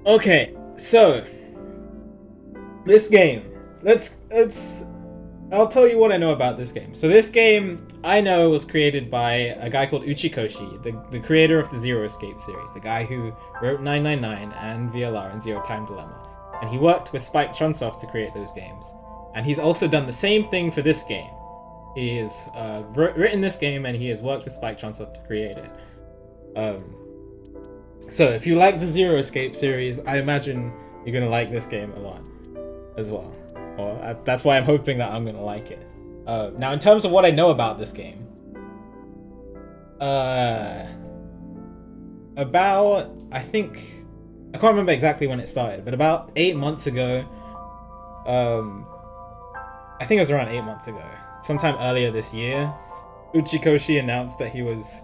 Okay, so this game. I'll tell you what I know about this game. So this game I know was created by a guy called Uchikoshi, the creator of the Zero Escape series, the guy who wrote 999 and VLR and Zero Time Dilemma. And he worked with Spike Chunsoft to create those games. And he's also done the same thing for this game. He has written this game and he has worked with Spike Chunsoft to create it. So if you like the Zero Escape series, I imagine you're going to like this game a lot as well. Or that's why I'm hoping that I'm going to like it. Now, in terms of what I know about this game, about, I can't remember exactly when it started, but about 8 months ago, I think it was around 8 months ago, sometime earlier this year, Uchikoshi announced that he was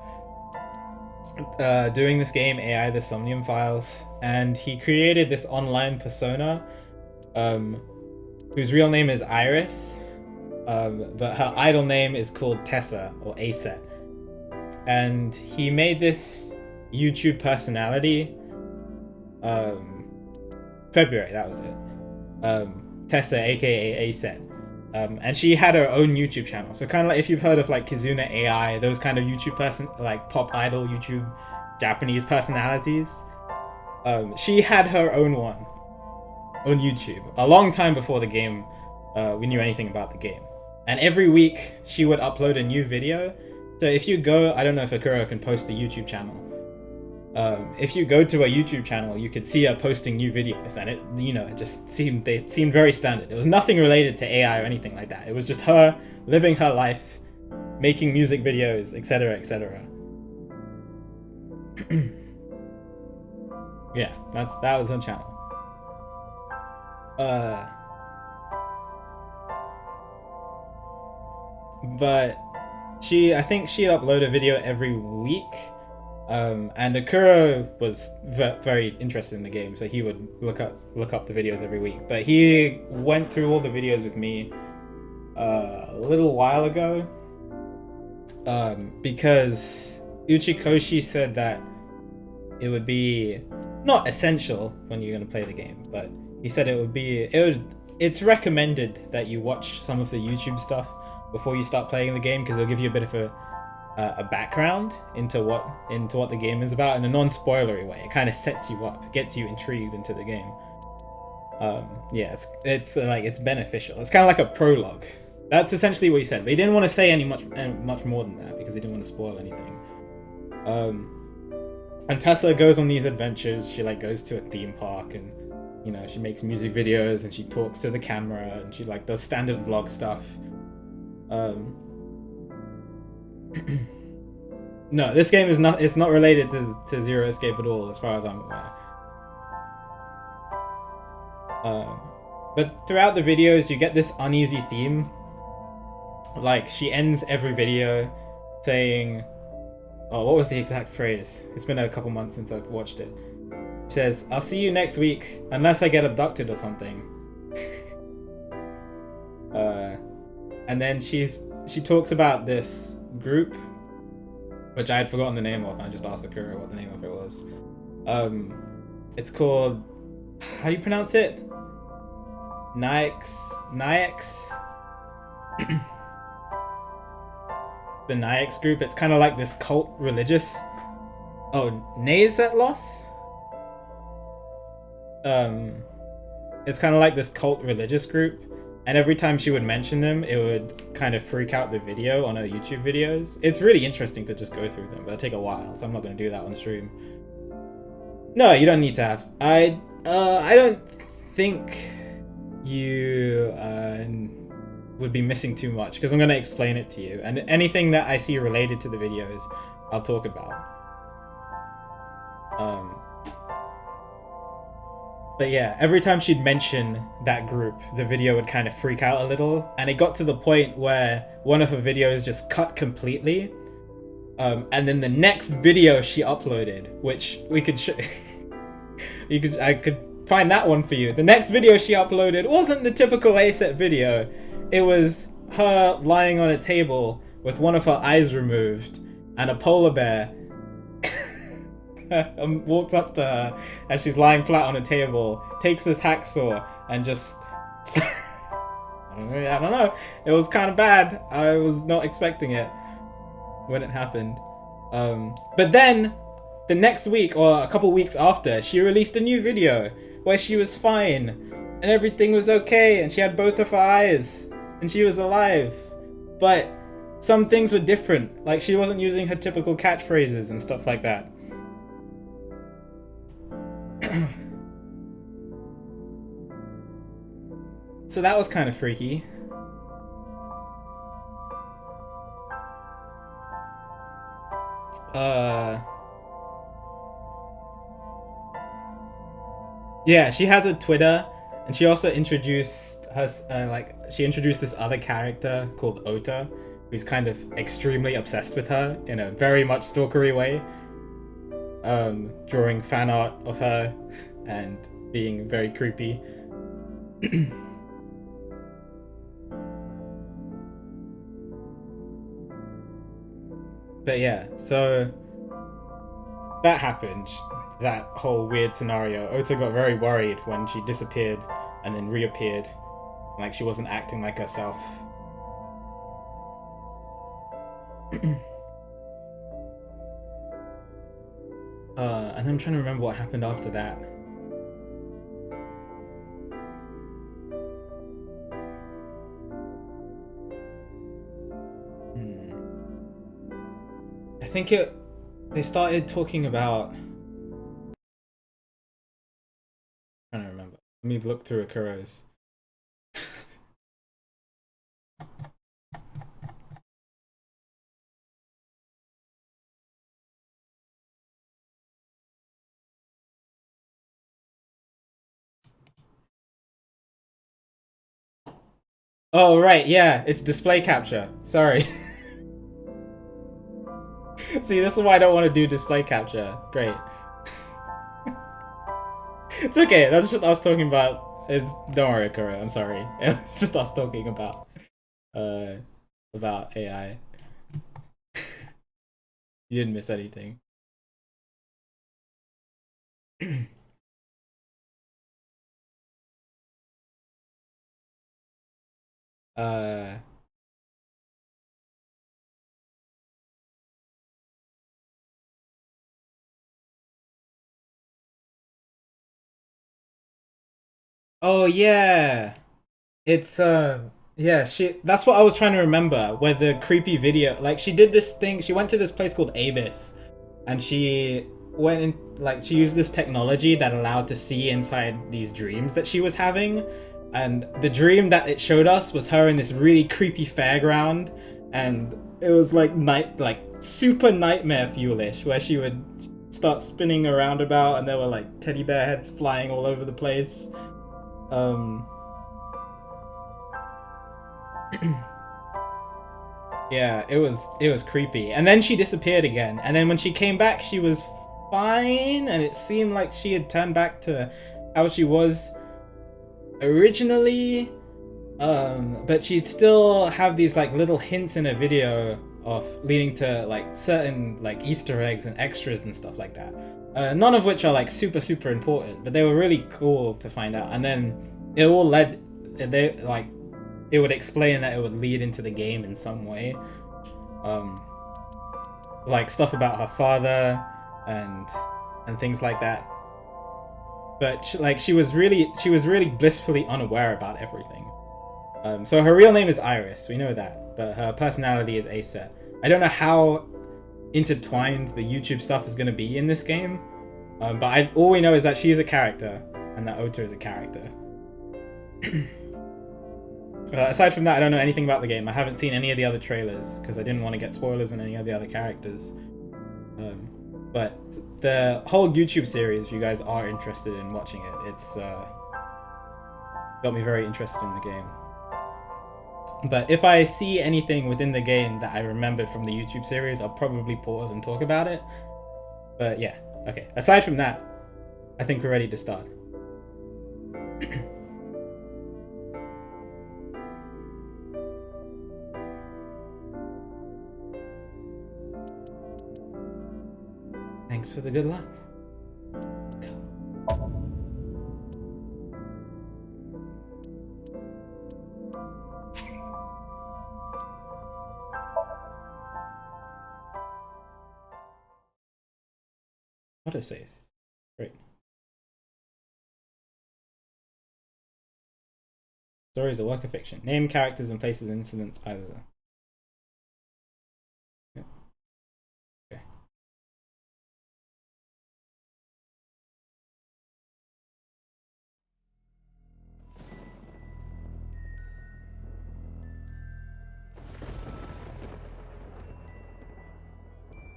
doing this game, AI the Somnium Files, and he created this online persona, whose real name is Iris, but her idol name is called Tessa, or Aset. And he made this YouTube personality, February, that was it. Tessa, aka Aset. And she had her own YouTube channel. So kind of like if you've heard of like Kizuna AI, those kind of YouTube like pop idol YouTube Japanese personalities. She had her own one on YouTube a long time before the game, we knew anything about the game. And every week she would upload a new video. So if you go, I don't know if Akura can post the YouTube channel. If you go to a YouTube channel, you could see her posting new videos, and it just seemed very standard. It was nothing related to AI or anything like that. It was just her living her life, making music videos, etc., etc. Yeah, that was her channel. But I think she'd upload a video every week. And Akura was very interested in the game, so he would look up the videos every week. But he went through all the videos with me a little while ago, because Uchikoshi said that it would be not essential when you're going to play the game, but he said it's recommended that you watch some of the YouTube stuff before you start playing the game, because it'll give you a bit of a background into what the game is about in a non-spoilery way. It kind of sets you up, gets you intrigued into the game. Yeah, it's beneficial. It's kind of like a prologue. That's essentially what he said, but he didn't want to say much more than that because he didn't want to spoil anything. And Tessa goes on these adventures. She goes to a theme park, and she makes music videos, and she talks to the camera, and she does standard vlog stuff. No, this game is not related to Zero Escape at all, as far as I'm aware. But throughout the videos, you get this uneasy theme. She ends every video saying, oh, what was the exact phrase? It's been a couple months since I've watched it. She says, "I'll see you next week, unless I get abducted or something." And then she talks about this group, which I had forgotten the name of, and I just asked Akira what the name of it was. It's called, how do you pronounce it? Nyax? The Nyax group. It's kind of like this cult religious. Oh, Nazetlos? It's kind of like this cult religious group. And every time she would mention them, it would kind of freak out the video on her YouTube videos. It's really interesting to just go through them, but it'll take a while, so I'm not going to do that on stream. No, you don't need to have. I don't think you would be missing too much, because I'm going to explain it to you. And anything that I see related to the videos, I'll talk about. But yeah, every time she'd mention that group, the video would kind of freak out a little. And it got to the point where one of her videos just cut completely. And then the next video she uploaded, which we could I could find that one for you. The next video she uploaded wasn't the typical ASET video. It was her lying on a table with one of her eyes removed and a polar bear walks up to her and she's lying flat on a table, takes this hacksaw and just I don't know. It was kind of bad. I was not expecting it when it happened. But then the next week or a couple weeks after, she released a new video where she was fine and everything was okay and she had both of her eyes and she was alive. But some things were different, like she wasn't using her typical catchphrases and stuff like that. So that was kind of freaky. Yeah, she has a Twitter, and she also introduced her she introduced this other character called Ota, who's kind of extremely obsessed with her in a very much stalkery way. Drawing fan art of her and being very creepy. But yeah, so that happened. That whole weird scenario. Ota got very worried when she disappeared and then reappeared. Like she wasn't acting like herself. And I'm trying to remember what happened after that. I think they started talking about... I don't remember. Let me look through Akuro's. Oh, right, yeah, it's display capture. Sorry. See, this is why I don't want to do display capture. Great. It's okay, that's just us talking about... Don't worry, Akuro, I'm sorry. It's just us talking about AI. You didn't miss anything. Oh yeah, it's yeah, that's what I was trying to remember, where the creepy video, like she did this thing, she went to this place called Abyss and she went in, like she used this technology that allowed to see inside these dreams that she was having, and the dream that it showed us was her in this really creepy fairground, and it was like super nightmare fuelish, where she would start spinning around about and there were like teddy bear heads flying all over the place. Yeah, it was creepy. And then she disappeared again. And then when she came back, she was fine, and it seemed like she had turned back to how she was originally. But she'd still have these like little hints in a video of leading to like certain like Easter eggs and extras and stuff like that. None of which are like super important, but they were really cool to find out. And then it all led, it would explain that it would lead into the game in some way. Like stuff about her father and things like that. But she was really blissfully unaware about everything. So her real name is Iris, we know that, but her personality is Asa. I don't know how intertwined the YouTube stuff is going to be in this game, but all we know is that she is a character and that Ota is a character. Aside from that, I don't know anything about the game. I haven't seen any of the other trailers because I didn't want to get spoilers on any of the other characters. But the whole YouTube series, if you guys are interested in watching it, it's got me very interested in the game. But if I see anything within the game that I remembered from the YouTube series, I'll probably pause and talk about it. But yeah, okay. Aside from that, I think we're ready to start. Thanks Thanks for the good luck. Autosave. Great. Story is a work of fiction. Name characters and places and incidents either. Yeah. Okay.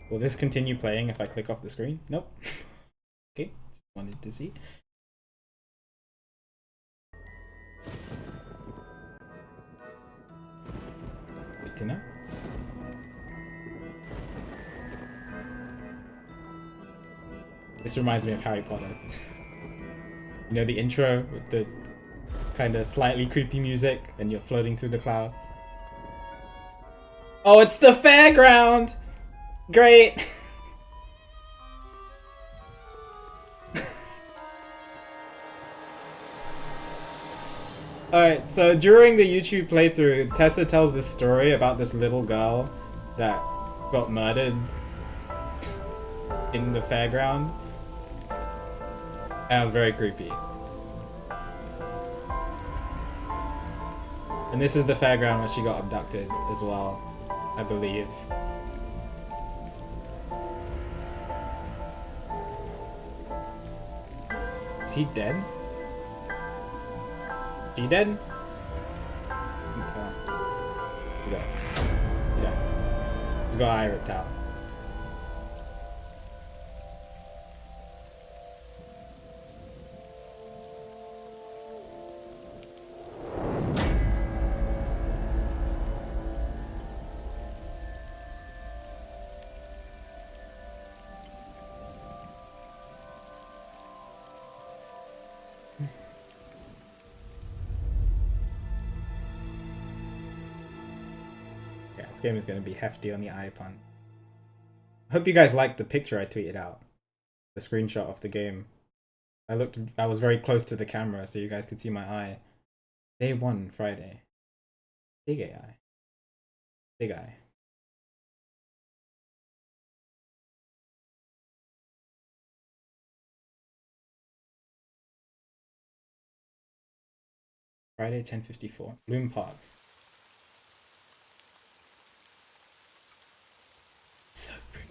Will this continue playing if I click off the screen? Nope. Okay, just wanted to see. Good to know. This reminds me of Harry Potter. You know the intro with the kind of slightly creepy music and you're floating through the clouds? Oh, it's the fairground! Great! Alright, so during the YouTube playthrough, Tessa tells this story about this little girl that got murdered in the fairground. And it was very creepy. And this is the fairground where she got abducted as well, I believe. Is he dead? She dead? Yeah. He's got eye ripped out. This game is going to be hefty on the iPhone. I hope you guys liked the picture I tweeted out. The screenshot of the game. I was very close to the camera so you guys could see my eye. Day 1, Friday. Big AI. Big eye. Friday 10:54. Bloom Park. So pretty.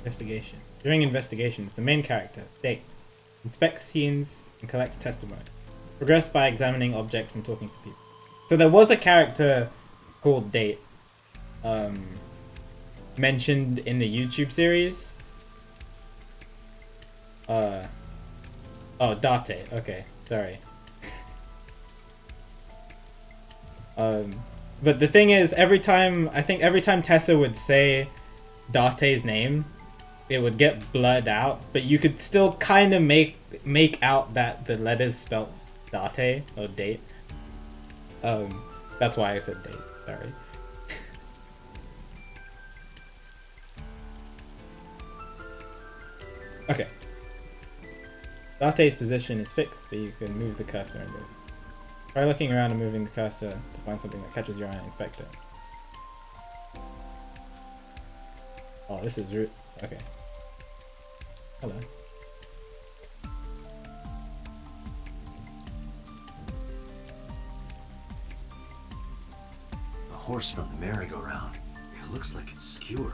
Investigation. During investigations, the main character, Date, inspects scenes and collects testimony. Progress by examining objects and talking to people. So there was a character called Date mentioned in the YouTube series. Oh, Date. Okay, sorry. But the thing is, every time Tessa would say Date's name, it would get blurred out, but you could still kind of make out that the letters spelled Date or Date. That's why I said Date. Sorry. Okay. Date's position is fixed, but you can move the cursor and move. Try looking around and moving the cursor to find something that catches your eye and inspect it. Oh, this is rude. Okay. Hello. A horse from the merry-go-round. It looks like it's skewered.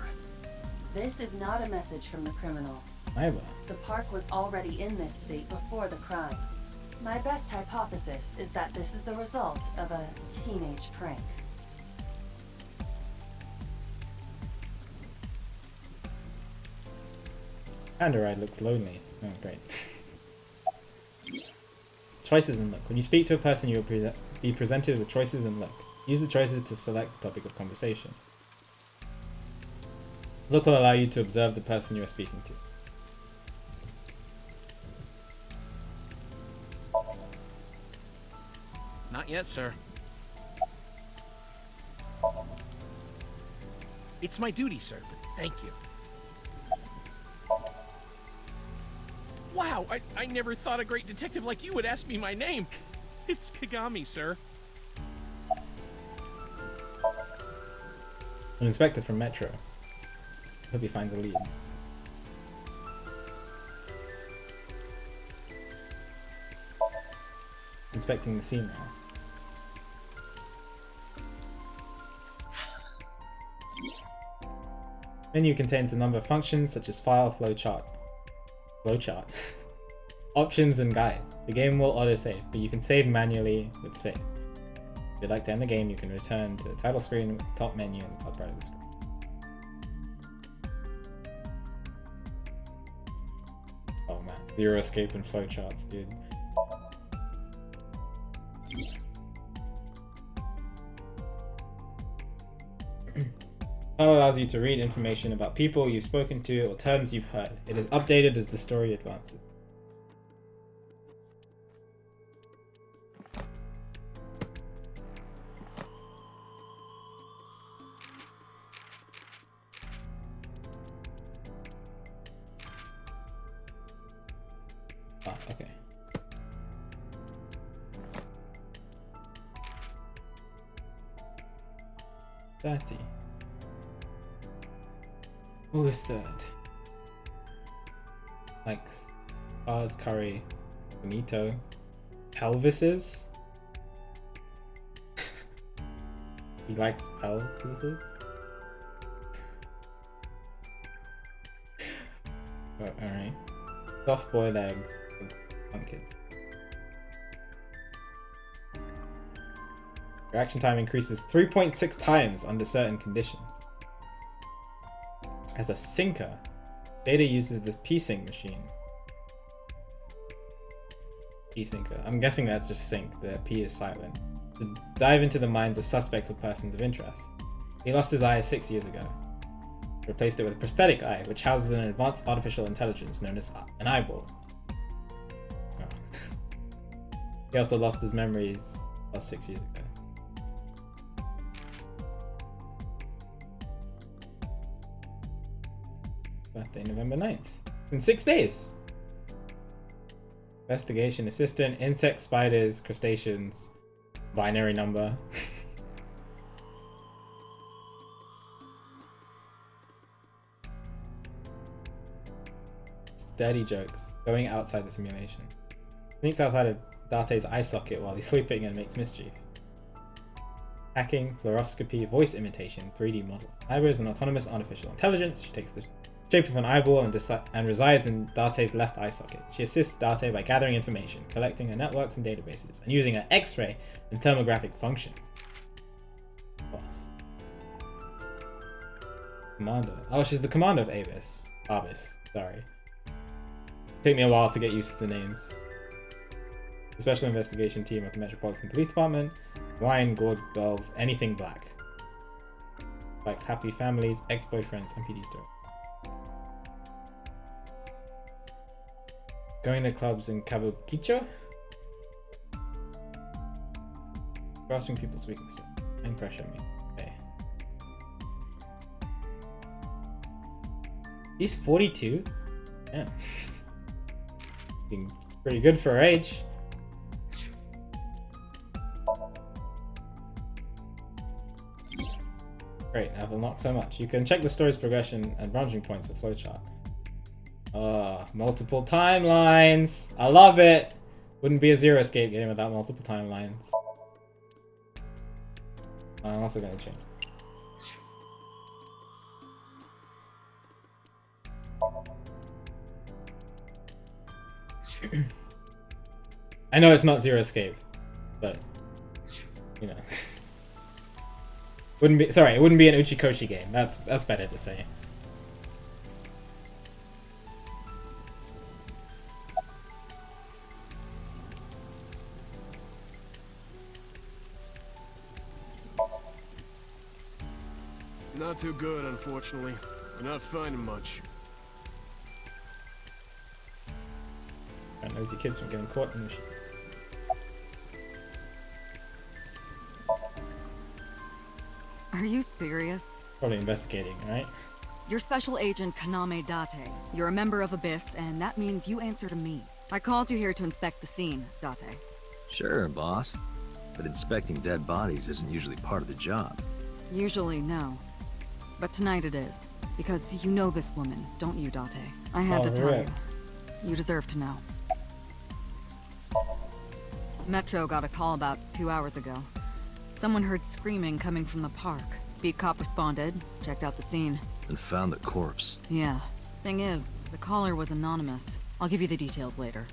This is not a message from the criminal. Neither. The park was already in this state before the crime. My best hypothesis is that this is the result of a teenage prank. Panda Ride looks lonely. Oh, great. Choices and look. When you speak to a person, you will be presented with choices and look. Use the choices to select the topic of conversation. Look will allow you to observe the person you are speaking to. Not yet, sir. It's my duty, sir, but thank you. Wow, I never thought a great detective like you would ask me my name. It's Kagami, sir. An inspector from Metro. Hope he finds a lead. Inspecting the scene now. Menu contains a number of functions such as file, flowchart, options, and guide. The game will auto-save, but you can save manually with save. If you'd like to end the game, you can return to the title screen with the top menu in the top right of the screen. Oh man, zero escape and flowcharts, dude. File allows you to read information about people you've spoken to or terms you've heard. It is updated as the story advances. Ah, okay. Dirty. Who is third? Likes Cars, Curry, Benito, Pelvises. He likes pelvises. Alright. Soft boiled eggs. Fun kids. Reaction time increases 3.6 times under certain conditions. As a sinker, Data uses the P-Sync machine. P-Syncer. I'm guessing that's just sync, the P is silent. To dive into the minds of suspects or persons of interest. He lost his eye 6 years ago. Replaced it with a prosthetic eye, which houses an advanced artificial intelligence known as an eyeball. Oh. He also lost his memories 6 years ago. Birthday November 9th. In 6 days. Investigation assistant, insects, spiders, crustaceans, binary number. Dirty jokes. Going outside the simulation. Sneaks outside of Date's eye socket while he's sleeping and makes mischief. Hacking, fluoroscopy, voice imitation, 3D model. Iber is an autonomous artificial intelligence. She takes the shape of an eyeball and resides in Date's left eye socket. She assists Date by gathering information, collecting her networks and databases, and using her X-ray and thermographic functions. Boss. Commander. Oh, she's the commander of Arbis. Sorry. Take me a while to get used to the names. The Special Investigation Team of the Metropolitan Police Department. Wine, gourd dolls, anything black. Likes happy families, ex-boyfriends, and PD stories. Going to clubs in Kabukicho. Grasping people's weaknesses. Applying pressure on me. Okay. She's 42? Damn. Being pretty good for her age. Great, I've unlocked so much. You can check the story's progression and branching points with flowchart. Multiple timelines. I love it. Wouldn't be a zero escape game without multiple timelines. I'm also going to change. I know it's not zero escape, but you know, wouldn't be. Sorry, it wouldn't be an Uchikoshi game. That's better to say. Not too good, unfortunately. We're not finding much. That knows your kids from getting caught in the Are you serious? Probably investigating, right? You're Special Agent Kaname Date. You're a member of Abyss, and that means you answer to me. I called you here to inspect the scene, Date. Sure, boss. But inspecting dead bodies isn't usually part of the job. Usually, no. But tonight it is. Because you know this woman, don't you, Date? I had to tell Alright. you. You deserve to know. Metro got a call about 2 hours ago. Someone heard screaming coming from the park. Beat cop responded, checked out the scene. And found the corpse. Yeah. Thing is, the caller was anonymous. I'll give you the details later.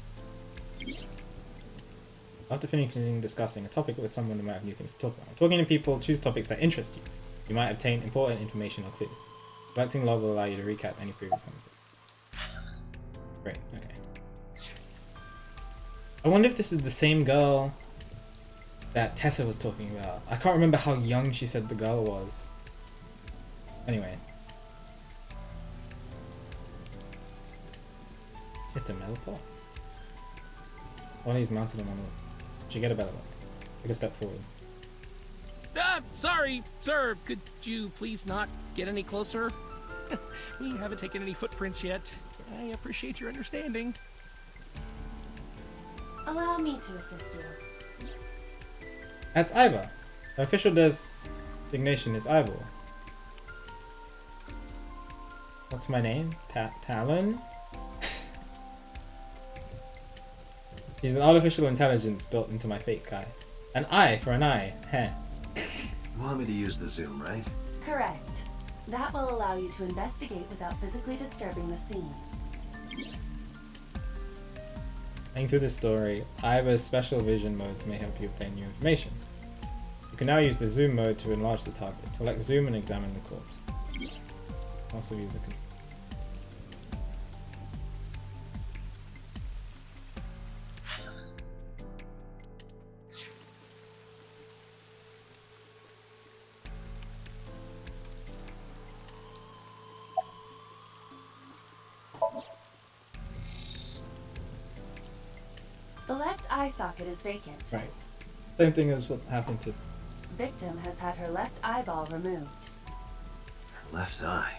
After finishing discussing a topic with someone who might have new things to talk about, talking to people, choose topics that interest you. You might obtain important information or clues. Collecting log will allow you to recap any previous conversation. Great, okay. I wonder if this is the same girl that Tessa was talking about. I can't remember how young she said the girl was. Anyway. It's a metal pot. One of these mounted on my lip. Should get a better look. Take a step forward. Sorry, sir. Could you please not get any closer? We haven't taken any footprints yet. I appreciate your understanding. Allow me to assist you. That's Iva. Her official designation is Ivor. What's my name? Talon? She's an artificial intelligence built into my fake guy. An eye for an eye. Heh. You want me to use the zoom, right? Correct. That will allow you to investigate without physically disturbing the scene. Playing through this story, Iva's special vision mode may help you obtain new information. You can now use the zoom mode to enlarge the target. Select zoom and examine the corpse. Also use the control. The left eye socket is vacant. Right. Same thing as what happened to... Victim has had her left eyeball removed. Left eye.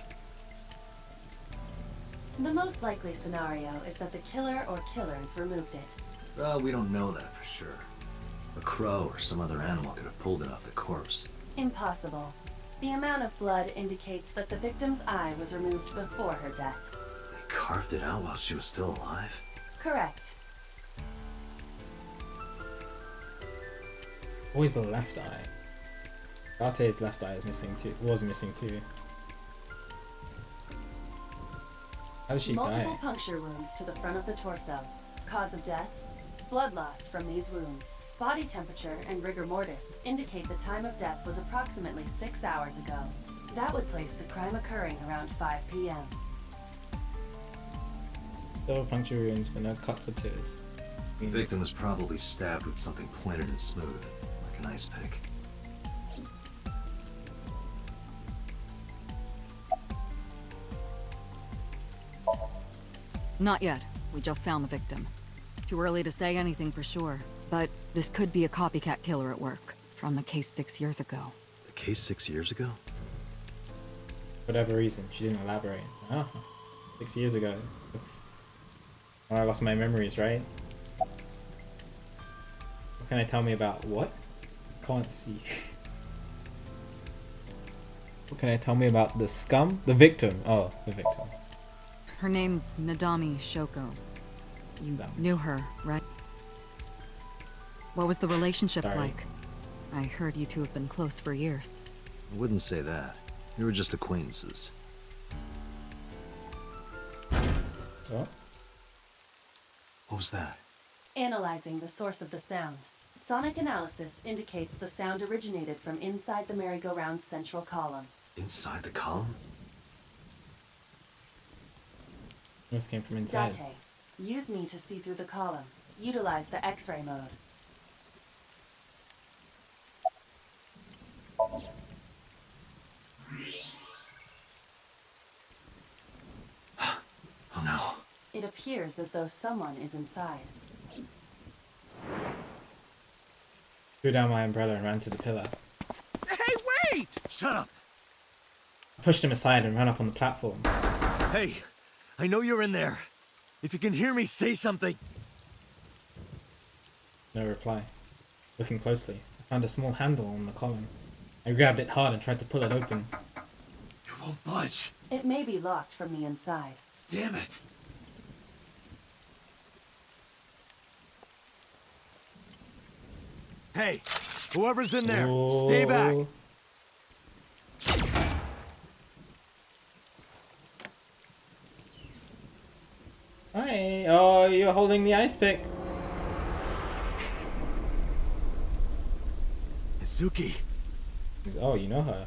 The most likely scenario is that the killer or killers removed it. Well, we don't know that for sure. A crow or some other animal could have pulled it off the corpse. Impossible. The amount of blood indicates that the victim's eye was removed before her death. They carved it out while she was still alive? Correct. Always the left eye. Date's left eye is missing too. Was missing too. How did she Multiple die? puncture wounds to the front of the torso. Cause of death? Blood loss from these wounds. Body temperature and rigor mortis indicate the time of death was approximately 6 hours ago. That would place the crime occurring around 5 p.m. Several puncture wounds, but no cuts or tears. The victim was probably stabbed with something pointed and smooth, like an ice pick. Not yet. We just found the victim. Too early to say anything for sure, but this could be a copycat killer at work from the case 6 years ago. The case 6 years ago? Whatever reason, she didn't elaborate. Oh, 6 years ago. That's... Oh, I lost my memories, right? What can I tell me about what? Can't see. What can I tell me about the scum? The victim. Oh, the victim. Her name's Nadami Shoko. You knew her, right? What was the relationship Sorry. like? I heard you two have been close for years. I wouldn't say that. We were just acquaintances. What? What was that? Analyzing the source of the sound. Sonic analysis indicates the sound originated from inside the merry-go-round's central column. Inside the column? This came from inside. Date. Use me to see through the column. Utilize the X-ray mode. appears as though someone is inside. Threw down my umbrella and ran to the pillar. Hey, wait! Shut up! I pushed him aside and ran up on the platform. Hey, I know you're in there. If you can hear me, say something. No reply. Looking closely, I found a small handle on the column. I grabbed it hard and tried to pull it open. It won't budge. It may be locked from the inside. Damn it. Hey, whoever's in there, stay back. Oh. Hi. Oh, you're holding the ice pick. Izuki. Oh, you know her.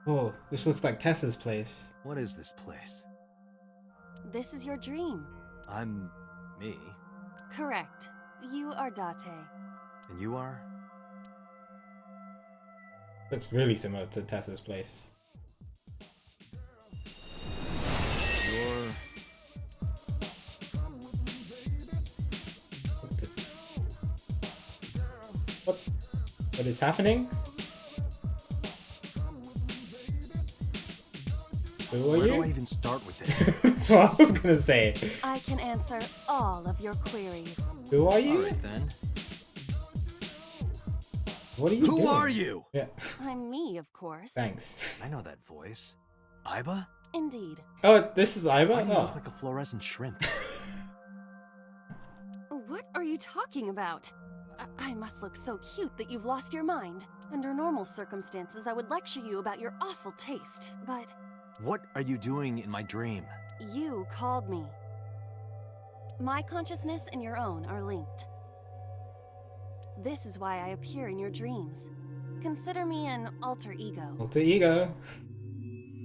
Oh, this looks like Tessa's place. What is this place? This is your dream. I'm me. Correct. You are Date. And you are? Looks really similar to Tessa's place. You're... What is happening? Who are Where you? do I even start with this? That's what I was gonna say. I can answer all of your queries. Who are you? Alright then. What are you doing? Who are you? Yeah. I'm me, of course. Thanks. I know that voice. Aiba? Indeed. Oh, this is Aiba? Why do you Oh. look like a fluorescent shrimp? What are you talking about? I must look so cute that you've lost your mind. Under normal circumstances, I would lecture you about your awful taste, but What are you doing in my dream? you called me. My consciousness and your own are linked. This is why I appear in your dreams. Consider me an alter ego. Alter ego.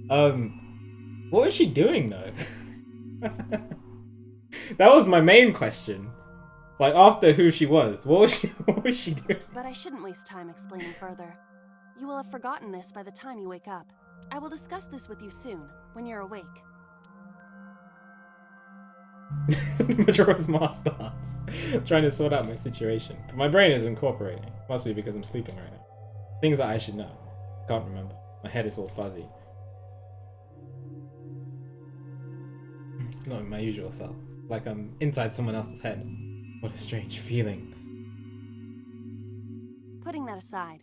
What was she doing though? That was my main question. Like after who she was, what was she doing? But I shouldn't waste time explaining further. You will have forgotten this by the time you wake up. I will discuss this with you soon, when you're awake. Majora's Mask dance. Trying to sort out my situation. But my brain is incorporating. Must be because I'm sleeping right now. Things that I should know. Can't remember. My head is all fuzzy. Not in my usual self. Like I'm inside someone else's head. What a strange feeling. Putting that aside,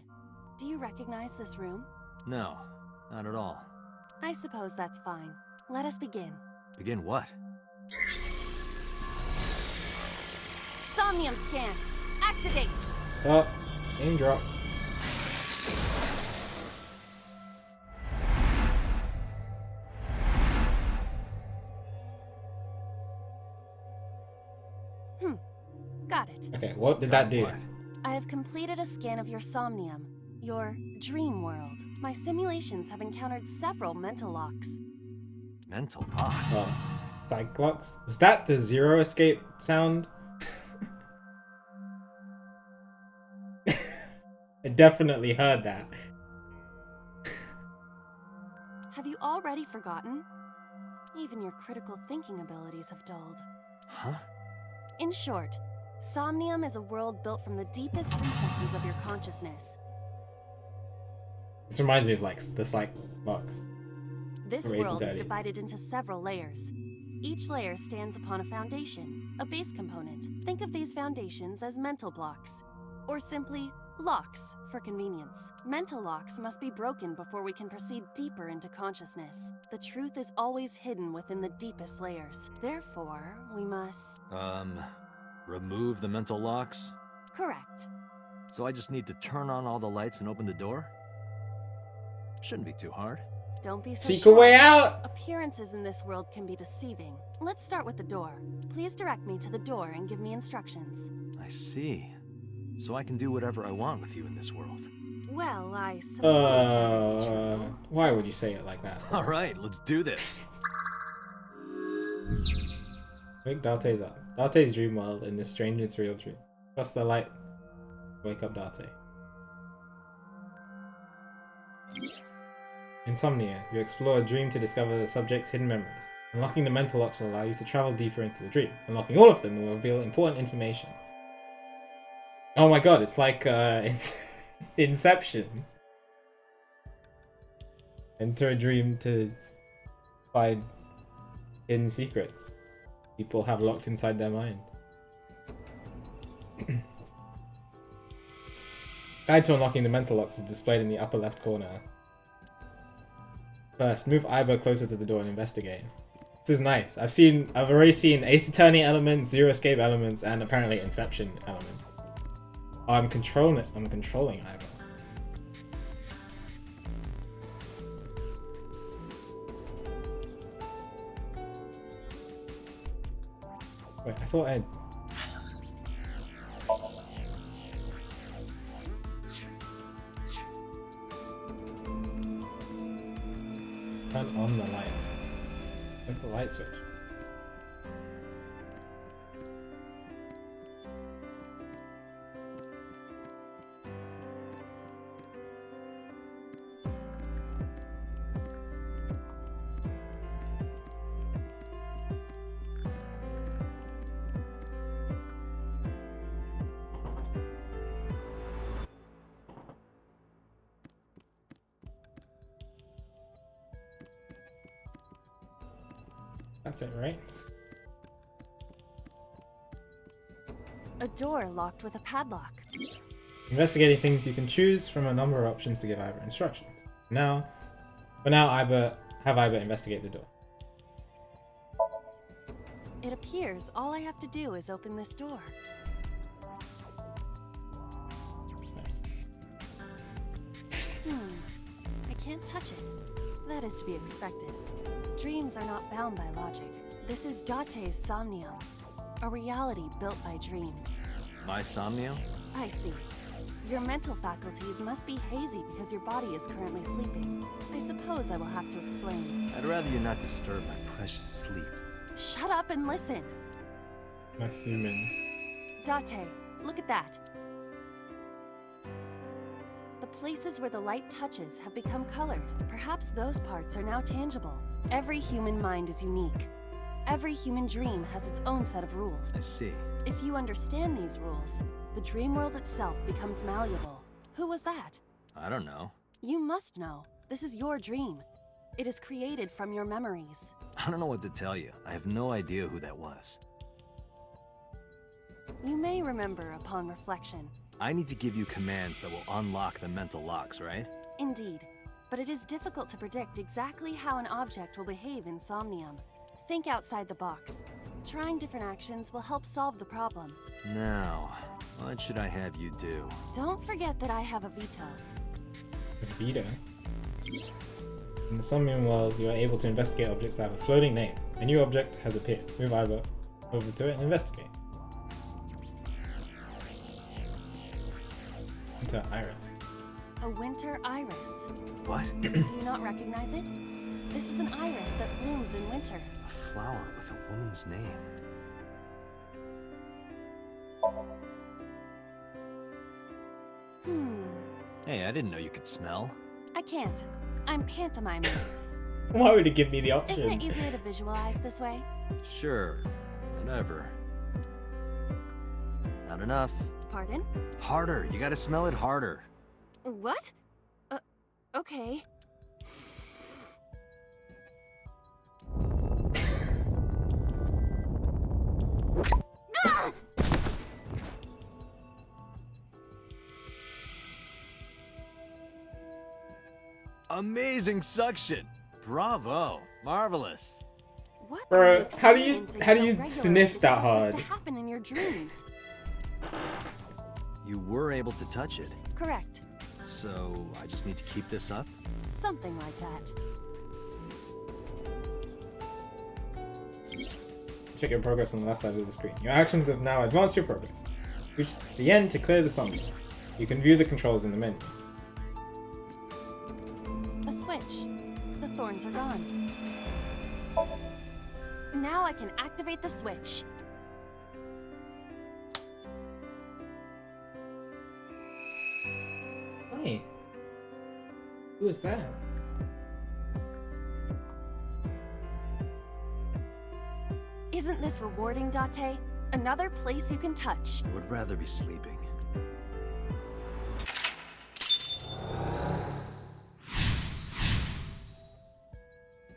do you recognize this room? No, not at all. I suppose that's fine. Let us begin. Begin what? Somnium scan! Activate! Oh, name drop. Got it. Okay, what did that do? What? I have completed a scan of your Somnium, your dream world. My simulations have encountered several mental locks. Mental knocks. Oh, Cyclops? Was that the zero escape sound? I definitely heard that. Have you already forgotten? Even your critical thinking abilities have dulled. Huh? In short, Somnium is a world built from the deepest recesses of your consciousness. This reminds me of like the Cyclops. This Raisin world is Daddy. divided into several layers. Each layer stands upon a foundation, a base component. Think of these foundations as mental blocks, or simply Locks, for convenience. Mental locks must be broken before we can proceed deeper into consciousness. The truth is always hidden within the deepest layers. Therefore, we must... Remove the mental locks? Correct. So I just need to turn on all the lights and open the door? Shouldn't be too hard. Don't be so Seek a sure. way out! Appearances in this world can be deceiving. Let's start with the door. Please direct me to the door and give me instructions. I see. So I can do whatever I want with you in this world. Well, I suppose that is true. Why would you say it like that? Alright, let's do this. Wake Date up. Date's dream world in this strange and surreal dream. Trust the light. Wake up Date. Insomnia. You explore a dream to discover the subject's hidden memories. Unlocking the mental locks will allow you to travel deeper into the dream. Unlocking all of them will reveal important information. Oh my god, it's like Inception. Enter a dream to find hidden secrets people have locked inside their mind. Guide to unlocking the mental locks is displayed in the upper left corner. First, move Iber closer to the door and investigate. This is nice. I've already seen Ace Attorney elements, Zero Escape elements, and apparently Inception element. Oh, I'm controlling Iber. Wait, I thought I'd... Turn on the light. Where's the light switch? That's it, right? A door locked with a padlock. Investigating things, you can choose from a number of options to give Iber instructions. For now, have Iber investigate the door. It appears all I have to do is open this door. Nice. I can't touch it. That is to be expected. Dreams are not bound by logic. This is Date's Somnium, a reality built by dreams. My Somnium? I see. Your mental faculties must be hazy because your body is currently sleeping. I suppose I will have to explain. I'd rather you not disturb my precious sleep. Shut up and listen! Nice zoom in. Date, look at that. The places where the light touches have become colored. Perhaps those parts are now tangible. Every human mind is unique. Every human dream has its own set of rules. I see. If you understand these rules, the dream world itself becomes malleable. Who was that? I don't know. You must know. This is your dream. It is created from your memories. I don't know what to tell you. I have no idea who that was. You may remember upon reflection. I need to give you commands that will unlock the mental locks, right? Indeed. But it is difficult to predict exactly how an object will behave in Somnium. Think outside the box. Trying different actions will help solve the problem. Now, what should I have you do? Don't forget that I have a veto. Veto. In the Somnium world, you are able to investigate objects that have a floating name. A new object has appeared. Move Iber over to it and investigate. Enter Iris. A winter iris. What? Do you not recognize it? This is an iris that blooms in winter. A flower with a woman's name. Hey, I didn't know you could smell. I can't. I'm pantomiming. Why would it give me the option? Isn't it easier to visualize this way? Sure, whatever. Not enough. Pardon? Harder, you gotta smell it harder. What? Okay. Amazing suction. Bravo. Marvelous. What Bro, are you how do you experiencing so sniff that regularly hard? supposed to happen in your dreams? You were able to touch it. Correct. So I just need to keep this up? Something like that. Check your progress on the left side of the screen. Your actions have now advanced your progress. Reach the end to clear the Somnium. You can view the controls in the menu. A switch. The thorns are gone. Now I can activate the switch. Hey. Who is that? Isn't this rewarding, Date? Another place you can touch. I would rather be sleeping.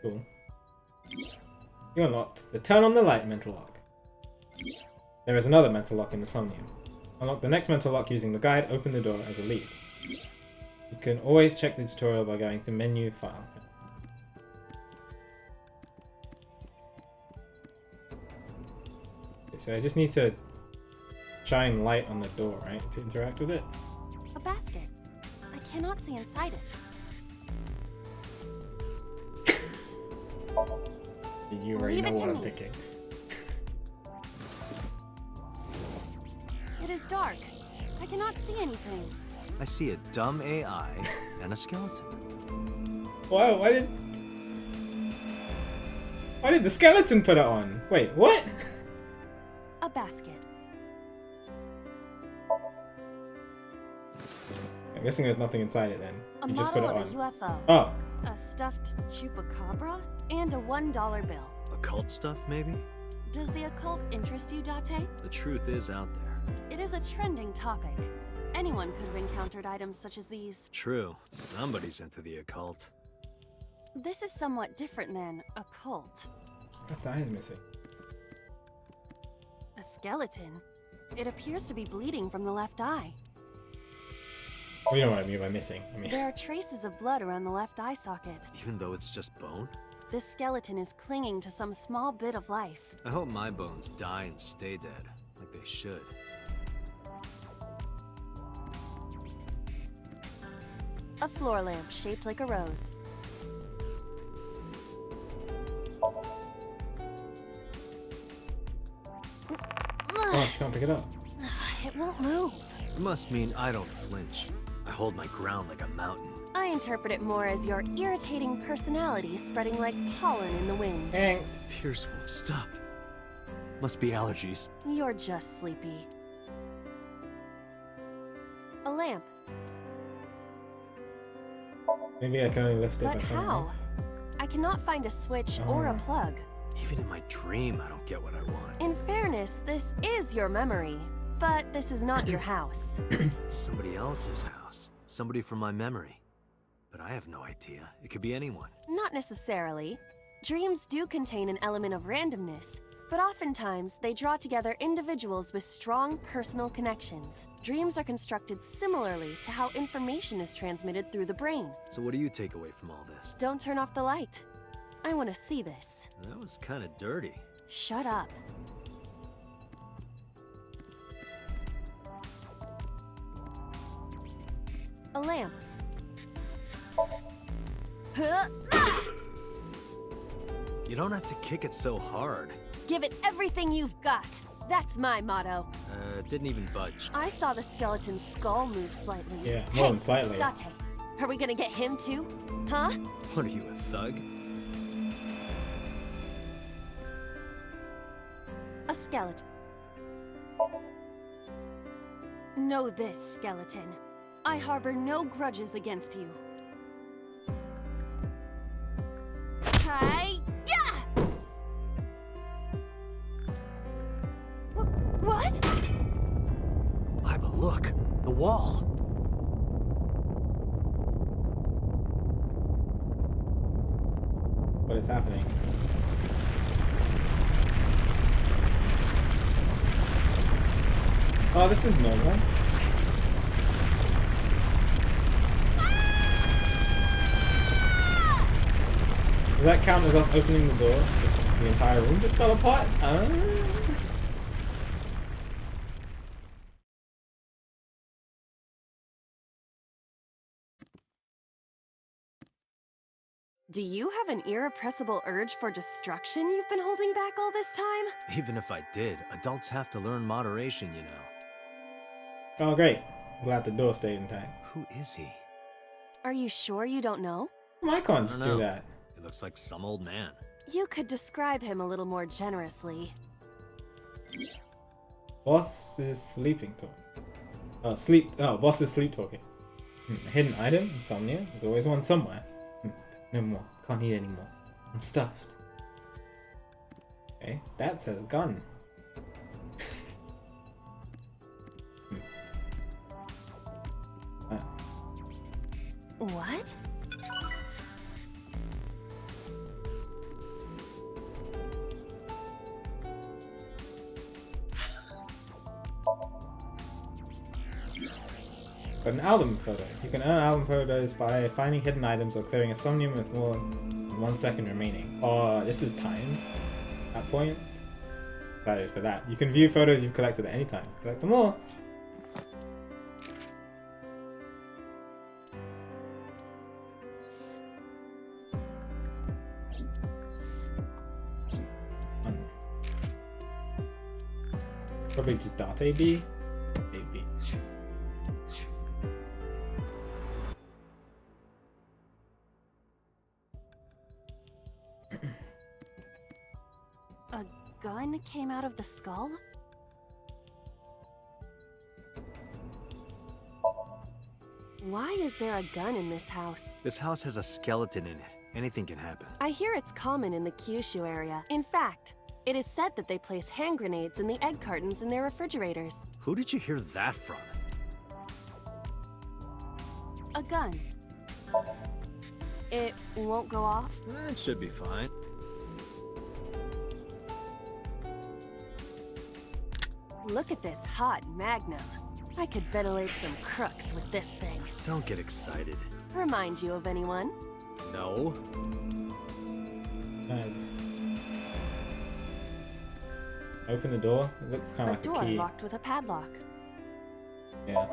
Cool. You unlocked the turn on the light mental lock. There is another mental lock in the Somnium. Unlock the next mental lock using the guide, open the door as a lead. You can always check the tutorial by going to menu file. Okay, so I just need to shine light on the door, right, to interact with it? A basket. I cannot see inside it. You already Leave know it to what I'm me. thinking. It is dark. I cannot see anything. I see a dumb AI and a skeleton. Wow, why did the skeleton put it on? Wait, what? A basket. I'm guessing there's nothing inside it then. A You just put model it of a on. UFO. Oh, A stuffed chupacabra. And a $1 bill. Occult stuff, maybe? Does the occult interest you, Date? The truth is out there. It is a trending topic. Anyone could have encountered items such as these. True. Somebody's into the occult. This is somewhat different than a cult. left eye is missing. A skeleton? It appears to be bleeding from the left eye. We don't know what I mean by missing. I mean, There are traces of blood around the left eye socket. Even though it's just bone? This skeleton is clinging to some small bit of life. I hope my bones die and stay dead, like they should. A floor lamp shaped like a rose. oh, she can't pick it up. It won't move. It must mean I don't flinch. I hold my ground like a mountain. I interpret it more as your irritating personality spreading like pollen in the wind. Thanks. Tears won't stop. Must be allergies. You're just sleepy. A lamp. Maybe I can only lift it by But turning it how? off. I cannot find a switch or a plug. Even in my dream, I don't get what I want. In fairness, this is your memory. But this is not your house. It's somebody else's house. Somebody from my memory. But I have no idea. It could be anyone. Not necessarily. Dreams do contain an element of randomness, but oftentimes they draw together individuals with strong personal connections. Dreams are constructed similarly to how information is transmitted through the brain. So what do you take away from all this? Don't turn off the light. I want to see this. That was kind of dirty. Shut up. A lamp. Huh? You don't have to kick it so hard. Give it everything you've got. That's my motto. It didn't even budge. I saw the skeleton's skull move slightly. Yeah, more than Hey, slightly. Date, are we gonna get him too? Huh? What are you, a thug? A skeleton. Know this, skeleton. I harbor no grudges against you. Hi-ya! What? Iba, look! The wall! What is happening? Oh, this is normal. Does that count as us opening the door if the entire room just fell apart? I don't know. Do you have an irrepressible urge for destruction you've been holding back all this time? Even if I did, adults have to learn moderation, you know. Oh, great. Glad the door stayed intact. Who is he? Are you sure you don't know? I can't I just don't do know. that. He looks like some old man. You could describe him a little more generously. Boss is sleeping talking. Boss is sleep talking. Hidden item, Somnium. There's always one somewhere. No more. Can't eat anymore. I'm stuffed. Okay, that says gun. What? Got an album photo. You can earn album photos by finding hidden items or clearing a Somnium with more than 1 second remaining. Oh, this is timed at point. Excited for that. You can view photos you've collected at any time. Collect them all. Probably just dot AB. AB. A gun came out of the skull? Why is there a gun in this house? This house has a skeleton in it. Anything can happen. I hear it's common in the Kyushu area. In fact, it is said that they place hand grenades in the egg cartons in their refrigerators. Who did you hear that from? A gun. It won't go off? It should be fine. Look at this hot magnum. I could ventilate some crooks with this thing. Don't get excited. Remind you of anyone? No. Open the door. It looks kind of like door a key. locked with a padlock. Yeah.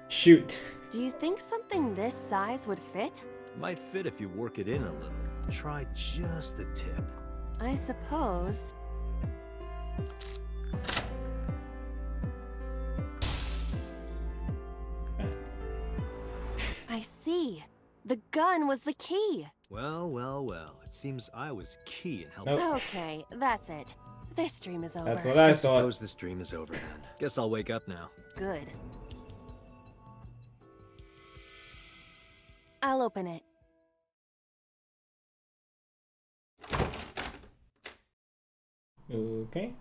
Shoot. Do you think something this size would fit? Might fit if you work it in a little. Try just the tip. I suppose. I see. The gun was the key. Well, well, well. It seems I was key in helping. Nope. Okay, that's it. This dream is over. That's what I I thought. suppose this dream is over then. Guess I'll wake up now. Good. I'll open it. Okay.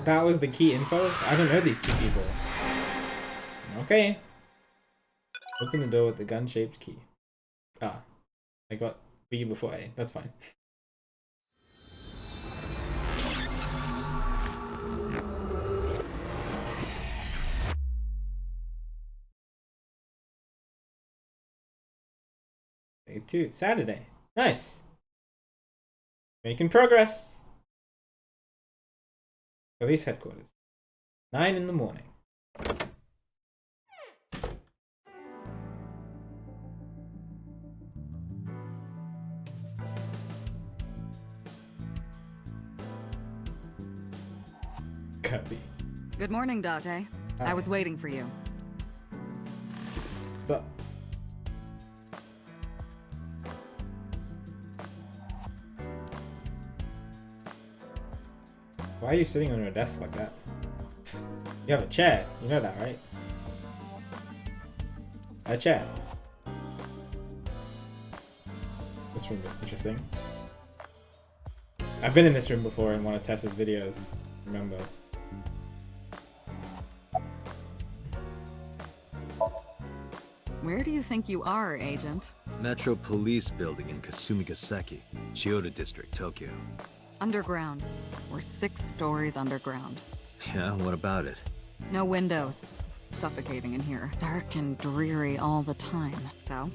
That was the key info? I don't know these two people. Okay. Open the door with the gun-shaped key. Ah. I got B before A. That's fine. Day 2. Saturday. Nice. Making progress. Police headquarters. 9 in the morning. Copy. Good morning, Date. I was waiting for you. What's up? Why are you sitting on your desk like that? You have a chair. You know that, right? A chair. This room is interesting. I've been in this room before in one of Tessa's videos. Remember? Where do you think you are, Agent? Metro Police Building in Kasumigaseki, Chiyoda District, Tokyo. Underground. We're 6 stories underground. Yeah, what about it? No windows. It's suffocating in here. Dark and dreary all the time. So,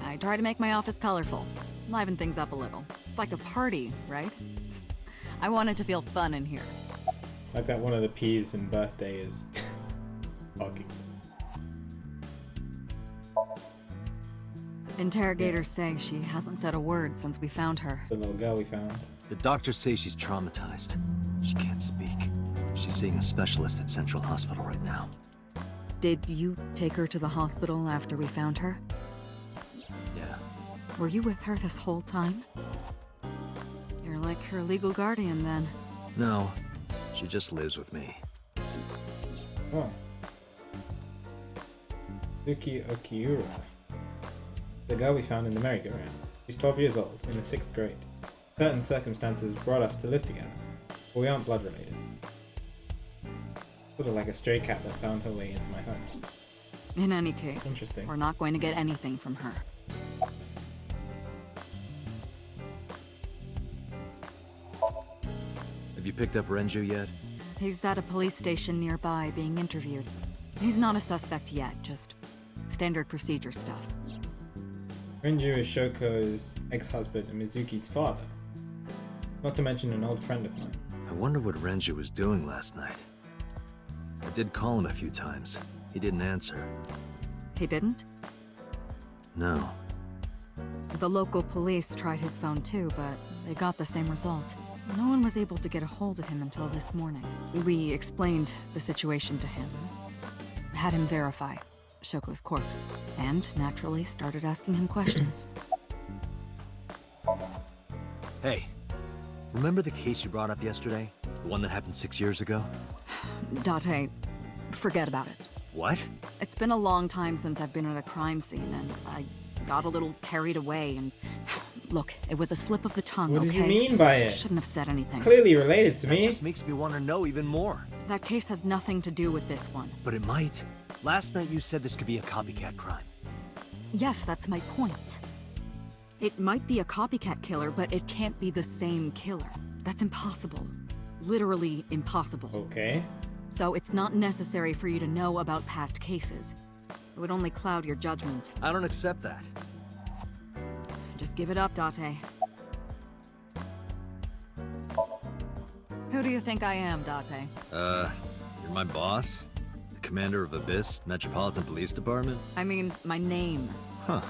I try to make my office colorful. Liven things up a little. It's like a party, right? I want it to feel fun in here. Like that one of the P's in Birthday is fucking. Interrogators say she hasn't said a word since we found her. The little girl we found. The doctors say she's traumatized. She can't speak. She's seeing a specialist at Central Hospital right now. Did you take her to the hospital after we found her? Yeah. Were you with her this whole time? You're like her legal guardian then. No, she just lives with me. Oh. Suki Okiura. The girl we found in the merry-go-round. She's 12 years old, in the 6th grade. Certain circumstances brought us to live together, but we aren't blood related. Sort of like a stray cat that found her way into my home. In any case, Interesting. we're not going to get anything from her. Have you picked up Renju yet? He's at a police station nearby being interviewed. He's not a suspect yet, just standard procedure stuff. Renju is Shoko's ex-husband and Mizuki's father. Not to mention an old friend of mine. I wonder what Renju was doing last night. I did call him a few times. He didn't answer. He didn't? No. The local police tried his phone too, but they got the same result. No one was able to get a hold of him until this morning. We explained the situation to him, had him verify Shoko's corpse, and naturally started asking him questions. Hey, remember the case you brought up yesterday? The one that happened 6 years ago? Date, forget about it. What? It's been a long time since I've been at a crime scene, and I got a little carried away, and... Look, it was a slip of the tongue, What okay? did you mean by it? Shouldn't have said anything. Clearly related to That me. just makes me want to know even more. That case has nothing to do with this one. But it might. Last night you said this could be a copycat crime. Yes, that's my point. It might be a copycat killer, but it can't be the same killer. That's impossible. Literally impossible. Okay. So it's not necessary for you to know about past cases. It would only cloud your judgment. I don't accept that. Just give it up, Date. Who do you think I am, Date? You're my boss? The commander of Abyss Metropolitan Police Department? I mean, my name. Huh.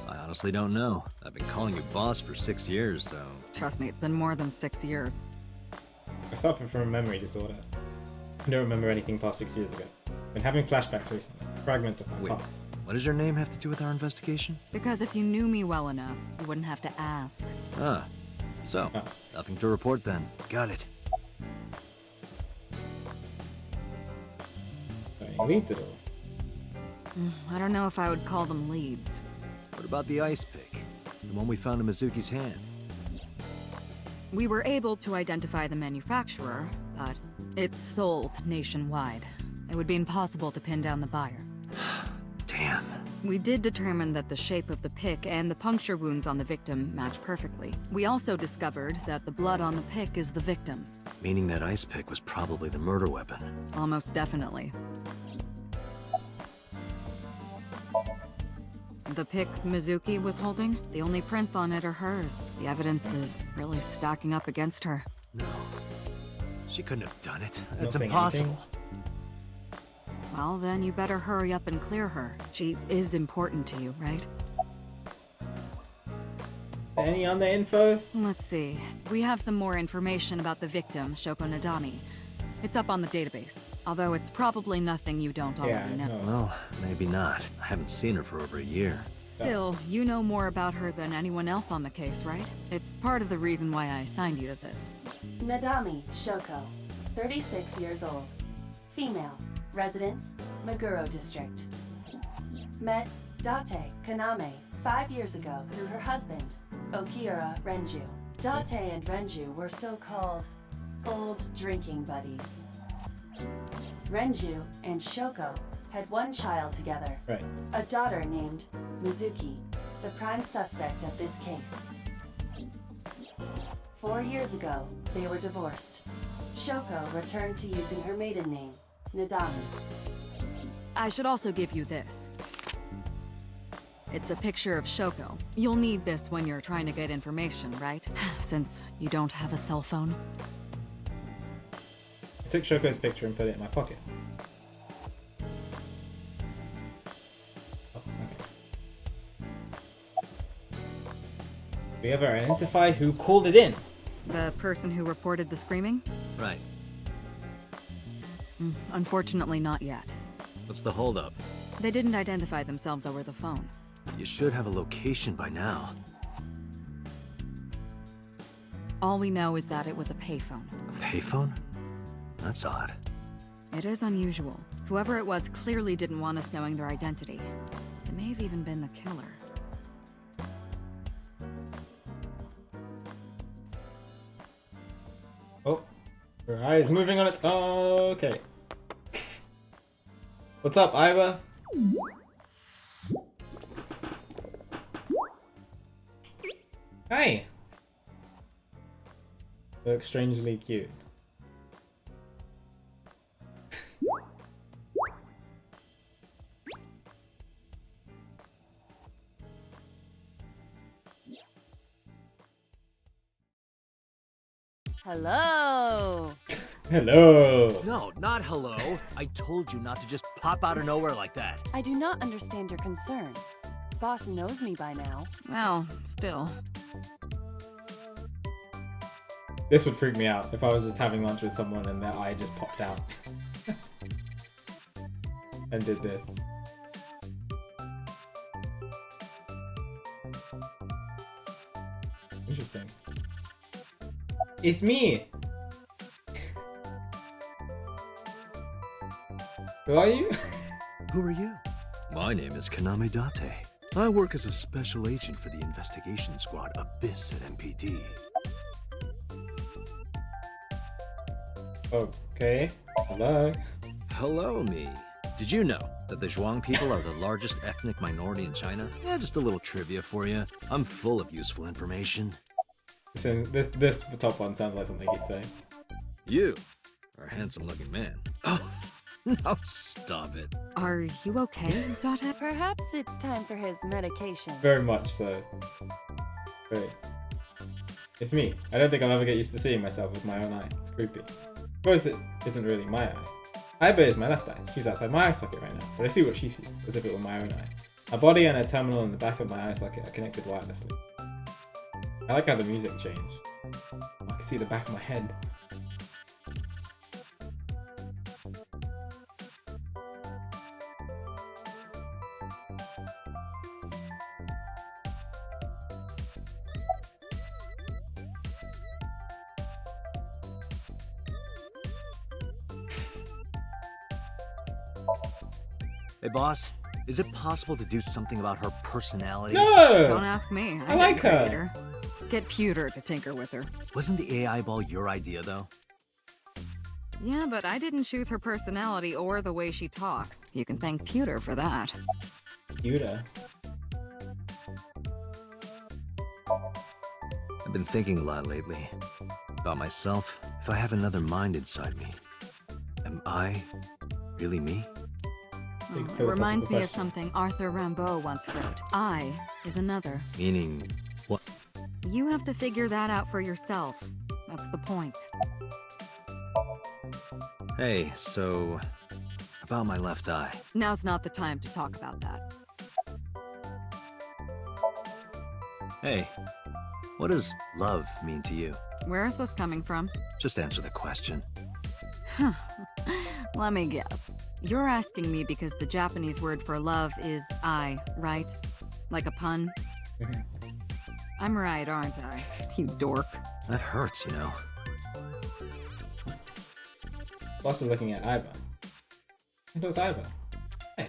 I honestly don't know. I've been calling you boss for 6 years, so... Trust me, it's been more than 6 years. I suffer from a memory disorder. I don't remember anything past 6 years ago. Been having flashbacks recently. Fragments of my Wait, past. what does your name have to do with our investigation? Because if you knew me well enough, you wouldn't have to ask. Ah. So, nothing to report then. Got it. So he leads it all. I don't know if I would call them leads. What about the ice pick? The one we found in Mizuki's hand? We were able to identify the manufacturer, but it's sold nationwide. It would be impossible to pin down the buyer. Damn. We did determine that the shape of the pick and the puncture wounds on the victim match perfectly. We also discovered that the blood on the pick is the victim's. Meaning that ice pick was probably the murder weapon. Almost definitely. The pick Mizuki was holding, the only prints on it are hers. The evidence is really stacking up against her. No. She couldn't have done it. Not That's saying impossible. anything. Well, then you better hurry up and clear her. She is important to you, right? Any other info? Let's see. We have some more information about the victim, Shoko Nadani. It's up on the database, although it's probably nothing you don't already know. no. Well, maybe not. I haven't seen her for over a year. Still, you know more about her than anyone else on the case, right? It's part of the reason why I assigned you to this. Nadami Shoko, 36 years old. Female. Residence, Meguro District. Met Date Kaname 5 years ago through her husband, Okiura Renju. Date and Renju were so-called old drinking buddies. Renju and Shoko had one child together, Right. a daughter named Mizuki, the prime suspect of this case. 4 years ago, they were divorced. Shoko returned to using her maiden name, Nadami. I should also give you this. It's a picture of Shoko. You'll need this when you're trying to get information, right? Since you don't have a cell phone. I took Shoko's picture and put it in my pocket. Oh, okay. We ever identify who called it in? The person who reported the screaming? Right. Unfortunately, not yet. What's the holdup? They didn't identify themselves over the phone. You should have a location by now. All we know is that it was a payphone. A payphone? That's odd. It is unusual. Whoever it was clearly didn't want us knowing their identity. It may have even been the killer. Oh, her eye is moving on its. Oh, okay. What's up, Iva? Hi. You look strangely cute. Hello! Hello. No, not hello. I told you not to just pop out of nowhere like that. I do not understand your concern. Boss knows me by now. Well, still. This would freak me out if I was just having lunch with someone and their eye just popped out and did this. Interesting. It's me. Who are you? Who are you? My name is Kaname Date. I work as a special agent for the investigation squad Abyss at MPD. Okay. Hello. Hello, me. Did you know that the Zhuang people are the largest ethnic minority in China? Yeah, just a little trivia for you. I'm full of useful information. So this top one sounds like something he'd say. You are a handsome-looking man. Oh, no, stop it. Are you okay, Date? Perhaps it's time for his medication. Very much so. Great. It's me. I don't think I'll ever get used to seeing myself with my own eye. It's creepy. Of course, it isn't really my eye. Aiba is my left eye. She's outside my eye socket right now, but I see what she sees, as if it were my own eye. Her body and her terminal in the back of my eye socket are connected wirelessly. I like how the music changed. I can see the back of my head. Hey, boss, is it possible to do something about her personality? Don't No! ask me. I like her. Creator. Get Pewter to tinker with her. Wasn't the AI ball your idea, though? Yeah, but I didn't choose her personality or the way she talks. You can thank Pewter for that. Yuta. I've been thinking a lot lately. About myself. If I have another mind inside me, am I really me? Big It philosophical reminds me of question. something Arthur Rimbaud once wrote. I is another. Meaning, what? You have to figure that out for yourself. That's the point. Hey, so, about my left eye. Now's not the time to talk about that. Hey, what does love mean to you? Where is this coming from? Just answer the question. Let me guess. You're asking me because the Japanese word for love is I, right? Like a pun? Mhm. I'm right, aren't I? You dork. That hurts, you know. Boss is looking at Iva. And it's Iva. Hey.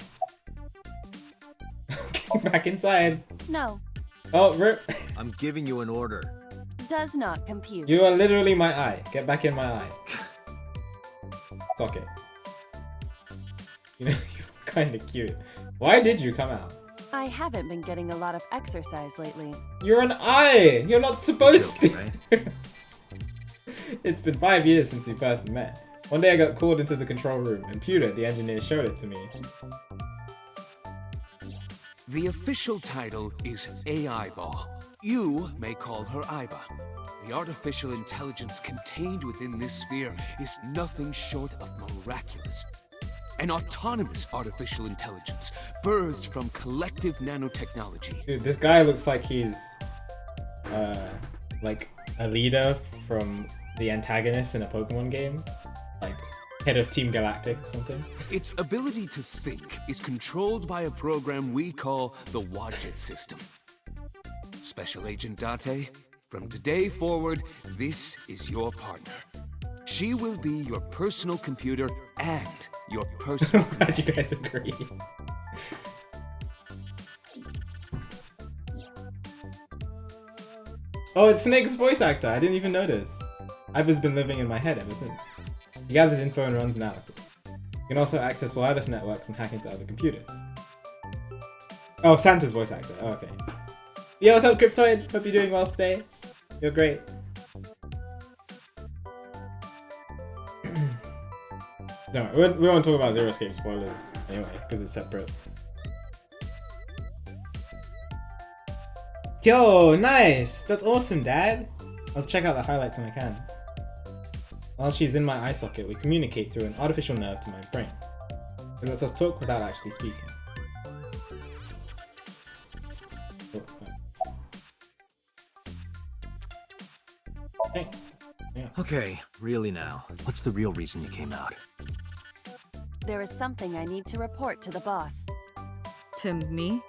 Back inside. No. Oh, rip. I'm giving you an order. Does not compute. You are literally my eye. Get back in my eye. Socket. You know, you're kind of cute. Why did you come out? I haven't been getting a lot of exercise lately. You're an eye! You're not supposed to! Joking, right? It's been 5 years since we first met. One day I got called into the control room, and Pewter, the engineer, showed it to me. The official title is AI Ball. You may call her Aiba. The artificial intelligence contained within this sphere is nothing short of miraculous. An autonomous artificial intelligence, birthed from collective nanotechnology. Dude, this guy looks like he's, like a leader from the antagonist in a Pokemon game. Like, head of Team Galactic or something. Its ability to think is controlled by a program we call the Wadjet system. Special Agent Date, from today forward, this is your partner. She will be your personal computer and your personal Glad you guys agree. Oh, it's Snake's voice actor. I didn't even notice. Iva's been living in my head ever since. He gathers info and runs analysis. You can also access wireless networks and hack into other computers. Oh, Santa's voice actor. Oh, okay. Yo, what's up, Cryptoid? Hope you're doing well today. You're great. No, we won't talk about Zero Escape spoilers anyway, because it's separate. Yo, nice! That's awesome, Dad! I'll check out the highlights when I can. While she's in my eye socket, we communicate through an artificial nerve to my brain. It lets us talk without actually speaking. Oh, oh. Hey. Yeah. Okay, really now. What's the real reason you came out? There is something I need to report to the boss. To me?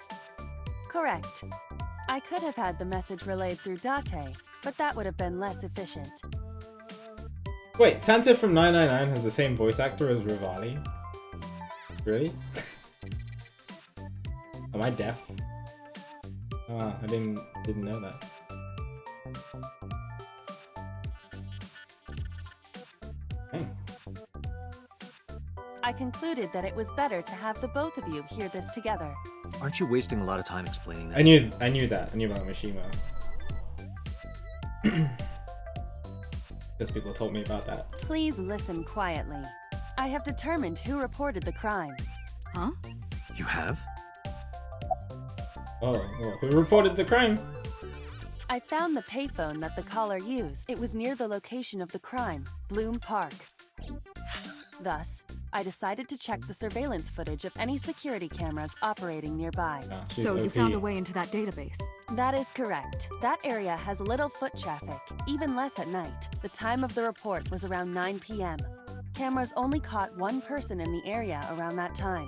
Correct. I could have had the message relayed through Date, but that would have been less efficient. Wait, Santa from 999 has the same voice actor as Rivali? Really? Am I deaf? Ah, I didn't know that. Hey. I concluded that it was better to have the both of you hear this together. Aren't you wasting a lot of time explaining this? I knew that. I knew about Mishima. Because people told me about that. Please listen quietly. I have determined who reported the crime. Huh? You have? Oh, well, who reported the crime? I found the payphone that the caller used. It was near the location of the crime, Bloom Park. Thus, I decided to check the surveillance footage of any security cameras operating nearby. Ah, she's So you OP. found a way into that database. That is correct. That area has little foot traffic, even less at night. The time of the report was around 9 p.m. Cameras only caught one person in the area around that time.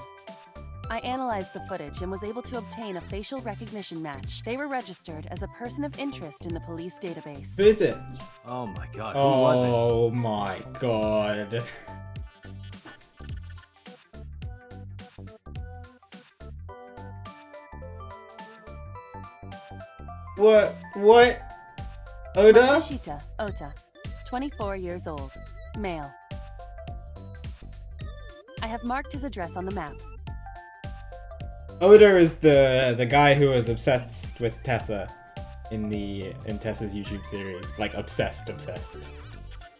I analyzed the footage and was able to obtain a facial recognition match. They were registered as a person of interest in the police database. Who is it? Oh my god, who was it? Oh my god. What? Oda? Matsushita Ota, 24 years old, male. I have marked his address on the map. Oda is the guy who was obsessed with Tessa in Tessa's YouTube series. Like obsessed.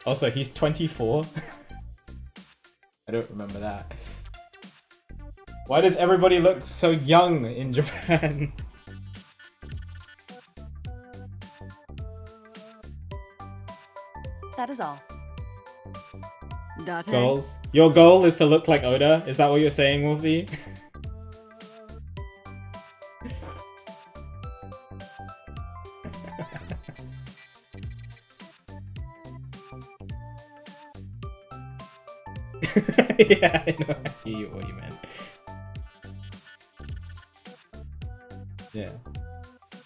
Also, he's 24. I don't remember that. Why does everybody look so young in Japan? That is all. Date? Goals? Your goal is to look like Oda? Is that what you're saying, Wolfie? Yeah, I know what you meant. Yeah.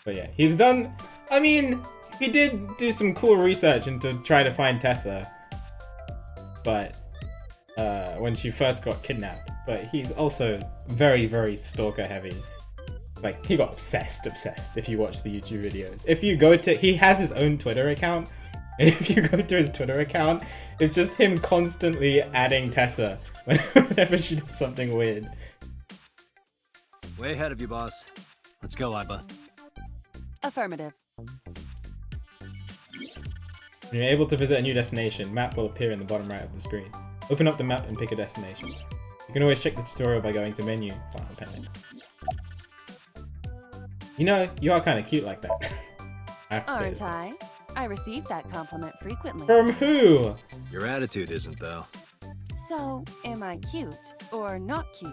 But yeah, he's done... I mean, he did do some cool research into trying to find Tessa. But, when she first got kidnapped. But he's also very, very stalker heavy. Like, he got obsessed if you watch the YouTube videos. If you go to, he has his own Twitter account, and if you go to his Twitter account, it's just him constantly adding Tessa whenever she does something weird. Way ahead of you, boss. Let's go, Iba. Affirmative. When you're able to visit a new destination, map will appear in the bottom right of the screen. Open up the map and pick a destination. You can always check the tutorial by going to menu, file appendix. You know, you are kind of cute like that. I have to say Aren't this. I? I receive that compliment frequently. From who? Your attitude isn't, though. So, am I cute or not cute?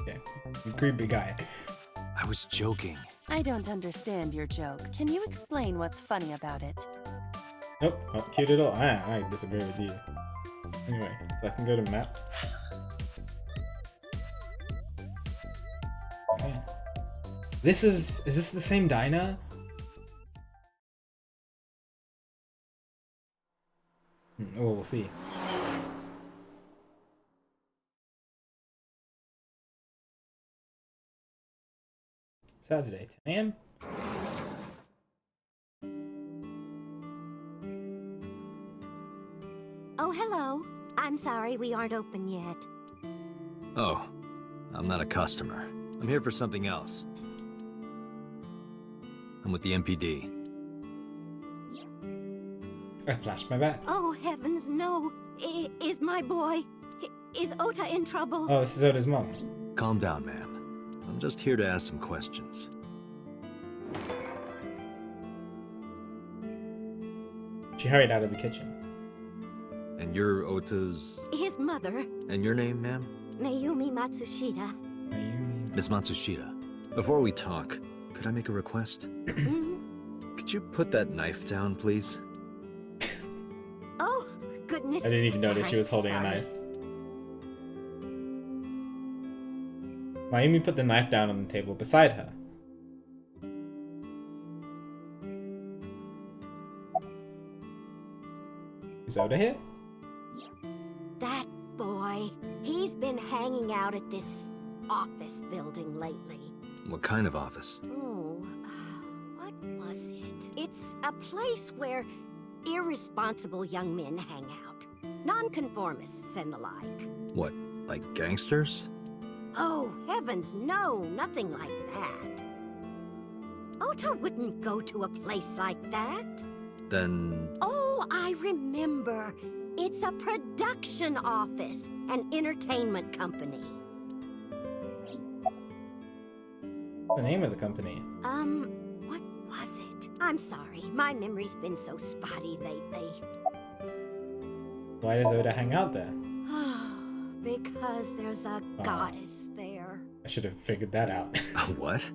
Yeah, you creepy guy. I was joking. I don't understand your joke. Can you explain what's funny about it? Nope, not cute at all. I disagree with you. Anyway, so I can go to map. Okay. Is this the same diner? Oh, we'll see. Saturday, 10 a.m. Oh, hello. I'm sorry we aren't open yet. Oh, I'm not a customer. I'm here for something else. I'm with the MPD. I flashed my back. Oh, heavens, no. Is my boy... Is Ota in trouble? Oh, this is Oda's mom. Calm down, ma'am. I'm just here to ask some questions. She hurried out of the kitchen. And you're Ota's... His mother, And your name, ma'am? Mayumi Matsushita. Mayumi. Miss Matsushita. Before we talk, could I make a request? Could you put that knife down, please? Oh, goodness. I didn't even notice she was holding sorry. a knife. Mayumi put the knife down on the table beside her. Is Oda here? That boy, he's been hanging out at this office building lately. What kind of office? Oh, what was it? It's a place where irresponsible young men hang out. Nonconformists and the like. What, like gangsters? Oh, heavens, no, nothing like that. Ota wouldn't go to a place like that. Then... Oh, I remember. It's a production office, an entertainment company. The name of the company. What was it? I'm sorry, my memory's been so spotty lately. Why does Oda hang out there? Because there's a goddess there. I should have figured that out. What?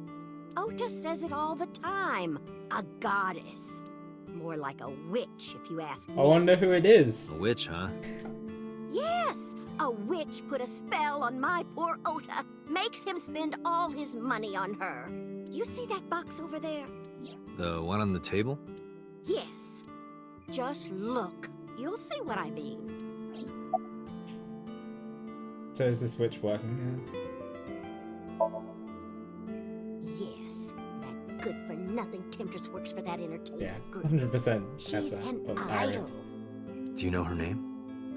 Ota says it all the time. A goddess. More like a witch, if you ask me. I wonder who it is. A witch, huh? Yes! A witch put a spell on my poor Ota. Makes him spend all his money on her. You see that box over there? The one on the table? Yes. Just look. You'll see what I mean. So is this witch working Yes. That good-for-nothing temptress works for that there? entertainment Yeah, group. 100%. She's Tessa an of idol. Iris. Do you know her name?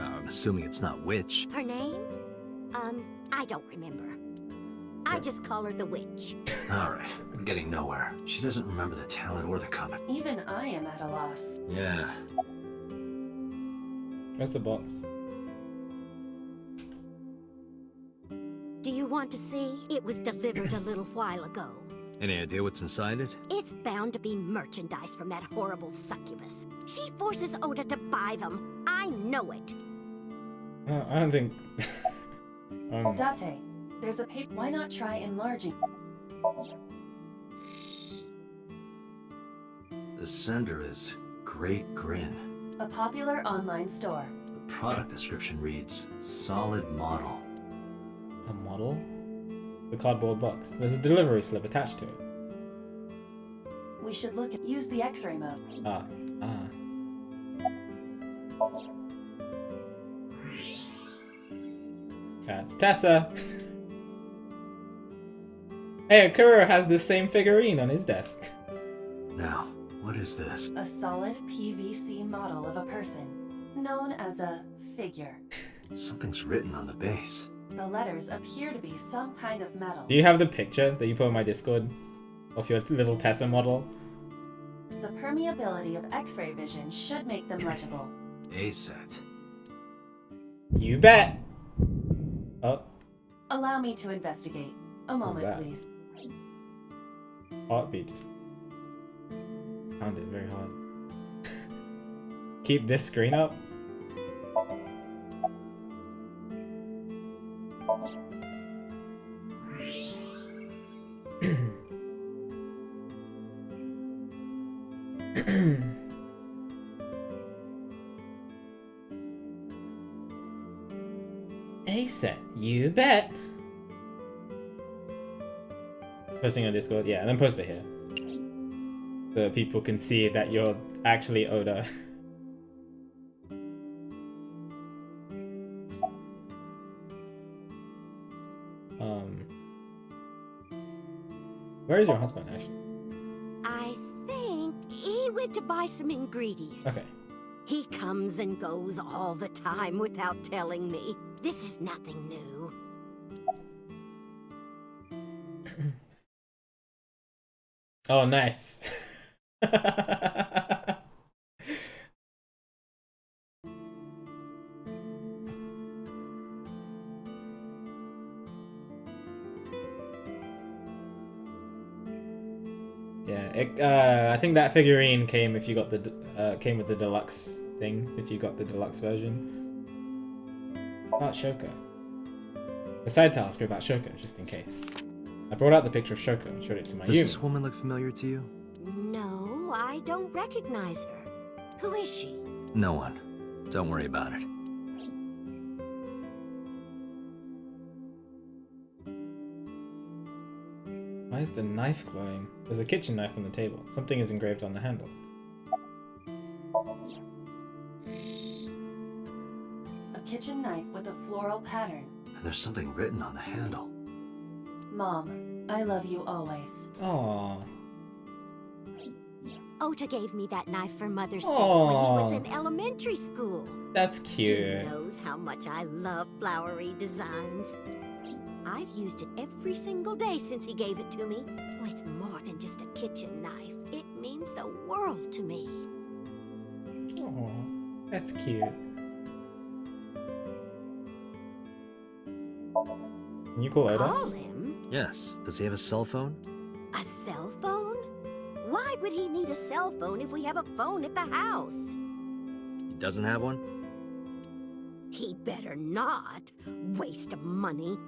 I'm assuming it's not witch. Her name? I don't remember. I just call her the witch. Alright, I'm getting nowhere. She doesn't remember the talent or the comic. Even I am at a loss. Yeah. Where's the box? Do you want to see? It was delivered a little while ago. Any idea what's inside it? It's bound to be merchandise from that horrible succubus. She forces Ota to buy them. I know it. I don't think... Date, there's a paper. Why not try enlarging? The sender is Great Grin. A popular online store. The product description reads, solid model. A model? The cardboard box. There's a delivery slip attached to it. We should look at use the X-ray mode. That's Tessa. Hey, Kuro has the same figurine on his desk. Now, what is this? A solid PVC model of a person, known as a figure. Something's written on the base. The letters appear to be some kind of metal. Do you have the picture that you put on my Discord of your little Tessa model? The permeability of X-ray vision should make them legible. A set. You bet. Oh, Allow me to investigate. A moment, that? please. heartbeat just pounded very hard. Keep this screen up. A set, you bet. Posting on Discord, yeah, and then post it here. So people can see that you're actually Oda. Where is your husband, actually? I think he went to buy some ingredients. Okay. He comes and goes all the time without telling me. This is nothing new. Oh, nice. Yeah, I think that figurine came if you got the came with the deluxe thing. If you got the deluxe version. About Shoko. The side task about Shoko, just in case. I brought out the picture of Shoko and showed it to my Does Yumi. this woman look familiar to you? No, I don't recognize her. Who is she? No one. Don't worry about it. Why is the knife glowing? There's a kitchen knife on the table. Something is engraved on the handle. A kitchen knife with a floral pattern. And there's something written on the handle. Mom, I love you always. Aww. Ota gave me that knife for Mother's Day when he Aw. was in elementary school. That's He cute. knows how much I love flowery designs. I've used it every single day since he gave it to me. Oh, it's more than just a kitchen knife. It means the world to me. Aww. That's cute. Can you call Oda? Call him? Yes. Does he have a cell phone? A cell phone? Why would he need a cell phone if we have a phone at the house? He doesn't have one? He better not. Waste of money.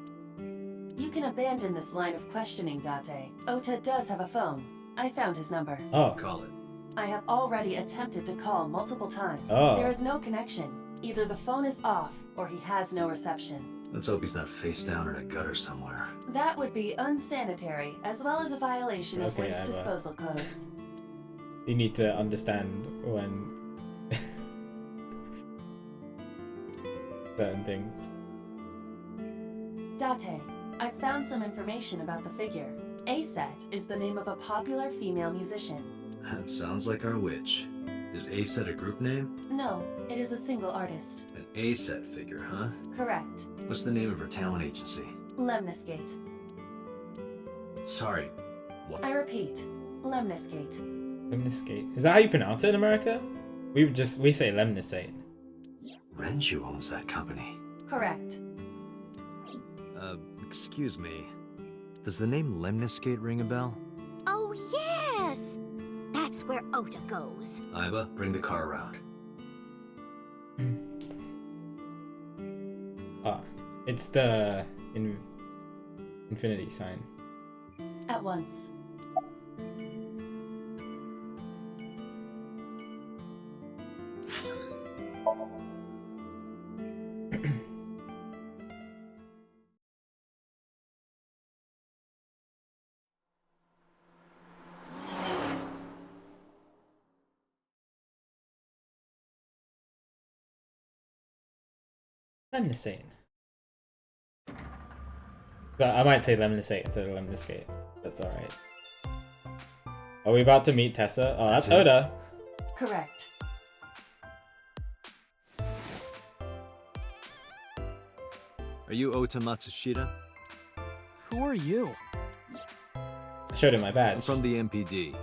You can abandon this line of questioning, Date. Ota does have a phone. I found his number. Oh. Call it. I have already attempted to call multiple times. Oh. There is no connection. Either the phone is off, or he has no reception. Let's hope he's not face down in a gutter somewhere. That would be unsanitary, as well as a violation of Okay, waste Eva. disposal codes. You need to understand when certain things. Date, I found some information about the figure. A-Set is the name of a popular female musician. That sounds like our witch. Is A-Set a group name? No, it is a single artist. An A-Set figure, huh? Correct. What's the name of her talent agency? Lemniscate. Sorry. What? I repeat, Lemniscate. Lemniscate. Is that how you pronounce it in America? We say lemniscate. Renju owns that company. Correct. Excuse me. Does the name Lemniscate ring a bell? Oh, yes! That's where Ota goes. Iba, bring the car around. Ah, it's the infinity sign. At once. Lemniscate. So I might say lemniscate instead of lemniscate. That's alright. Are we about to meet Tessa? Oh, that's Oda. Correct. Are you Ota Matsushita? Who are you? I showed him my I'm badge. from the MPD.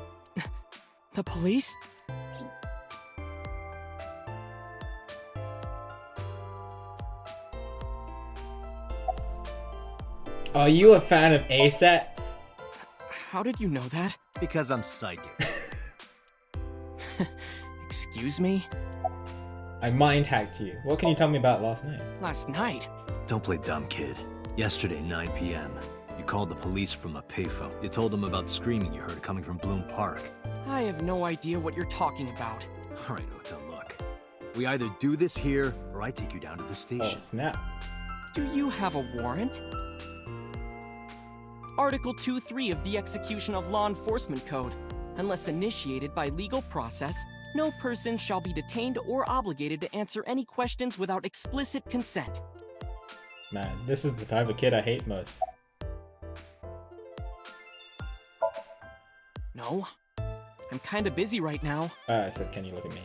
The police? Are you a fan of ASET? How did you know that? Because I'm psychic. Excuse me? I mind hacked you. What can you tell me about last night? Last night? Don't play dumb, kid. Yesterday, 9 p.m., you called the police from a payphone. You told them about screaming you heard coming from Bloom Park. I have no idea what you're talking about. All right, Ota, look. We either do this here, or I take you down to the Oh, station. snap. Do you have a warrant? Article 2.3 of the Execution of Law Enforcement Code. Unless initiated by legal process, no person shall be detained or obligated to answer any questions without explicit consent. Man, this is the type of kid I hate most. No? I'm kinda busy right now. I said, can you look at me?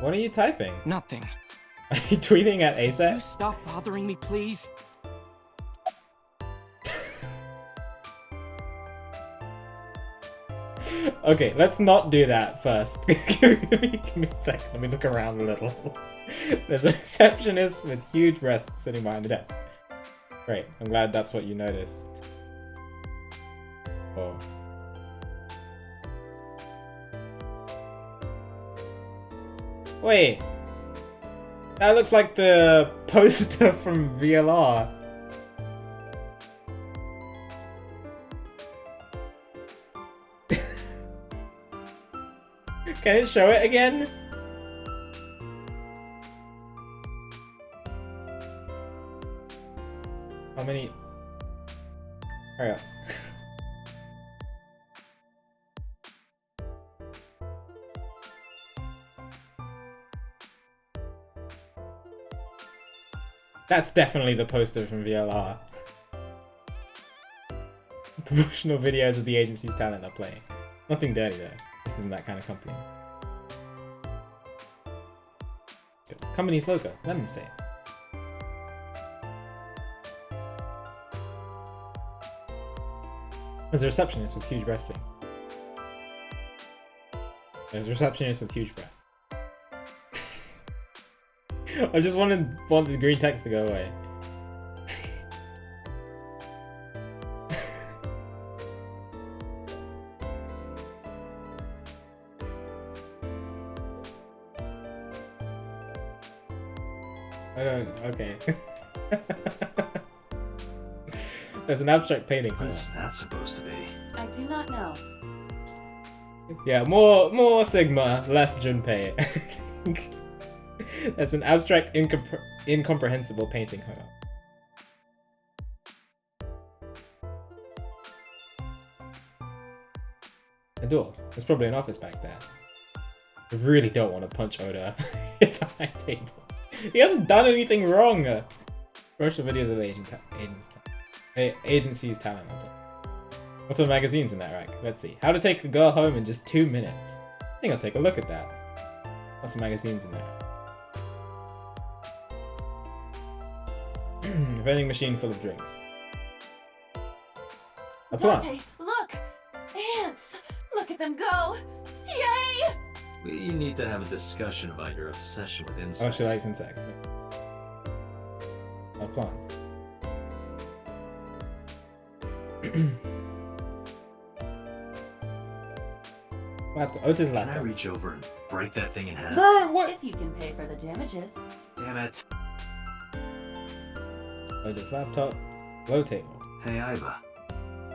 What are you typing? Nothing. Are you tweeting at Can you ASET? stop bothering me, please? Okay, let's not do that first. give me a second. Let me look around a little. There's a receptionist with huge breasts sitting behind the desk. Great. I'm glad that's what you noticed. Oh. Wait. That looks like the poster from VLR. Can it show it again? How many? Hurry up. That's definitely the poster from VLR. Promotional videos of the agency's talent are playing. Nothing dirty though. This isn't that kind of company. Company's logo, let me say it. There's a receptionist with huge breasting. There's a receptionist with huge breasts. I just want the green text to go away. I don't. Okay. There's an abstract painting. What is that supposed to be? I do not know. Yeah, more Sigma, less Junpei. I think. There's an abstract, incomprehensible painting. Hold on. A door. There's probably an office back there. I really don't want to punch Oda. It's a high table. He hasn't done anything wrong. Promotional videos of the agency's talent. What's some magazines in that rack? Let's see. How to take a girl home in just 2 minutes. I think I'll take a look at that. What's some magazines in there? Vending machine full of drinks. A plant. Dante, look! Ants! Look at them go! Yay! We need to have a discussion about your obsession with insects. Oh, she likes insects. A plant. Laptop. Ota's Can I laptop. reach over and break that thing in half? Bro, what? If you can pay for the damages. Damn it. Ota's laptop. Low table. Hey, Iva.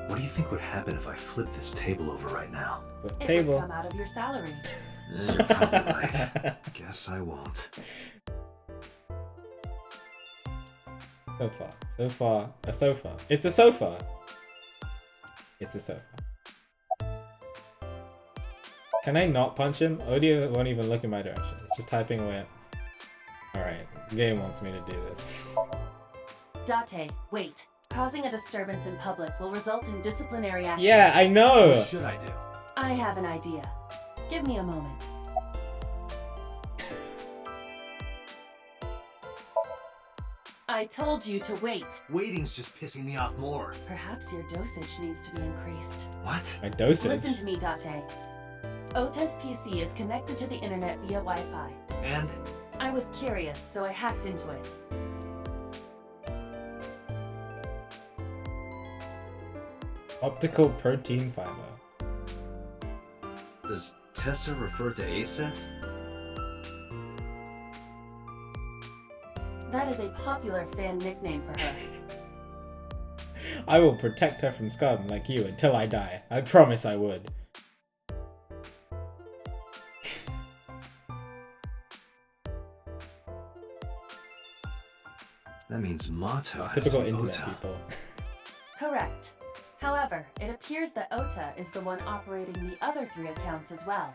What do you think would happen if I flip this table over right now? Flip It would table. come out of your salary. You're probably right. Guess I won't. So far, a sofa. It's a sofa. It's a sofa. Can I not punch him? Odia won't even look in my direction. It's just typing away. Alright, the game wants me to do this. Date, wait. Causing a disturbance in public will result in disciplinary action. Yeah, I know. What should I do? I have an idea. Give me a moment. I told you to wait. Waiting's just pissing me off more. Perhaps your dosage needs to be increased. What? My dosage. Listen to me, Date. Ota's PC is connected to the internet via Wi-Fi. And? I was curious, so I hacked into it. Optical protein fiber. Does Tessa refer to ASET? That is a popular fan nickname for her. I will protect her from scum like you until I die. I promise I would. That means Mata has Typical an internet Ota. people. Correct. However, it appears that Ota is the one operating the other 3 accounts as well.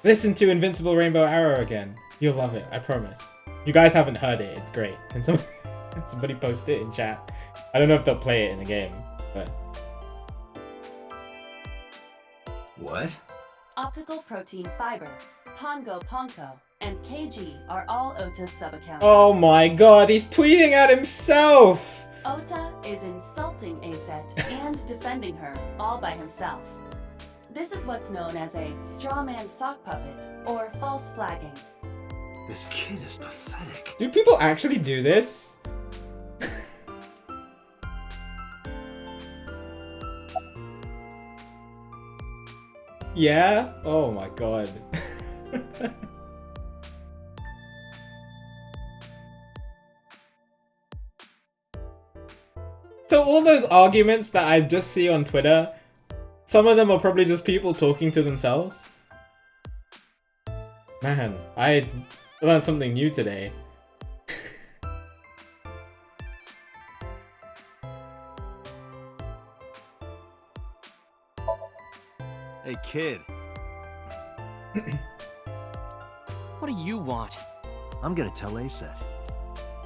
Listen to Invincible Rainbow Arrow again. You'll love it, I promise. If you guys haven't heard it, it's great. Can somebody post it in chat? I don't know if they'll play it in the game, but... What? Optical protein fiber, Pongo Ponko, and KG are all Ota's sub-accounts. Oh my god, he's tweeting at himself! Ota is insulting ASET and defending her all by himself. This is what's known as a strawman sock puppet, or false flagging. This kid is pathetic. Do people actually do this? Yeah? Oh my god. So all those arguments that I just see on Twitter, some of them are probably just people talking to themselves. Man, I learned something new today. Hey, kid. What do you want? I'm gonna tell ASET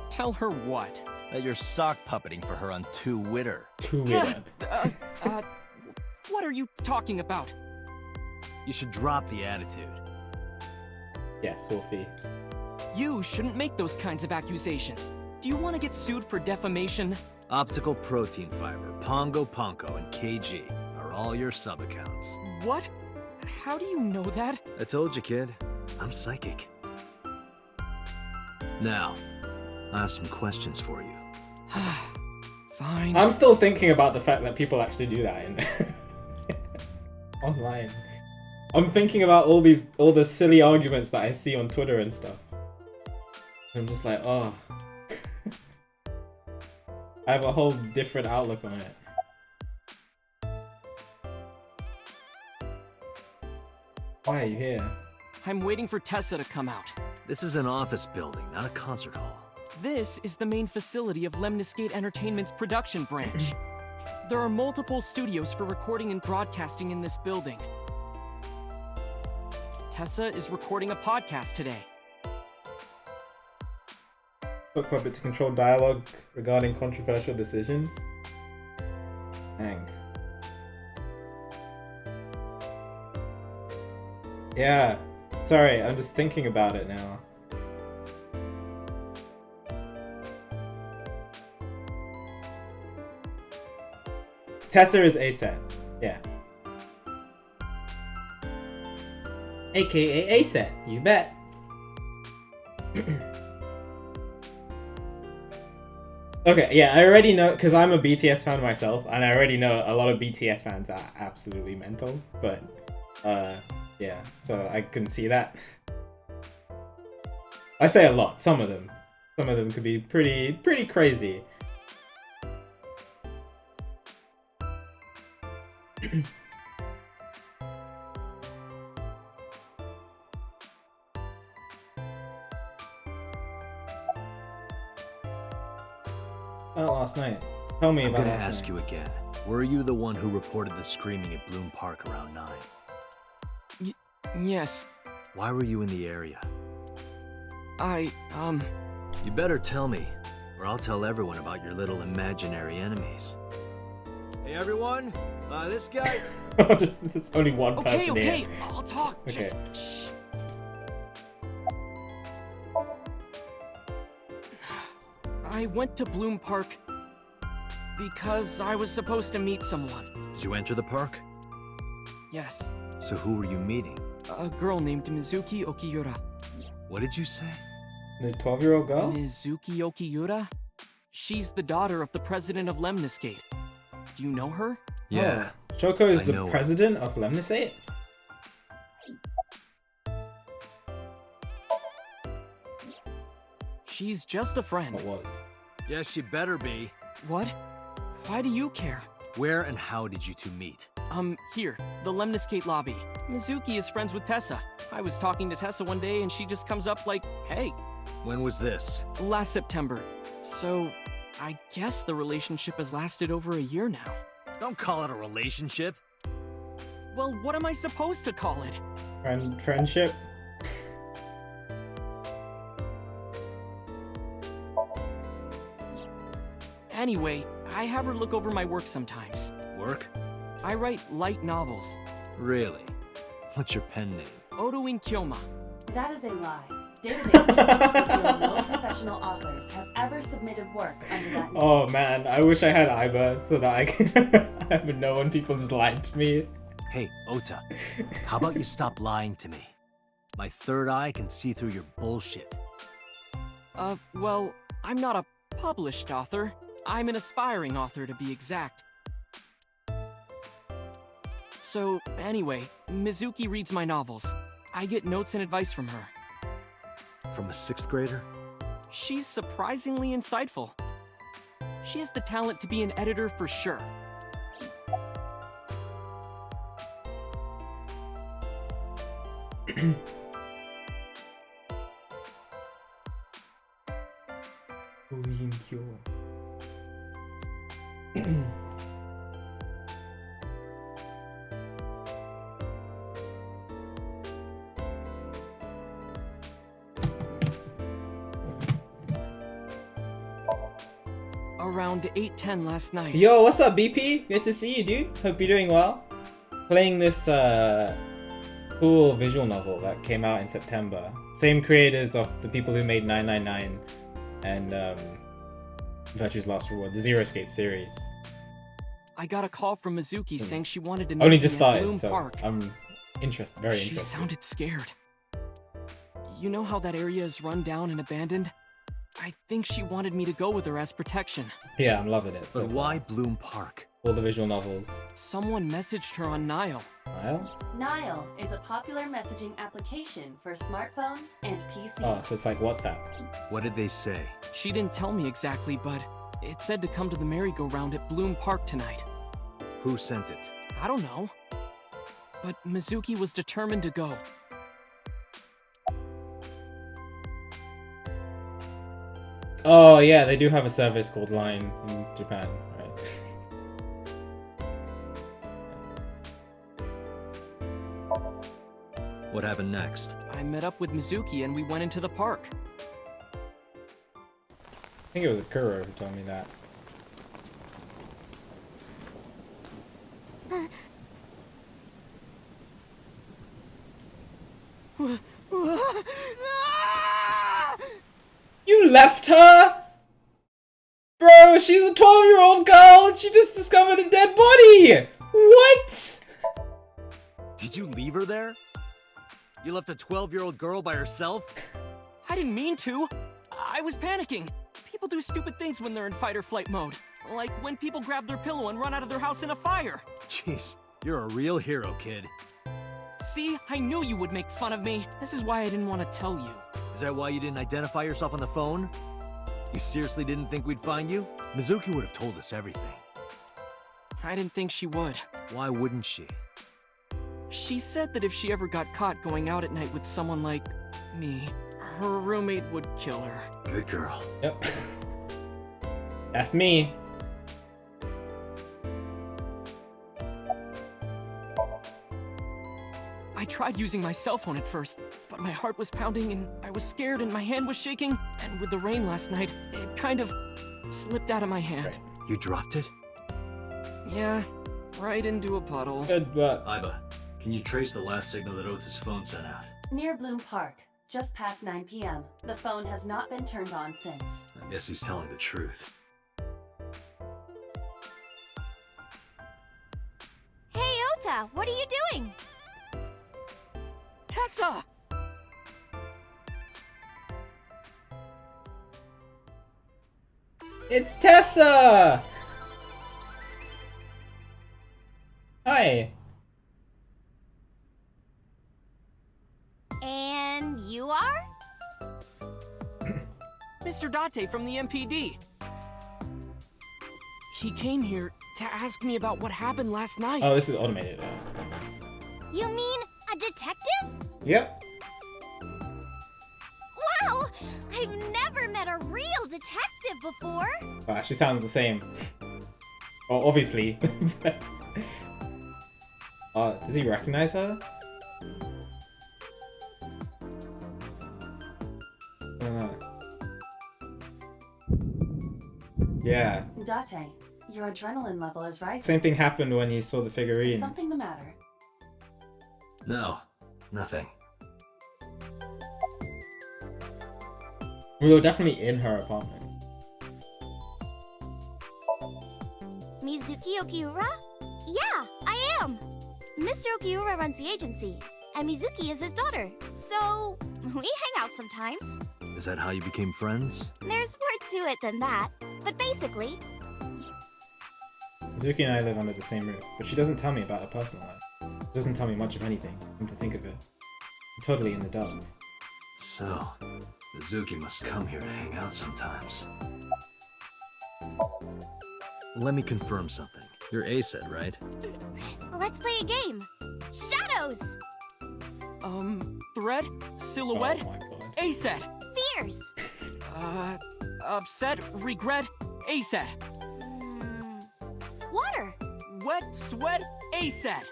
Tell her what? that you're sock puppeting for her on Twitter. Twitter. What are you talking about? You should drop the attitude. Yes, Wolfie. You shouldn't make those kinds of accusations. Do you want to get sued for defamation? Optical protein fiber, Pongo Ponko, and KG are all your sub-accounts. What? How do you know that? I told you, kid. I'm psychic. Now, I have some questions for you. Fine. I'm still thinking about the fact that people actually do that in online. I'm thinking about all the silly arguments that I see on Twitter and stuff. I'm just like, oh. I have a whole different outlook on it. Why are you here? I'm waiting for Tessa to come out. This is an office building, not a concert hall. This is the main facility of Lemniscate Entertainment's production branch. There are multiple studios for recording and broadcasting in this building. Tessa is recording a podcast today. Book puppet to control dialogue regarding controversial decisions. Dang. Yeah. Sorry, I'm just thinking about it now. Tessa is ASET. Yeah. AKA ASET, you bet. Okay, yeah, I already know, because I'm a BTS fan myself, and I already know a lot of BTS fans are absolutely mental, but, yeah, so I can see that. I say a lot, some of them. Some of them could be pretty crazy. Not last night. Tell me I'm about gonna last ask night. you again. Were you the one who reported the screaming at Bloom Park around 9? Yes, Why were you in the area? I, You better tell me. or I'll tell everyone about your little imaginary enemies. Hey everyone, this guy... There's only one person Okay, here. I'll talk. Okay. Just shh. I went to Bloom Park because I was supposed to meet someone. Did you enter the park? Yes, So who were you meeting? a girl named Mizuki Okiura. What did you say? The 12-year-old girl? Mizuki Okiura? She's the daughter of the president of Lemniscate. Do you know her? Yeah. Oh, Shoko is I the know her. president of Lemniscate? She's just a friend. What was? Yeah, she better be. What? Why do you care? Where and how did you two meet? Here, the Lemniscate lobby. Mizuki is friends with Tessa. I was talking to Tessa one day and she just comes up like, hey, When was this? last September. So, I guess the relationship has lasted over a year now. Don't call it a relationship. Well, what am I supposed to call it? Friendship? Anyway, I have her look over my work sometimes. Work? I write light novels. Really? What's your pen name? Odoin Kyoma. That is a lie. Database reveal no professional authors have ever submitted work under that name. Oh man, I wish I had Iba so that I could I would know when people just lied to me. Hey, Ota. How about you stop lying to me? My third eye can see through your bullshit. Well, I'm not a published author. I'm an aspiring author to be exact. So, anyway, Mizuki reads my novels. I get notes and advice from her. From a 6th grader? She's surprisingly insightful. She has the talent to be an editor for sure. Around 8:10 last night. Yo, what's up, BP? Good to see you, dude. Hope you're doing well. Playing this cool visual novel that came out in September. Same creators of the people who made 999 and Virtue's Last Reward, the Zero Escape series. I got a call from Mizuki saying she wanted to meet Only me just at started, Bloom so Park. I'm interested, very She interested. sounded scared. You know how that area is run down and abandoned? I think she wanted me to go with her as protection. Yeah, I'm loving it. So But why Bloom Park? all the visual novels? Someone messaged her on Nile. Nile? Nile is a popular messaging application for smartphones and PCs. Oh, so it's like WhatsApp. What did they say? She didn't tell me exactly, but it said to come to the merry-go-round at Bloom Park tonight. Who sent it? I don't know. But Mizuki was determined to go. Oh yeah, they do have a service called Line in Japan, right? What happened next? I met up with Mizuki and we went into the park. I think it was Akuro who told me that. You left her? Bro, she's a 12-year-old girl and she just discovered a dead body! What? Did you leave her there? You left a 12-year-old girl by herself? I didn't mean to. I was panicking. People do stupid things when they're in fight or flight mode. Like when people grab their pillow and run out of their house in a fire. Jeez, you're a real hero, kid. See, I knew you would make fun of me. This is why I didn't want to tell you. Is that why you didn't identify yourself on the phone? You seriously didn't think we'd find you? Mizuki would have told us everything. I didn't think she would. Why wouldn't she? She said that if she ever got caught going out at night with someone like me, her roommate would kill her. Good girl. Yep. That's me. I tried using my cell phone at first, but my heart was pounding and I was scared and my hand was shaking. And with the rain last night, it kind of slipped out of my hand. Great. You dropped it? Yeah, right into a puddle. Good, but Aiba, can you trace the last signal that Ota's phone sent out? Near Bloom Park, just past 9 p.m. The phone has not been turned on since. I guess he's telling the truth. Hey, Ota, what are you doing? Tessa! it's Tessa! Hi. And you are? Mr. Date from the MPD. He came here to ask me about what happened last night. Oh, this is automated. You mean a detective? Yep. Wow! I've never met a real detective before. Wow, she sounds the same. Oh, obviously. Does he recognize her? I don't know. Yeah. Date, your adrenaline level is rising. Same thing happened when he saw the Is figurine. something the matter? No, nothing. We were definitely in her apartment. Mizuki Okiura? Yeah, I am. Mr. Okiura runs the agency, and Mizuki is his daughter. So, we hang out sometimes. Is that how you became friends? There's more to it than that. But basically, Zuki and I live under the same roof, but she doesn't tell me about her personal life. She doesn't tell me much of anything, come to think of it. I'm totally in the dark. So, Mizuki must come here to hang out sometimes. Let me confirm something. You're A-Set, right? let's play a game. Shadows! Thread? Silhouette? Oh my god. A-set! Fears! Upset? Regret? A-set! Water! Wet? Sweat? A-set!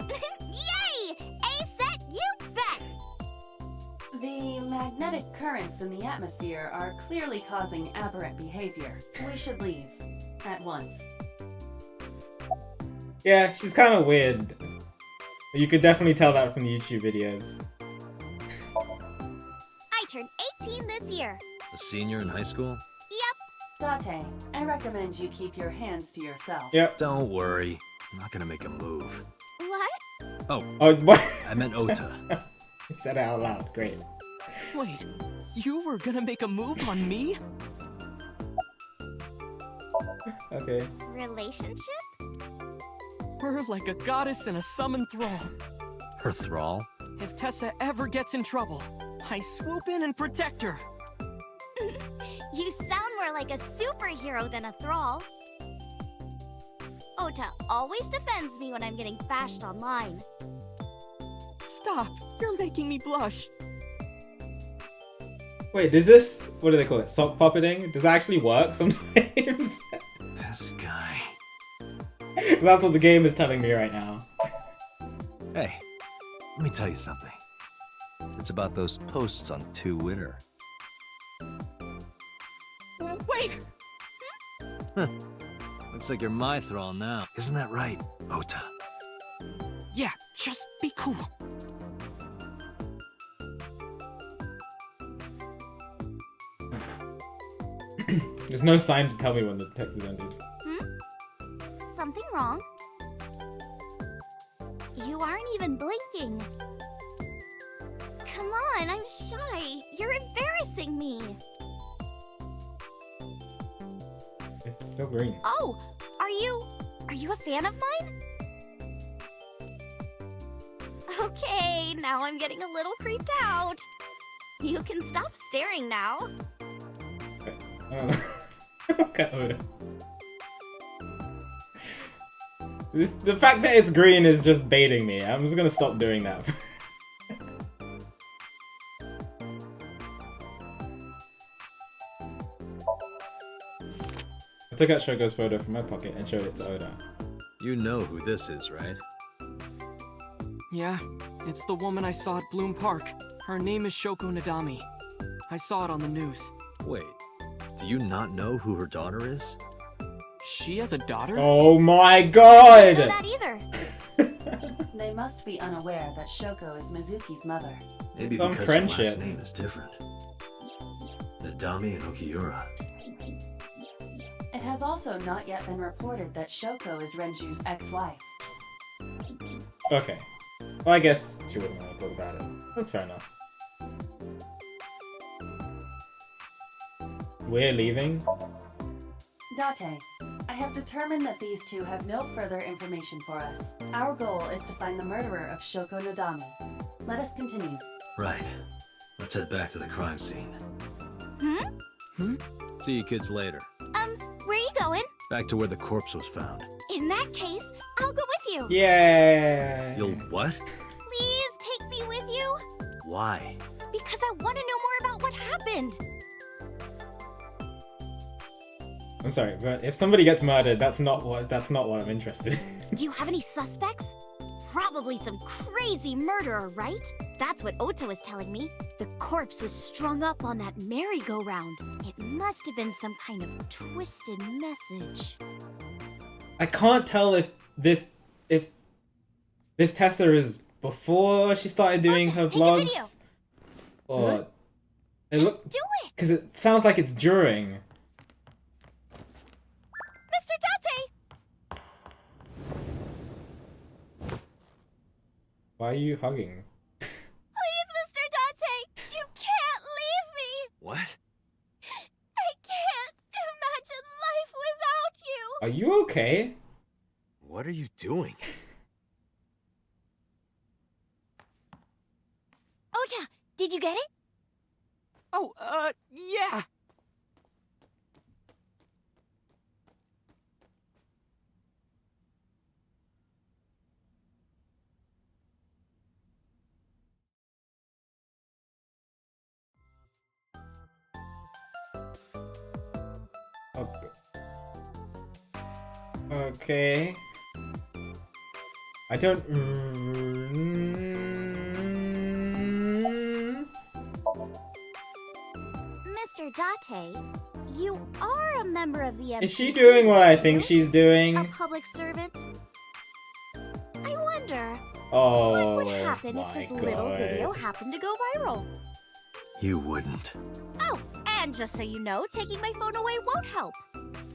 Yay! A-set, you bet! The magnetic currents in the atmosphere are clearly causing aberrant behavior. We should leave. At once. Yeah, she's kind of weird. You could definitely tell that from the YouTube videos. I turned 18 this year. A senior in high school? Yep. Date, I recommend you keep your hands to yourself. Yep. Don't worry. I'm not gonna make a move. What? Oh, Oh, what? I meant Ota. He said it out loud. Great. Wait, you were gonna make a move on me? Okay. Relationship? We're like a goddess and a summoned thrall. Her thrall? If Tessa ever gets in trouble, I swoop in and protect her. You sound more like a superhero than a thrall. Ota always defends me when I'm getting bashed online. Stop, you're making me blush. Wait, does this, what do they call it? Sock puppeting? Does that actually work sometimes? This guy. That's what the game is telling me right now. Hey, let me tell you something. It's about those posts on Twitter. Wait! Looks like you're my thrall now. Isn't that right, Ota? Yeah, just be cool. There's no sign to tell me when the text is ended. Something wrong? You aren't even blinking. Come on, I'm shy. You're embarrassing me. It's still green. Oh, are you a fan of mine? Okay, now I'm getting a little creeped out. You can stop staring now. Look at Oda. The fact that it's green is just baiting me. I'm just gonna stop doing that. I took out Shogo's photo from my pocket and showed it to Oda. You know who this is, right? Yeah, it's the woman I saw at Bloom Park. Her name is Shoko Nadami. I saw it on the news. Wait, Do you not know who her daughter is? She has a daughter? Oh my I don't know god! that either. They must be unaware that Shoko is Mizuki's mother. Maybe Some because her friendship. last name is different. Nadami and Okiura. It has also not yet been reported that Shoko is Renju's ex-wife. Okay. Well, I guess she wouldn't want to talk about it. That's fair enough. We're leaving? Date, I have determined that these two have no further information for us. Our goal is to find the murderer of Shoko Nadami. Let us continue. Right. Let's head back to the crime scene. See you kids later. Where are you going? Back to where the corpse was found. In that case, I'll go with you. Yay! You'll what? Please take me with you. Why? Because I want to know more about what happened. I'm sorry, but if somebody gets murdered, that's not what I'm interested in. Do you have any suspects? Probably some crazy murderer, right? That's what Ota was telling me. The corpse was strung up on that merry-go-round. It must have been some kind of twisted message. I can't tell if this Tessa is before she started doing her take a video. vlogs, or Just do it! because it sounds like it's during. Mr. Date! Why are you hugging? Please, Mr. Date! You can't leave me! What? I can't imagine life without you! Are you okay? What are you doing? Ota, did you get it? Oh, yeah. Okay. I don't. Mr. Date, you are a member of the Is she MPD, doing what I aren't think you? she's doing? A public servant? I wonder, Oh, what would happen if my this little God. video happened to go viral? You wouldn't. Oh, and just so you know, taking my phone away won't help.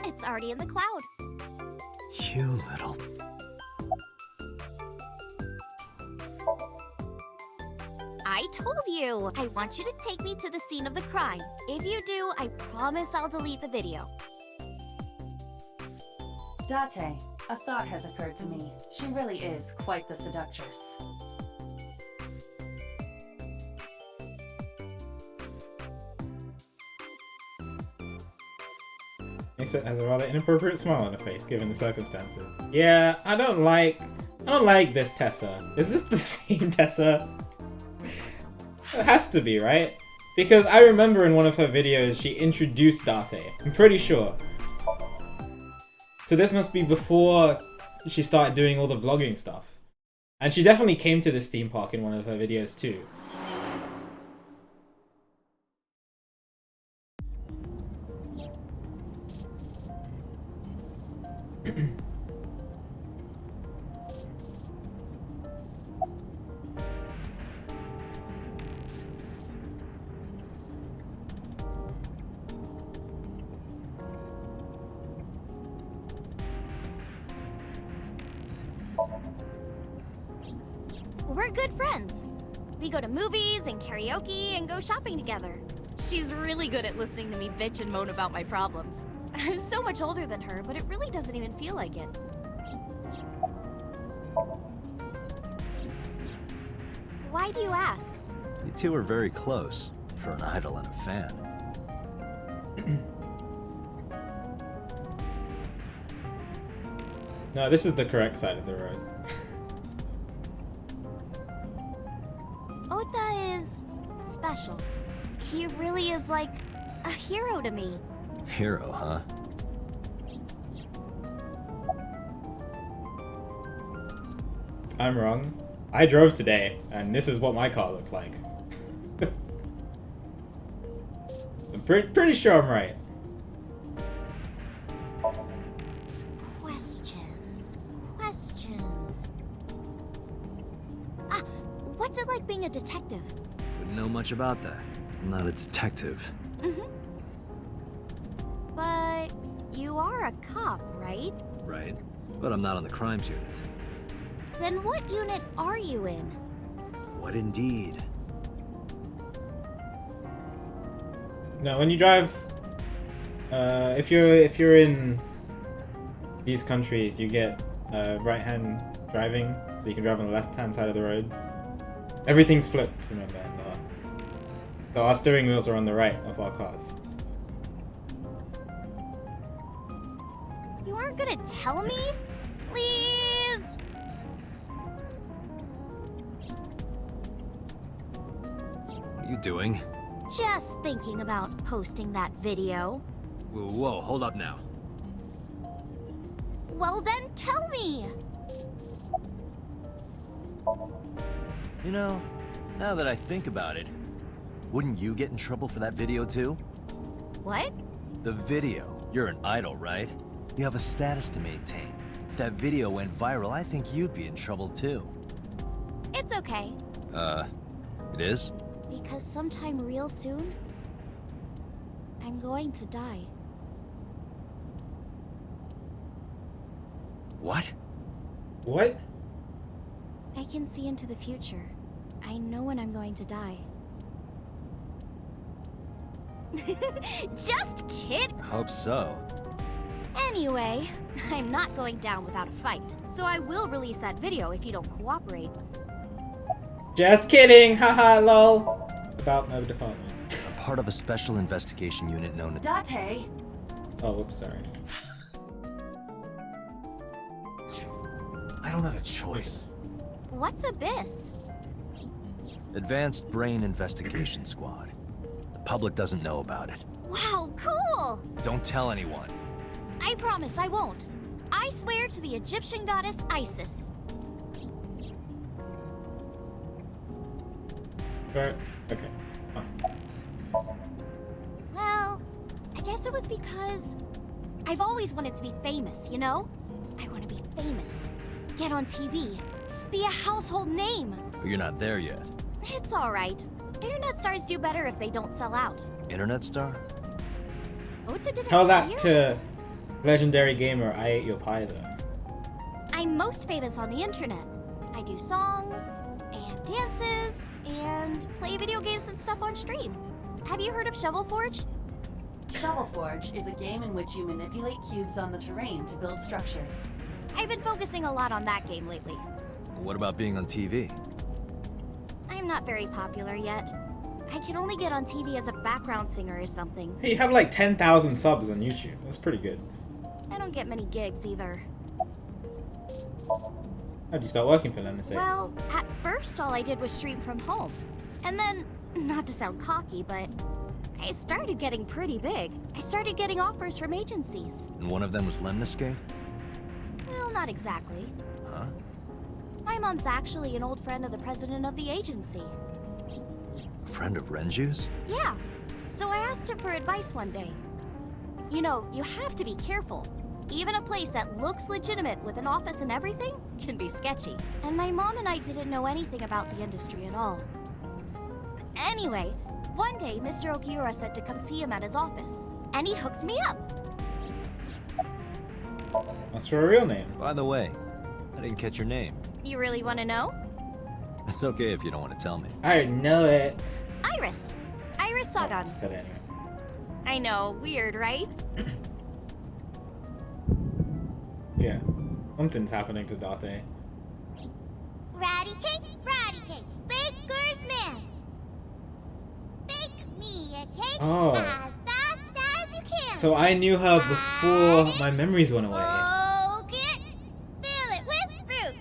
It's already in the cloud. You little... I told you! I want you to take me to the scene of the crime. If you do, I promise I'll delete the video. Date, a thought has occurred to me. She really is quite the seductress. Misa has a rather inappropriate smile on her face, given the circumstances. Yeah, I don't like this Tessa. Is this the same Tessa? It has to be, right? Because I remember in one of her videos she introduced Date. I'm pretty sure. So this must be before she started doing all the vlogging stuff. And she definitely came to this theme park in one of her videos too. We're good friends. We go to movies and karaoke and go shopping together. She's really good at listening to me bitch and moan about my problems. I'm so much older than her, but it really doesn't even feel like it. Why do you ask? You two are very close for an idol and a fan. No, this is the correct side of the road. Ota is special. He really is like a hero to me. Hero, huh? I'm wrong. I drove today, and this is what my car looked like. I'm pretty sure I'm right. What's it like being a detective? Wouldn't know much about that. I'm not a detective. But you are a cop, right? Right. But I'm not on the crimes unit. Then what unit are you in? What indeed? No, when you drive, if you're in these countries, you get right-hand driving, so you can drive on the left-hand side of the road. Everything's flipped, remember. So our steering wheels are on the right of our cars. You aren't gonna tell me? Please? What are you doing? Just thinking about posting that video. Whoa, hold up now. Well then, tell me! You know, now that I think about it, wouldn't you get in trouble for that video too? What? The video. You're an idol, right? You have a status to maintain. If that video went viral, I think you'd be in trouble too. It's okay. It is? Because sometime real soon, I'm going to die. What? What? I can see into the future. I know when I'm going to die. Just kid. I hope so. Anyway, I'm not going down without a fight, so I will release that video if you don't cooperate. Just kidding, haha, lol. About my department. I'm part of a special investigation unit known as... Date! Oh, whoops, sorry. I don't have a choice. What's Abyss? Advanced Brain Investigation Squad. The public doesn't know about it. Wow, cool! Don't tell anyone. I promise I won't. I swear to the Egyptian goddess Isis. Right. Okay. Well, I guess it was because I've always wanted to be famous, you know? I want to be famous. Get on TV. Be a household name. But you're not there yet. It's alright. Internet stars do better if they don't sell out. Internet star? Ota didn't Tell tell that you? to legendary gamer I Ate Your Pie though. I'm most famous on the internet. I do songs, and dances, and play video games and stuff on stream. Have you heard of Shovel Forge? Shovel Forge is a game in which you manipulate cubes on the terrain to build structures. I've been focusing a lot on that game lately. What about being on TV? I'm not very popular yet. I can only get on TV as a background singer or something. Hey, you have like 10,000 subs on YouTube. That's pretty good. I don't get many gigs either. How'd you start working for them to say? Well, at first all I did was stream from home. And then, not to sound cocky, but I started getting pretty big. I started getting offers from agencies. And one of them was Lemniscate? Well, not exactly. Huh? My mom's actually an old friend of the president of the agency. A friend of Renju's? Yeah, so I asked him for advice one day. You know, you have to be careful. Even a place that looks legitimate with an office and everything can be sketchy. And my mom and I didn't know anything about the industry at all. Anyway, one day Mr. Okiura said to come see him at his office, and he hooked me up. That's her real name. By the way, I didn't catch your name. You really want to know? It's okay if you don't want to tell me. I know it. Iris. Iris Sagan. Just said it anyway. I know, weird, right? Yeah. Something's happening to Date. Ratty cake, baker's man. Bake me a cake Oh. as fast as you can. So I knew her before my memories went away. Poke it, fill it with fruit.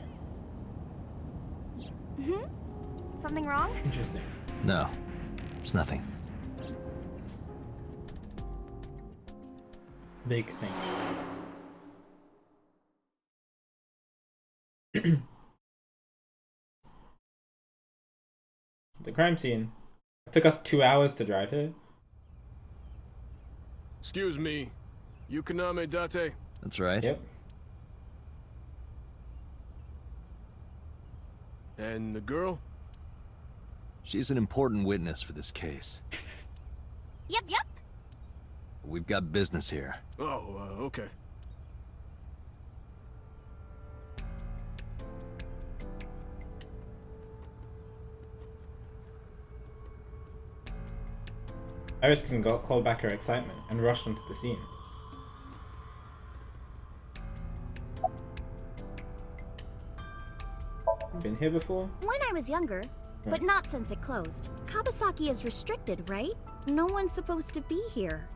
Something wrong? Interesting. No, it's nothing. Big thing. The crime scene. It took us 2 hours to drive here. Excuse me, Yukaname Date? That's right. Yep. And the girl? She's an important witness for this case. Yep, yep. We've got business here. Oh, okay. Iris couldn't hold back her excitement and rushed onto the scene. Been here before? When I was younger, but not since it closed. Kabasaki is restricted, right? No one's supposed to be here.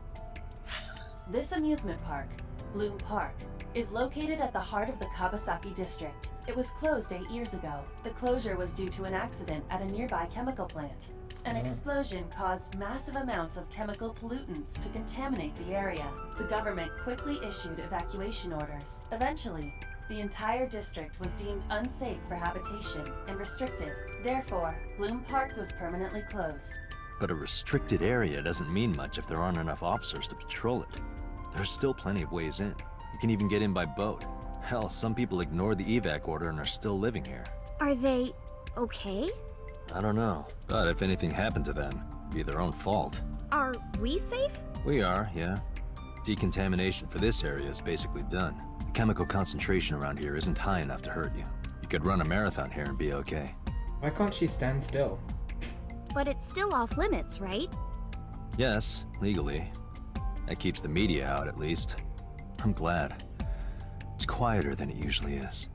This amusement park, Bloom Park, is located at the heart of the Kabasaki district. It was closed 8 years ago. The closure was due to an accident at a nearby chemical plant. An explosion caused massive amounts of chemical pollutants to contaminate the area. The government quickly issued evacuation orders. Eventually, the entire district was deemed unsafe for habitation and restricted. Therefore, Bloom Park was permanently closed. But a restricted area doesn't mean much if there aren't enough officers to patrol it. There's still plenty of ways in. You can even get in by boat. Hell, some people ignored the evac order and are still living here. Are they okay? I don't know, but if anything happened to them, it'd be their own fault. Are we safe? We are, yeah. Decontamination for this area is basically done. The chemical concentration around here isn't high enough to hurt you. You could run a marathon here and be okay. Why can't she stand still? But it's still off limits, right? Yes, legally. That keeps the media out, at least. I'm glad. It's quieter than it usually is.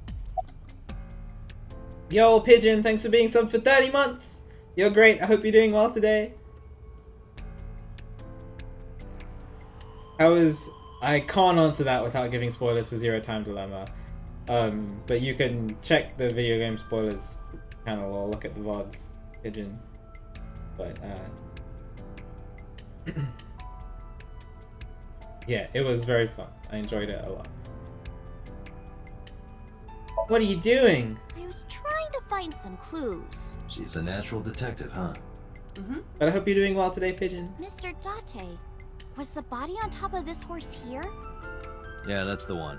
Yo, Pigeon, thanks for being sub for 30 months! You're great, I hope you're doing well today. I can't answer that without giving spoilers for Zero Time Dilemma. But you can check the video game spoilers channel or look at the VODs, Pigeon. But, yeah, it was very fun. I enjoyed it a lot. What are you doing? I was trying to find some clues. She's a natural detective, huh? But I hope you're doing well today, Pigeon. Mr. Date, was the body on top of this horse here? Yeah, that's the one.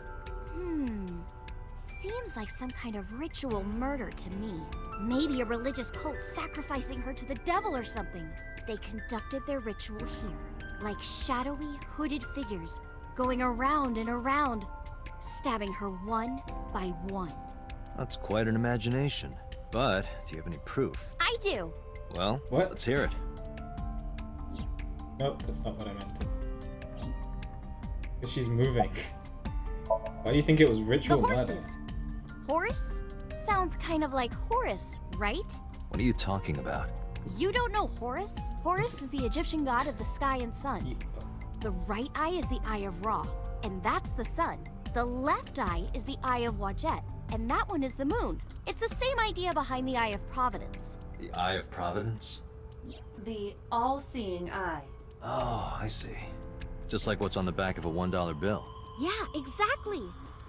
Seems like some kind of ritual murder to me. Maybe a religious cult sacrificing her to the devil or something. They conducted their ritual here, like shadowy, hooded figures, going around and around, stabbing her one by one. That's quite an imagination. But, do you have any proof? I do. Well, What? let's hear it. Nope, that's not what I meant. 'Cause she's moving. Why do you think it was The ritual murder? horses. Horse? Sounds kind of like Horus, right? What are you talking about? You don't know Horus? Horus is the Egyptian god of the sky and sun. The right eye is the eye of Ra, and that's the sun. The left eye is the eye of Wajet, and that one is the moon. It's the same idea behind the eye of Providence. The Eye of Providence? The all-seeing eye. Oh, I see. Just like what's on the back of a $1 bill. Yeah, exactly.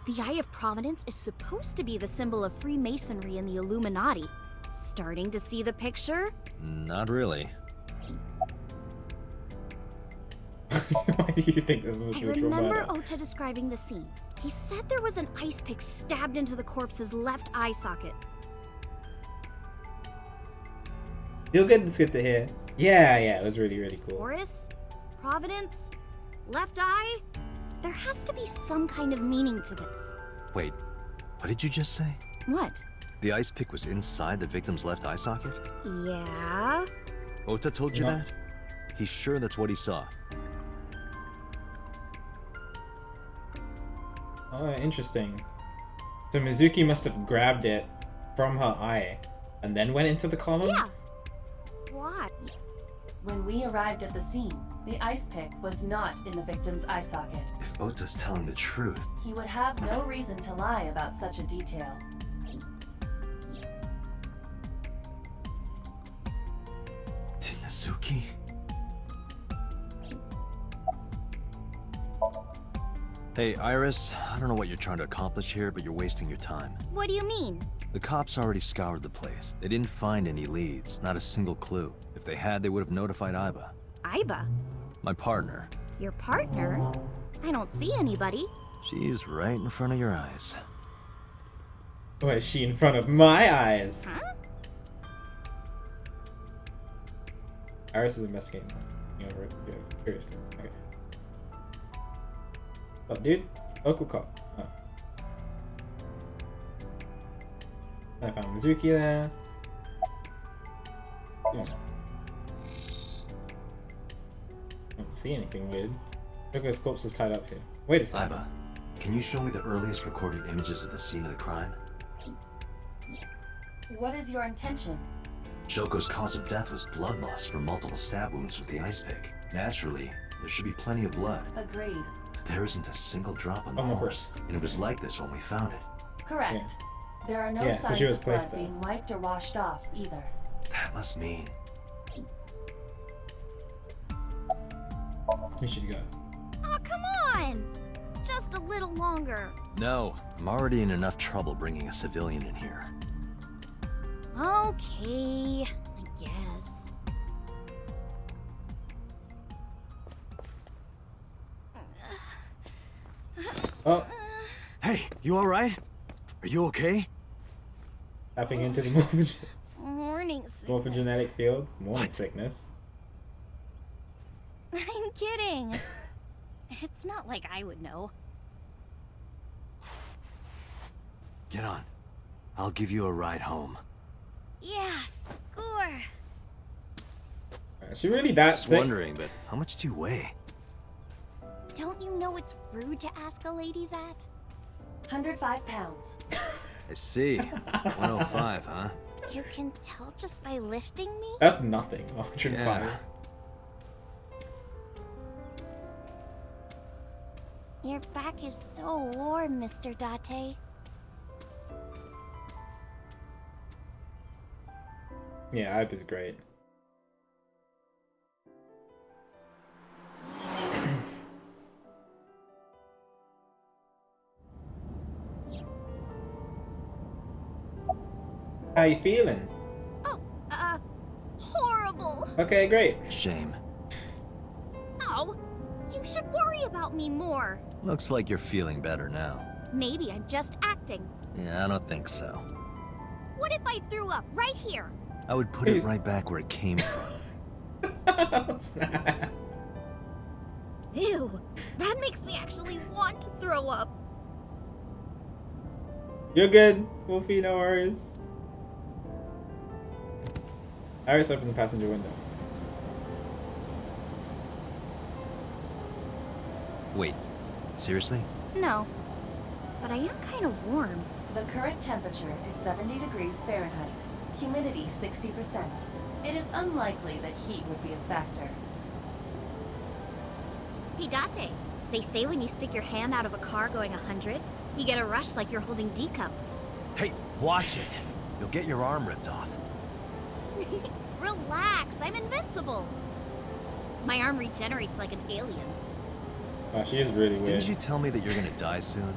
The Eye of Providence is supposed to be the symbol of Freemasonry and the Illuminati. Starting to see the picture? Not really. Why do you think this was I ritual remember murder? Ota describing the scene. He said there was an ice pick stabbed into the corpse's left eye socket. Feel good, it's good to hear. Yeah, it was really, really cool. Horus? Providence? Left eye? There has to be some kind of meaning to this. Wait, what did you just say? What? The ice pick was inside the victim's left eye socket? Yeah? Ota told you No. that? He's sure that's what he saw. Oh, interesting. So Mizuki must have grabbed it from her eye and then went into the column? Yeah. Why? When we arrived at the scene, the ice pick was not in the victim's eye socket. If Ota's telling the truth, He would have no reason to lie about such a detail. Mizuki? Hey, Iris, I don't know what you're trying to accomplish here, but you're wasting your time. What do you mean? The cops already scoured the place. They didn't find any leads, not a single clue. If they had, they would have notified Aiba. Aiba? My partner. Your partner? I don't see anybody. She's right in front of your eyes. Or is she in front of my eyes? Huh? Iris is investigating. Over it. Yeah, curiously. Okay. What's up, dude? Local cop. Oh. I found Mizuki there. Yeah. Don't see anything weird. Shoko's corpse was tied up here. Wait a second. Aiba, can you show me the earliest recorded images of the scene of the crime? What is your intention? Shoko's cause of death was blood loss from multiple stab wounds with the ice pick. Naturally, there should be plenty of blood. Agreed. But there isn't a single drop on the horse, and it was like this when we found it. Correct. Yeah. There are no Yeah, so signs she was of blood placed there. being wiped or washed off either. That must mean... You should go. Oh, come on! Just a little longer. No, I'm already in enough trouble bringing a civilian in here. Okay, I guess. Oh, Hey, you alright? Are you okay? tapping into the Morning sickness. morphogenetic field. Morning sickness. I'm kidding. It's not like I would know. Get on. I'll give you a ride home. Yeah, score. Is she really that Just sick? wondering, but how much do you weigh? Don't you know it's rude to ask a lady that? 105 pounds. I see. 105, huh? You can tell just by lifting me? That's nothing. 105. Yeah. Your back is so warm, Mr. Date. Yeah, Ibe is great. How you feeling? Oh, horrible. Okay, great. Shame. Oh, you should worry about me more. Looks like you're feeling better now. Maybe I'm just acting. Yeah, I don't think so. What if I threw up right here? I would put it right back where it came from. Snap. Ew, that makes me actually want to throw up. You're good, Wolfie, no worries. Iris opened the passenger window. Wait, seriously? No, but I am kind of warm. The current temperature is 70 degrees Fahrenheit. Humidity 60%. It is unlikely that heat would be a factor. Hey, Date, they say when you stick your hand out of a car going 100, you get a rush like you're holding D cups. Hey, watch it! You'll get your arm ripped off. Relax, I'm invincible. My arm regenerates like an alien's. Wow, she is really weird. Didn't you tell me that you're gonna die soon?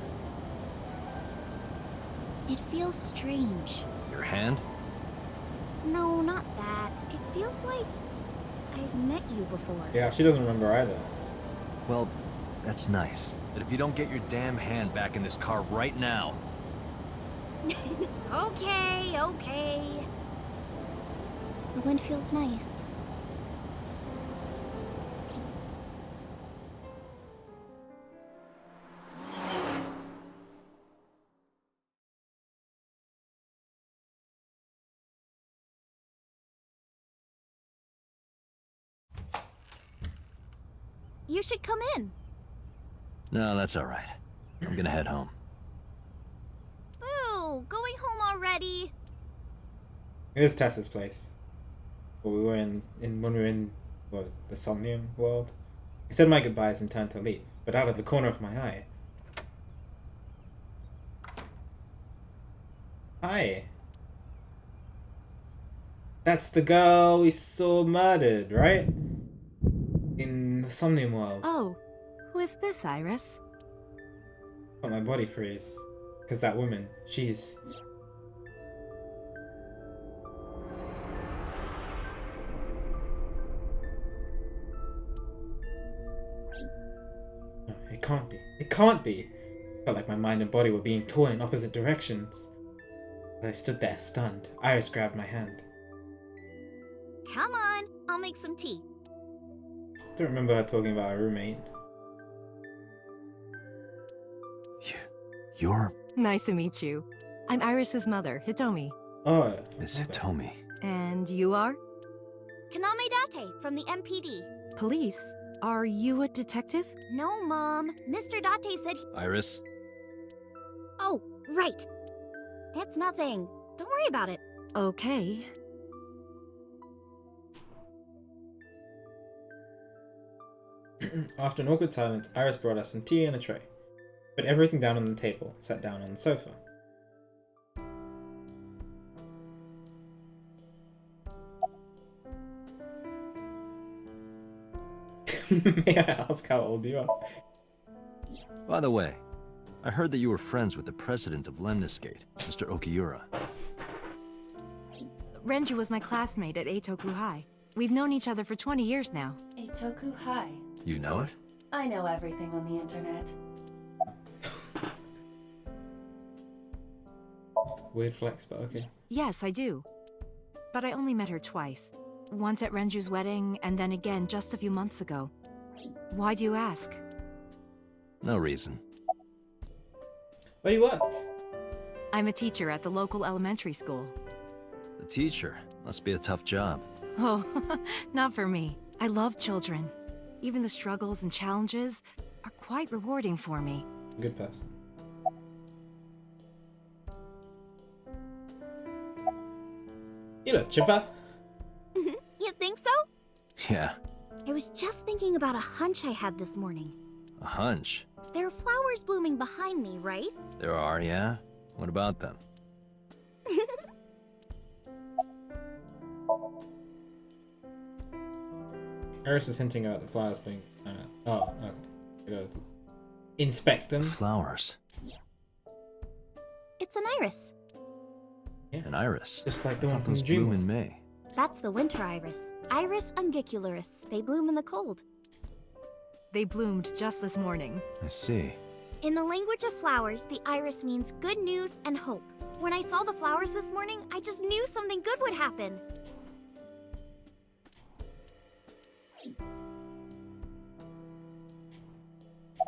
It feels strange. Your hand? No, not that. It feels like I've met you before. Yeah, she doesn't remember either. Well, that's nice. But if you don't get your damn hand back in this car right now... Okay, okay. The wind feels nice. You should come in. No, that's alright. I'm gonna head home. Boo! Going home already? Here's Tessa's place. When we were when we were in what was it, the Somnium world. I said my goodbyes and turned to leave, but out of the corner of my eye. Hi. That's the girl we saw murdered, right? In the Somnium world. Oh, who is this, Iris? Oh, my body freeze. Because that woman, she's... No, it can't be. It can't be! Felt like my mind and body were being torn in opposite directions. As I stood there, stunned, Iris grabbed my hand. Come on, I'll make some tea. Don't remember her talking about her roommate. You're Nice to meet you. I'm Iris's mother, Hitomi. Oh, Miss okay. Hitomi. And you are? Kaname Date from the MPD. Police. Are you a detective? No, Mom. Mr. Date said Iris? Oh, right. It's nothing. Don't worry about it. Okay. After an awkward silence, Iris brought us some tea and a tray. Put everything down on the table, sat down on the sofa. May I ask how old you are? By the way, I heard that you were friends with the president of Lemniscate, Mr. Okiura. Renju was my classmate at Eitoku High. We've known each other for 20 years now. Eitoku High. You know it? I know everything on the internet. Weird flex, but okay. Yes, I do. But I only met her twice. Once at Renju's wedding, and then again just a few months ago. Why do you ask? No reason. Where do you work? I'm a teacher at the local elementary school. The teacher. Must be a tough job. Oh, not for me. I love children. Even the struggles and challenges are quite rewarding for me. Good person. You look chipper. You think so? Yeah. I was just thinking about a hunch I had this morning. A hunch. There are flowers blooming behind me, right? There are, yeah? What about them? Iris was hinting about the flowers being... oh, okay. Go inspect them. Flowers. It's an iris. Yeah. An iris. Just like the I one thought from those Dream bloom World. in May. That's the winter iris. Iris ungicularis. They bloom in the cold. They bloomed just this morning. I see. In the language of flowers, the iris means good news and hope. When I saw the flowers this morning, I just knew something good would happen.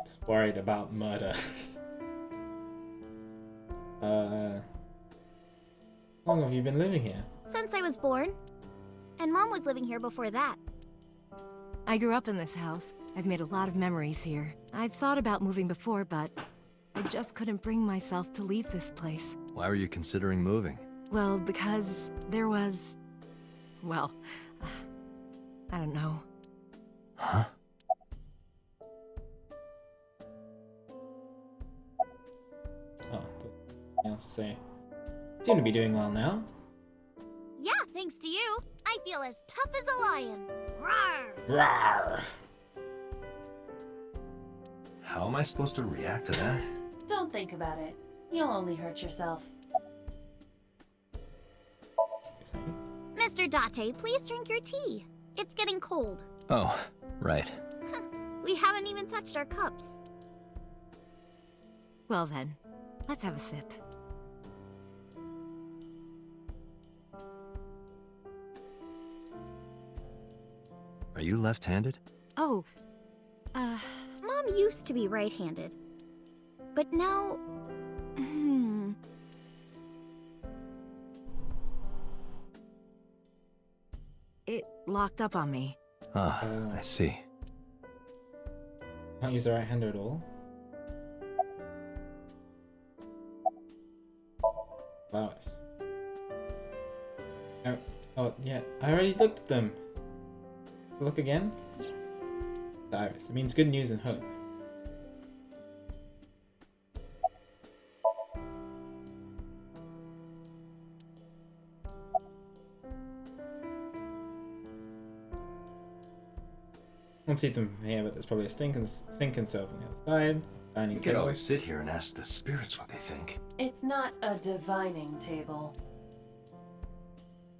Just worried about murder. How long have you been living here? Since I was born. And Mom was living here before that. I grew up in this house. I've made a lot of memories here. I've thought about moving before, but I just couldn't bring myself to leave this place. Why were you considering moving? Well, because there was... well, I don't know. Huh? Oh, nothing else to say. Seem to be doing well now. Yeah, thanks to you. I feel as tough as a lion. Rawr! Rawr! How am I supposed to react to that? Don't think about it. You'll only hurt yourself. Mr. Date, please drink your tea. It's getting cold. Oh, right. We haven't even touched our cups. Well then, let's have a sip. Are you left-handed? Oh, Mom used to be right-handed. But now... It locked up on me. Ah, I see. Can't use the right hander at all. Flowers. Oh, yeah. I already looked at them. Look again. The iris. It means good news and hope. I don't see them here, but there's probably a sink and stove on the other side. Dining You could table. always sit here and ask the spirits what they think. It's not a divining table.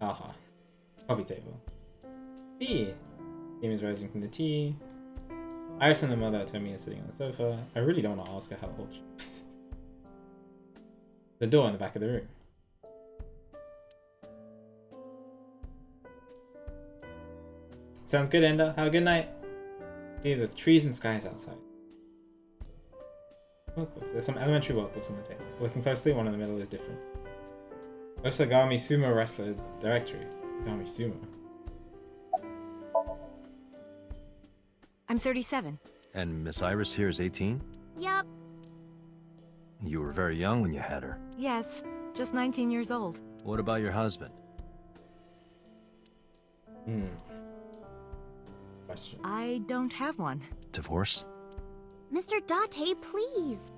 Aha. Coffee table. Tea. Steam is rising from the tea. Iris and the mother Tomi are sitting on the sofa. I really don't want to ask her how old she is. The door in the back of the room. Sounds good, Ender. Have a good night. See the trees and skies outside. Workbooks. There's some elementary workbooks on the table. Looking closely, one in the middle is different. Osagami Sumo Wrestler Directory. Osagami Sumo. I'm 37. And Miss Iris here is 18? Yup. You were very young when you had her. Yes, just 19 years old. What about your husband? Question. I don't have one. Divorce? Mr. Date, please.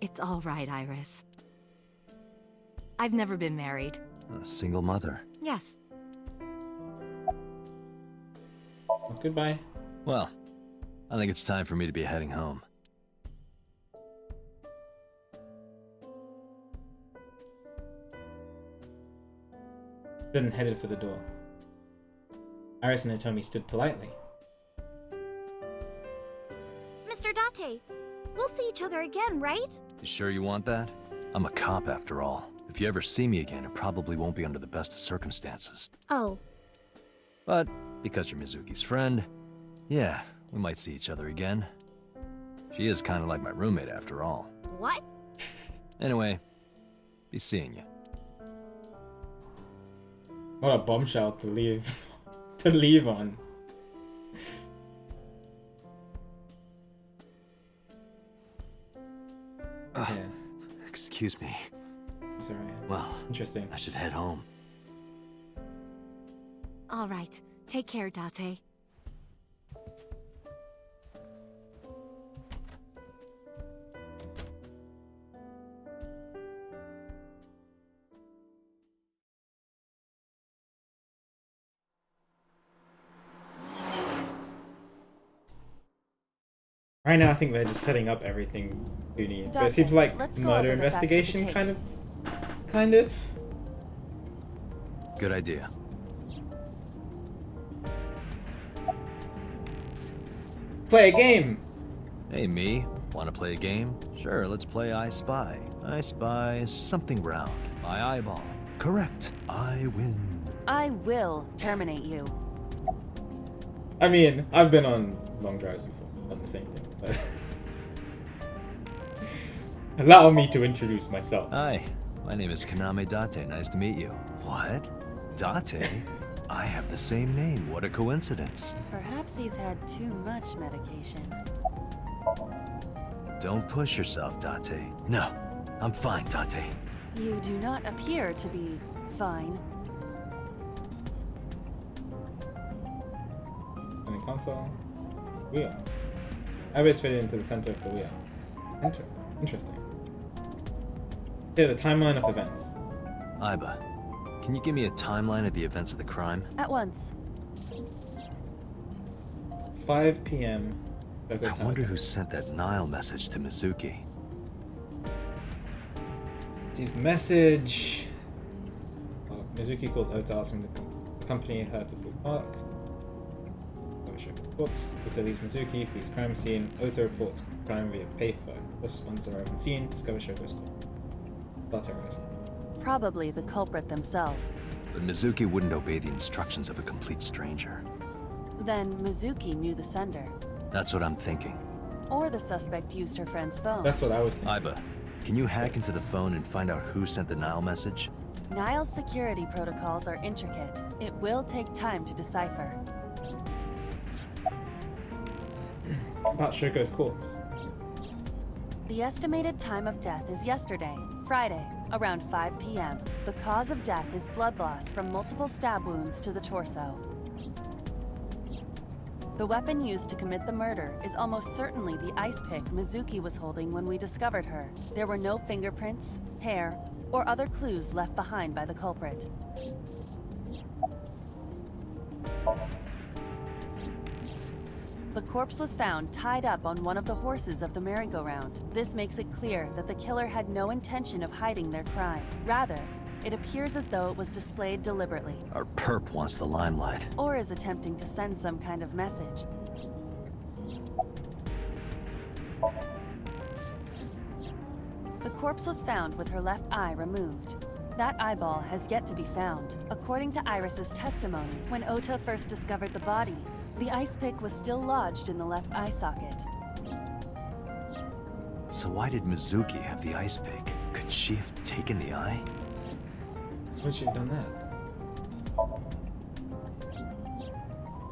It's all right, Iris. I've never been married. A single mother. Yes. Well, goodbye. Well, I think it's time for me to be heading home. Then headed for the door. Iris and Hitomi stood politely. Mr. Date, we'll see each other again, right? You sure you want that? I'm a cop after all. If you ever see me again, it probably won't be under the best of circumstances. Oh. But because you're Mizuki's friend, yeah, we might see each other again. She is kind of like my roommate after all. What? Anyway, be seeing you. What a bombshell to leave to leave on. Yeah. Excuse me. Sorry. Well, interesting. I should head home. All right. Take care, Date. Right now, I think they're just setting up everything Uni. But it Dustin, seems like let's go murder over the facts of the investigation, case. kind of. Good idea. Play a game. Hey, me. Want to play a game? Sure, let's play I Spy. I spy something round. My eyeball. Correct. I win. I will terminate you. I mean, I've been on long drives before, done the same thing. But allow me to introduce myself. Hi, my name is Kaname Date. Nice to meet you. What? Date? I have the same name. What a coincidence. Perhaps he's had too much medication. Don't push yourself, Date. No, I'm fine, Date. You do not appear to be fine. Running console. Wheel. Iris fitted into the center of the wheel. Enter. Interesting. Here, the timeline of events. Iba, can you give me a timeline of the events of the crime? At once. 5 p.m. I wonder who sent that Nile message to Mizuki. Receives the message. Mizuki calls Ota asking the company her to Blue Park. Corpse. Ota leaves Mizuki, flees crime scene. Ota reports crime via payphone. First responders arrive on scene, discover Shogo's corpse. Plot arose. Probably the culprit themselves. But Mizuki wouldn't obey the instructions of a complete stranger. Then Mizuki knew the sender. That's what I'm thinking. Or the suspect used her friend's phone. That's what I was thinking. Iba, can you hack into the phone and find out who sent the Nile message? Nile's security protocols are intricate. It will take time to decipher. About Shogo's corpse. The estimated time of death is yesterday, Friday, around 5 p.m. The cause of death is blood loss from multiple stab wounds to the torso. The weapon used to commit the murder is almost certainly the ice pick Mizuki was holding when we discovered her. There were no fingerprints, hair, or other clues left behind by the culprit. The corpse was found tied up on one of the horses of the merry-go-round. This makes it clear that the killer had no intention of hiding their crime. Rather, it appears as though it was displayed deliberately. Our perp wants the limelight. Or is attempting to send some kind of message. The corpse was found with her left eye removed. That eyeball has yet to be found. According to Iris's testimony, when Ota first discovered the body, the ice pick was still lodged in the left eye socket. So why did Mizuki have the ice pick? Could she have taken the eye? Why'd she have done that?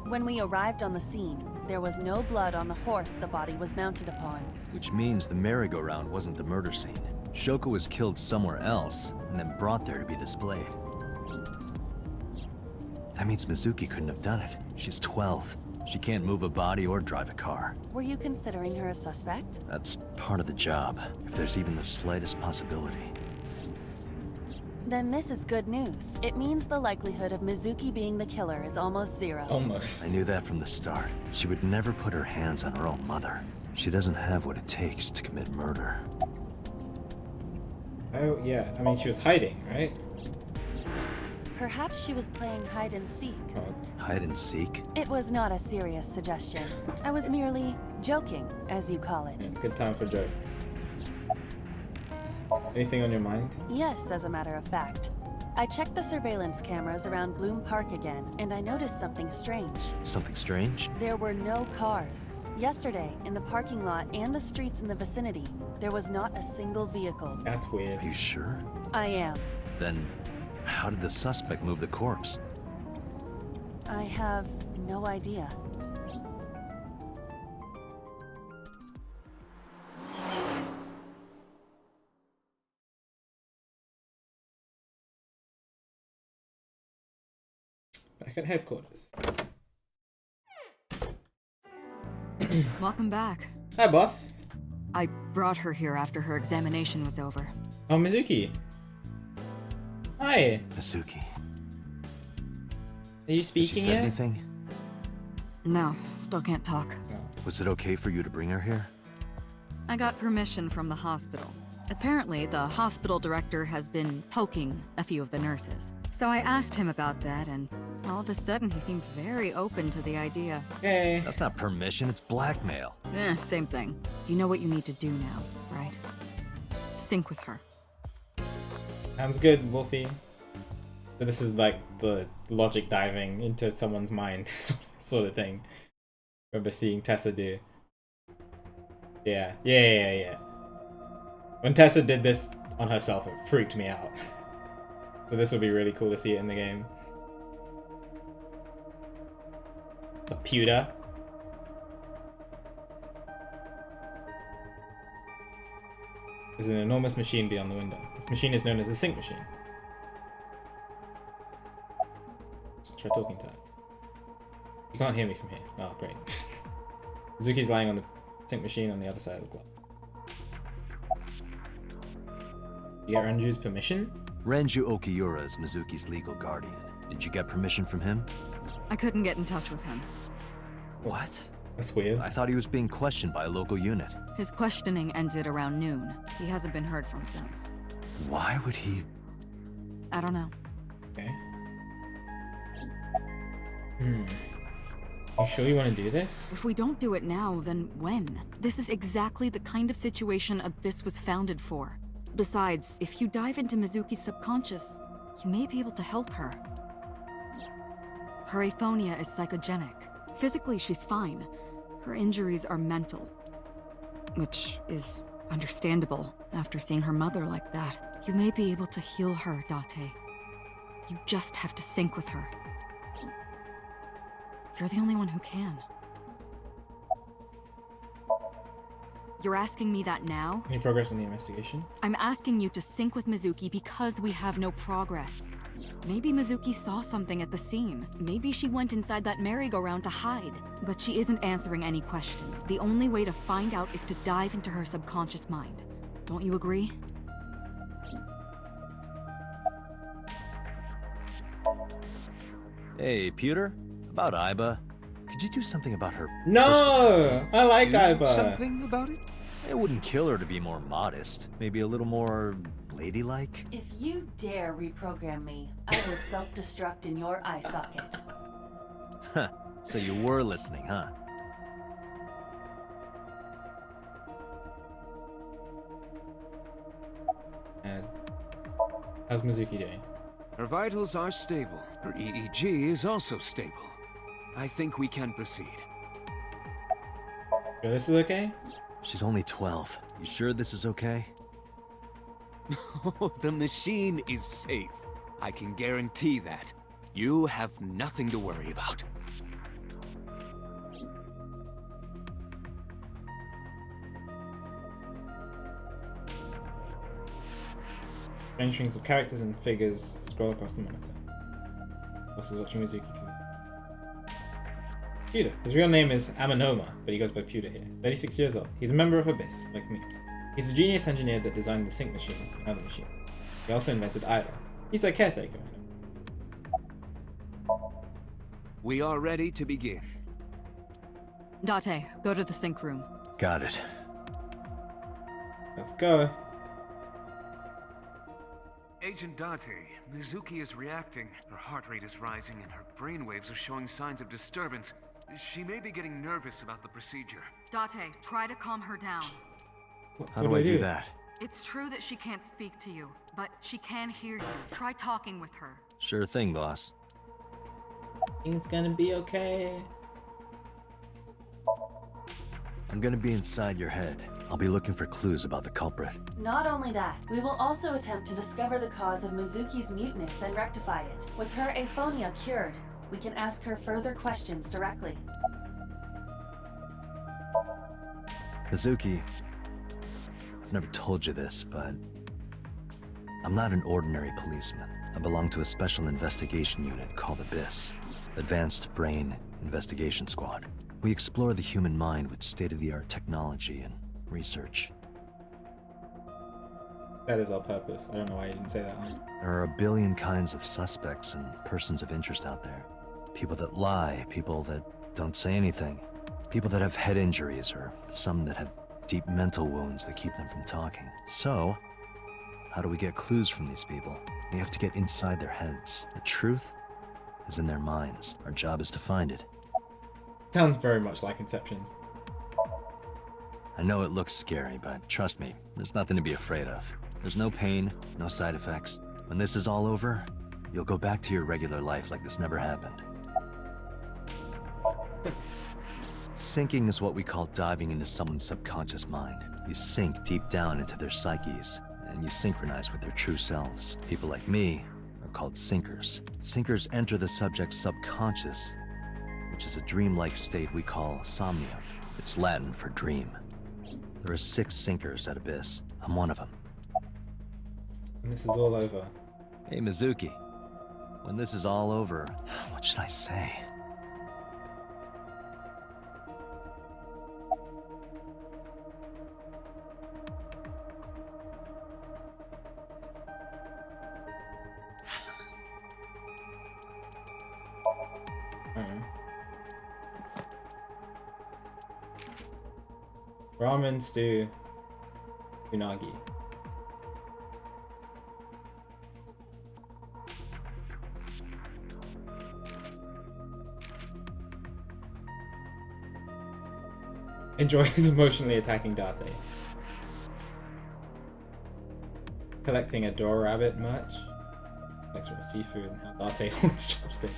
When we arrived on the scene, there was no blood on the horse the body was mounted upon. Which means the merry-go-round wasn't the murder scene. Shoko was killed somewhere else, and then brought there to be displayed. That means Mizuki couldn't have done it. She's 12. She can't move a body or drive a car. Were you considering her a suspect? That's part of the job, if there's even the slightest possibility. Then this is good news. It means the likelihood of Mizuki being the killer is almost zero. Almost. I knew that from the start. She would never put her hands on her own mother. She doesn't have what it takes to commit murder. Oh, yeah. I mean, she was hiding, right? Perhaps she was playing hide and seek. Oh. Hide and seek? It was not a serious suggestion. I was merely joking, as you call it. Yeah, good time for joke. Anything on your mind? Yes, as a matter of fact. I checked the surveillance cameras around Bloom Park again, and I noticed something strange. Something strange? There were no cars. Yesterday, in the parking lot and the streets in the vicinity, there was not a single vehicle. That's weird. Are you sure? I am. Then, how did the suspect move the corpse? I have no idea. Back at headquarters. Welcome back. Hi, boss. I brought her here after her examination was over. Oh, Mizuki. Hi. Mizuki. Are you Did speaking she say yet? anything? No, still can't talk. Was it okay for you to bring her here? I got permission from the hospital. Apparently, the hospital director has been poking a few of the nurses. So I asked him about that, and all of a sudden he seemed very open to the idea. Hey. That's not permission, it's blackmail. Same thing. You know what you need to do now, right? Sync with her. Sounds good, Wolfie. So this is like the logic diving into someone's mind sort of thing. Remember seeing Tessa do. Yeah. When Tessa did this on herself, it freaked me out. So this would be really cool to see it in the game. It's a pewter. There's an enormous machine beyond the window. This machine is known as the sync machine. Try talking to her. You can't hear me from here. Oh, great. Mizuki's lying on the sync machine on the other side of the clock. You get Renju's permission? Renju Okiura is Mizuki's legal guardian. Did you get permission from him? I couldn't get in touch with him. What? That's weird. I thought he was being questioned by a local unit. His questioning ended around noon. He hasn't been heard from since. Why would he? I don't know. Okay. You sure you want to do this? If we don't do it now, then when? This is exactly the kind of situation Abyss was founded for. Besides, if you dive into Mizuki's subconscious, you may be able to help her. Her aphonia is psychogenic. Physically, she's fine. Her injuries are mental. Which is understandable after seeing her mother like that. You may be able to heal her, Date. You just have to sync with her. You're the only one who can. You're asking me that now? Any progress in the investigation? I'm asking you to sync with Mizuki because we have no progress. Maybe Mizuki saw something at the scene. Maybe she went inside that merry-go-round to hide. But she isn't answering any questions. The only way to find out is to dive into her subconscious mind. Don't you agree? Hey, Pewter? About Aiba. Could you do something about her? No! I like Do Aiba. something about it? It wouldn't kill her to be more modest. Maybe a little more ladylike? If you dare reprogram me, I will self-destruct in your eye socket. Huh. So you were listening, huh? How's Mizuki doing? Her vitals are stable. Her EEG is also stable. I think we can proceed. Sure this is okay? She's only 12. You sure this is okay? The machine is safe. I can guarantee that. You have nothing to worry about. Strange strings of characters and figures scroll across the monitor. Boss is watching Mizuki through. Pewter. His real name is Amanoma, but he goes by Pewter here. 36 years old. He's a member of Abyss, like me. He's a genius engineer that designed the sync machine and other machines. He also invented Ida. He's a caretaker. We are ready to begin. Date, go to the sync room. Got it. Let's go. Agent Date, Mizuki is reacting. Her heart rate is rising and her brainwaves are showing signs of disturbance. She may be getting nervous about the procedure. Date, try to calm her down. How do I do that? It's true that she can't speak to you, but she can hear you. Try talking with her. Sure thing, boss. Things gonna be okay. I'm gonna be inside your head. I'll be looking for clues about the culprit. Not only that, we will also attempt to discover the cause of Mizuki's muteness and rectify it. With her aphonia cured, we can ask her further questions directly. Mizuki, I've never told you this, but I'm not an ordinary policeman. I belong to a special investigation unit called Abyss, Advanced Brain Investigation Squad. We explore the human mind with state-of-the-art technology and research. That is our purpose. I don't know why you didn't say that one. There are a billion kinds of suspects and persons of interest out there. People that lie, people that don't say anything, people that have head injuries, or some that have deep mental wounds that keep them from talking. So, how do we get clues from these people? We have to get inside their heads. The truth is in their minds. Our job is to find it. Sounds very much like Inception. I know it looks scary, but trust me, there's nothing to be afraid of. There's no pain, no side effects. When this is all over, you'll go back to your regular life like this never happened. Sinking is what we call diving into someone's subconscious mind. You sink deep down into their psyches, and you synchronize with their true selves. People like me are called sinkers. Sinkers enter the subject's subconscious, which is a dreamlike state we call Somnium. It's Latin for dream. There are 6 sinkers at Abyss. I'm one of them. And this is all over. Hey, Mizuki. When this is all over, what should I say? Ramen, stew, unagi. Enjoys emotionally attacking Date. Collecting a door rabbit merch. Collects raw seafood and how Date holds chopsticks.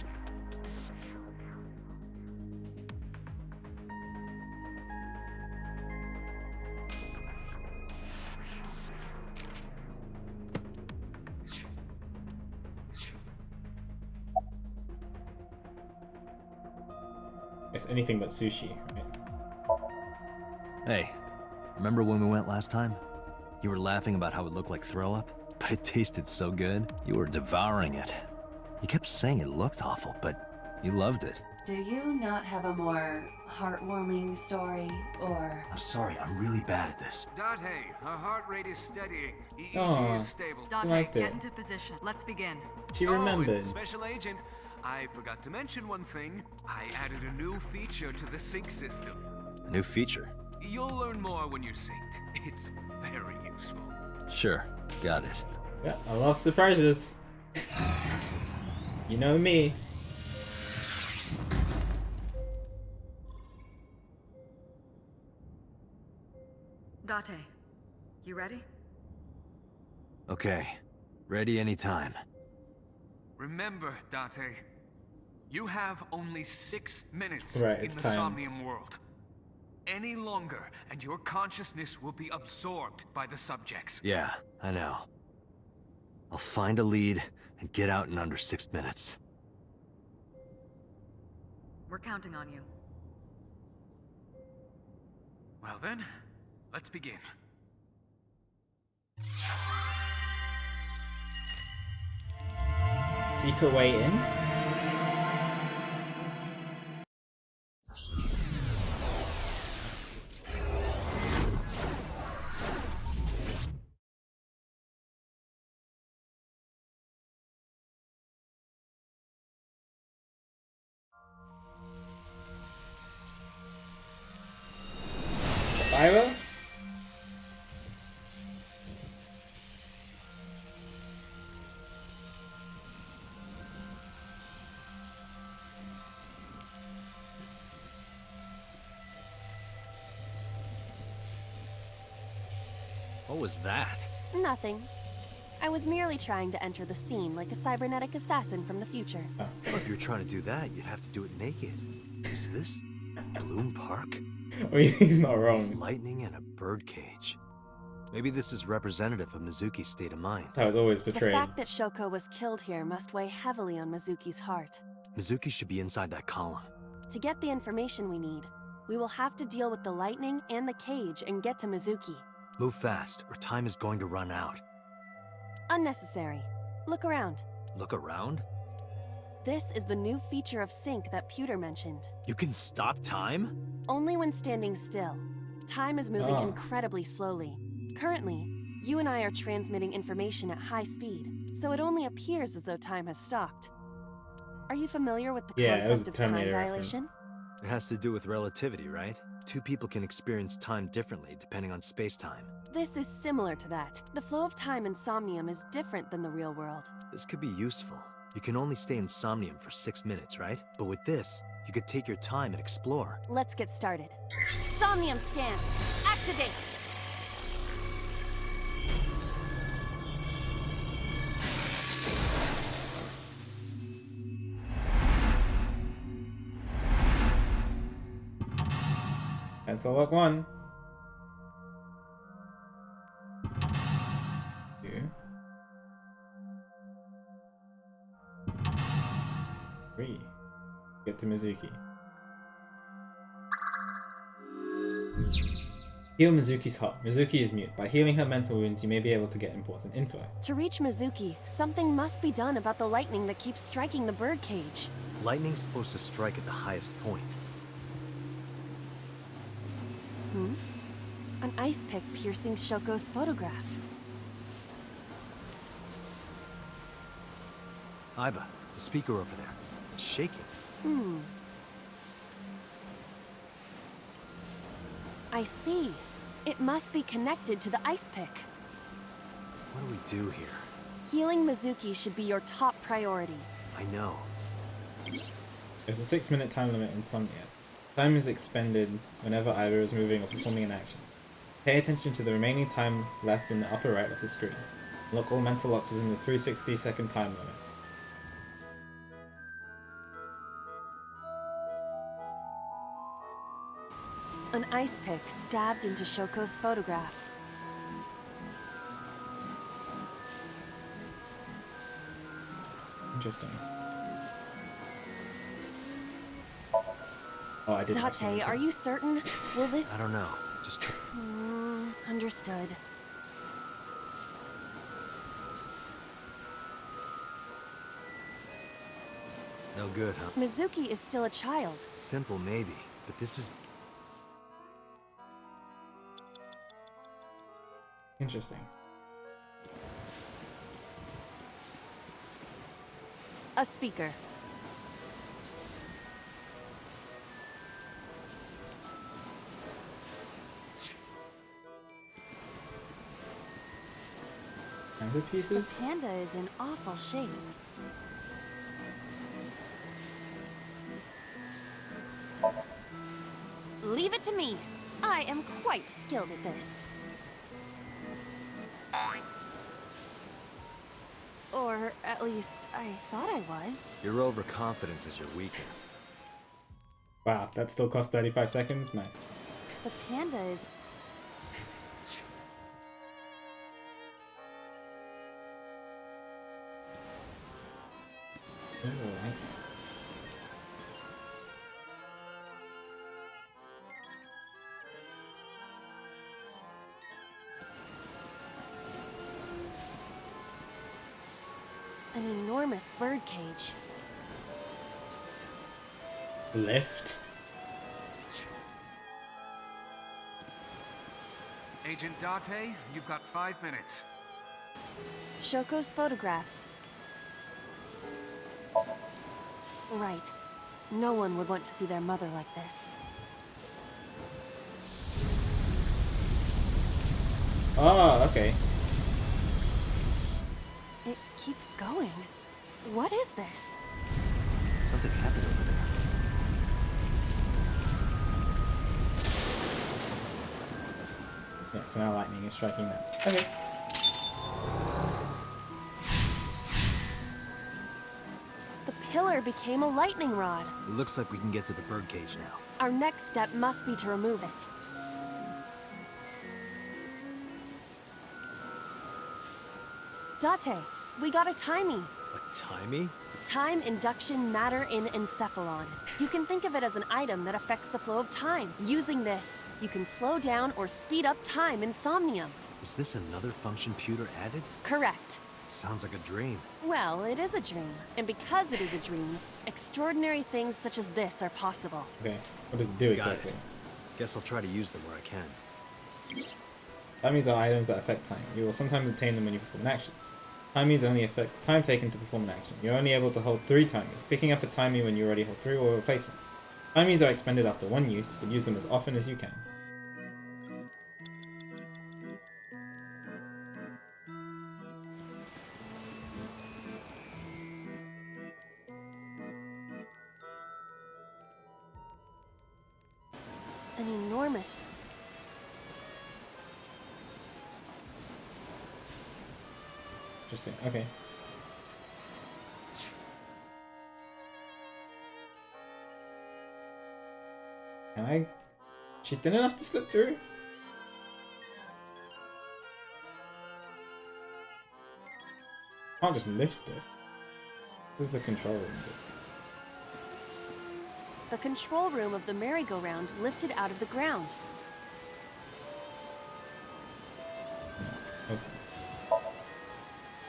It's anything but sushi, right? Hey, remember when we went last time? You were laughing about how it looked like throw up, but it tasted so good. You were devouring it. You kept saying it looked awful, but you loved it. Do you not have a more heartwarming story, or... I'm sorry, I'm really bad at this. Date, her heart rate is steadying. EEG Aw. is stable. Date, liked it. get into position. Let's begin. She remembered. And Special Agent, I forgot to mention one thing. I added a new feature to the sync system. A new feature. You'll learn more when you're synced. It's very useful. Sure, got it. Yeah, I love surprises. You know me. Date, you ready? Okay, Ready anytime. Remember, Date, you have only 6 minutes Right, in it's the time. Somnium world. Any longer, and your consciousness will be absorbed by the subjects. Yeah, I know. I'll find a lead and get out in under 6 minutes. We're counting on you. Well then, let's begin. Secret way in. Ira? What was that? Nothing. I was merely trying to enter the scene like a cybernetic assassin from the future. Well, if you're trying to do that, you'd have to do it naked. Is this Bloom Park? Oh, he's not wrong. Lightning and a birdcage. Maybe this is representative of Mizuki's state of mind. That was always The betrayed. fact that Shoko was killed here must weigh heavily on Mizuki's heart. Mizuki should be inside that column. To get the information we need, we will have to deal with the lightning and the cage and get to Mizuki. Move fast, or time is going to run out. Unnecessary. Look around. Look around? This is the new feature of sync that Pewter mentioned. You can stop time? Only when standing still. Time is moving Oh. incredibly slowly. Currently, you and I are transmitting information at high speed, so it only appears as though time has stopped. Are you familiar with the Yeah, it was concept a of time Terminator dilation? It has to do with relativity, right? Two people can experience time differently depending on space-time. This is similar to that. The flow of time in Somnium is different than the real world. This could be useful. You can only stay in Somnium for 6 minutes, right? But with this, you could take your time and explore. Let's get started. Somnium scan. Activate! Pencil lock 1. 2. 3. Get to Mizuki. Heal Mizuki's heart. Mizuki is mute. By healing her mental wounds, you may be able to get important info. To reach Mizuki, something must be done about the lightning that keeps striking the birdcage. Lightning's supposed to strike at the highest point. An ice pick piercing Shoko's photograph. Aiba, the speaker over there. It's shaking. I see. It must be connected to the ice pick. What do we do here? Healing Mizuki should be your top priority. I know. There's a 6-minute time limit in Somnium. Time is expended whenever either is moving or performing an action. Pay attention to the remaining time left in the upper right of the screen. Lock all mental locks within the 360-second time limit. An ice pick stabbed into Shoko's photograph. Interesting. Oh, I did. Date, are you certain? Will this... I don't know. Just Understood. no good, huh? Mizuki is still a child. Simple, maybe. But this is... Interesting. A speaker. Panda pieces? Panda is in awful shape. Leave it to me. I am quite skilled at this. least, I thought I was. Your overconfidence is your weakness. Wow, that still cost 35 seconds? Nice. The panda is... Alright. an enormous birdcage. Lift. Agent Date, you've got 5 minutes. Shoko's photograph. Right. No one would want to see their mother like this. Oh, okay. It keeps going. What is this? Something happened over there. Yeah, so now lightning is striking that. Okay. The pillar became a lightning rod. It looks like we can get to the birdcage now. Our next step must be to remove it. Date, we got a timing. A timey? Time induction matter in encephalon. You can think of it as an item that affects the flow of time. Using this, you can slow down or speed up time in Somnium. Is this another function pewter added? Correct. Sounds like a dream. Well, it is a dream. And because it is a dream, extraordinary things such as this are possible. Okay. What does it do Got exactly? it. Guess I'll try to use them where I can. Timies are items that affect time. You will sometimes obtain them when you perform an action. Timies only affect time taken to perform an action. You're only able to hold 3 timies. Picking up a timie when you already hold 3 will replace one. Timies are expended after one use, but use them as often as you can. An enormous... Interesting. Okay. Can I? She didn't have to slip through? Can't just lift this. This is the control room. The control room of the merry-go-round lifted out of the ground.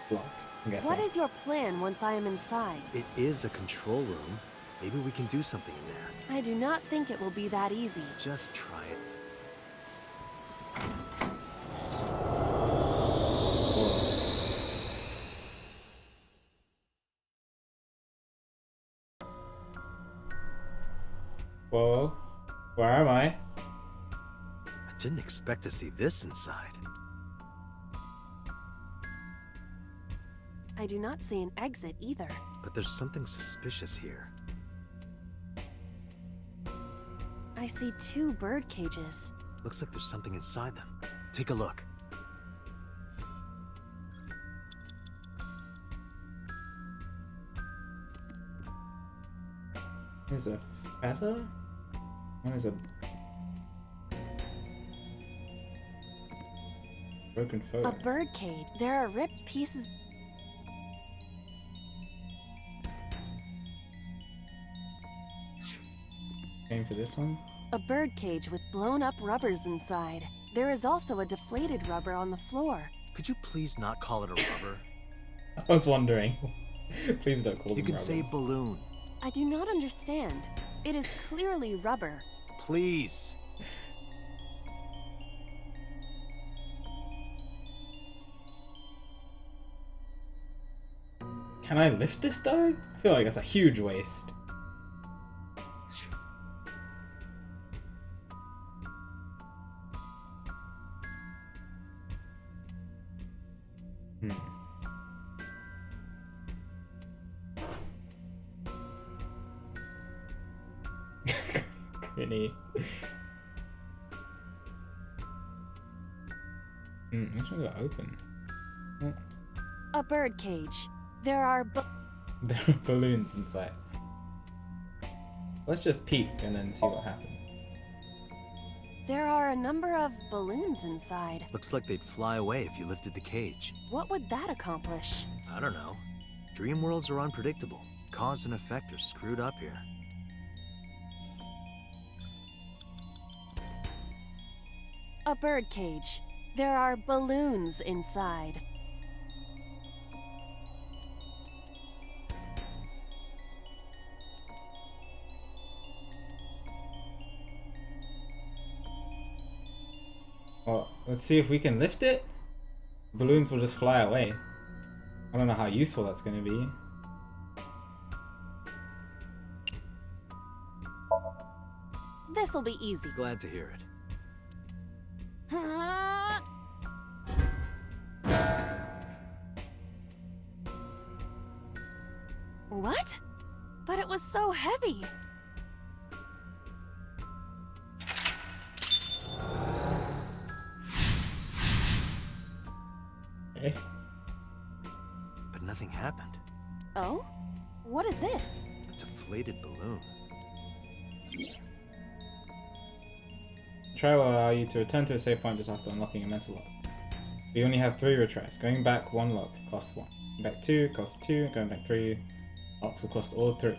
Blocked. I'm guessing. What is your plan once I am inside? It is a control room. Maybe we can do something in there. I do not think it will be that easy. Just try it. Whoa. Where am I? I didn't expect to see this inside. I do not see an exit either. But there's something suspicious here. I see 2 bird cages. Looks like there's something inside them. Take a look. There's a feather? One is a broken photo. A bird cage. There are ripped pieces. Same for this one. A bird cage with blown up rubbers inside. There is also a deflated rubber on the floor. Could you please not call it a rubber? I was wondering. Please don't call You them can rubbers. say balloon. I do not understand. It is clearly rubber. Please. Can I lift this though? I feel like that's a huge waste. Quinny. Which one got open? Oh. A bird cage. There are There are balloons inside. Let's just peek and then see what happens. There are a number of balloons inside. Looks like they'd fly away if you lifted the cage. What would that accomplish? I don't know. Dream worlds are unpredictable. Cause and effect are screwed up here. A bird cage. There are balloons inside. Well, let's see if we can lift it. Balloons will just fly away. I don't know how useful that's going to be. This'll be easy. Glad to hear it. What? But it was so heavy. Okay. But nothing happened. Oh? What is this? A deflated balloon. Try will allow you to return to a save point just after unlocking a mental lock. We only have 3 retries. Going back 1 lock costs 1. Going back 2 costs 2. Going back 3 locks will cost all 3.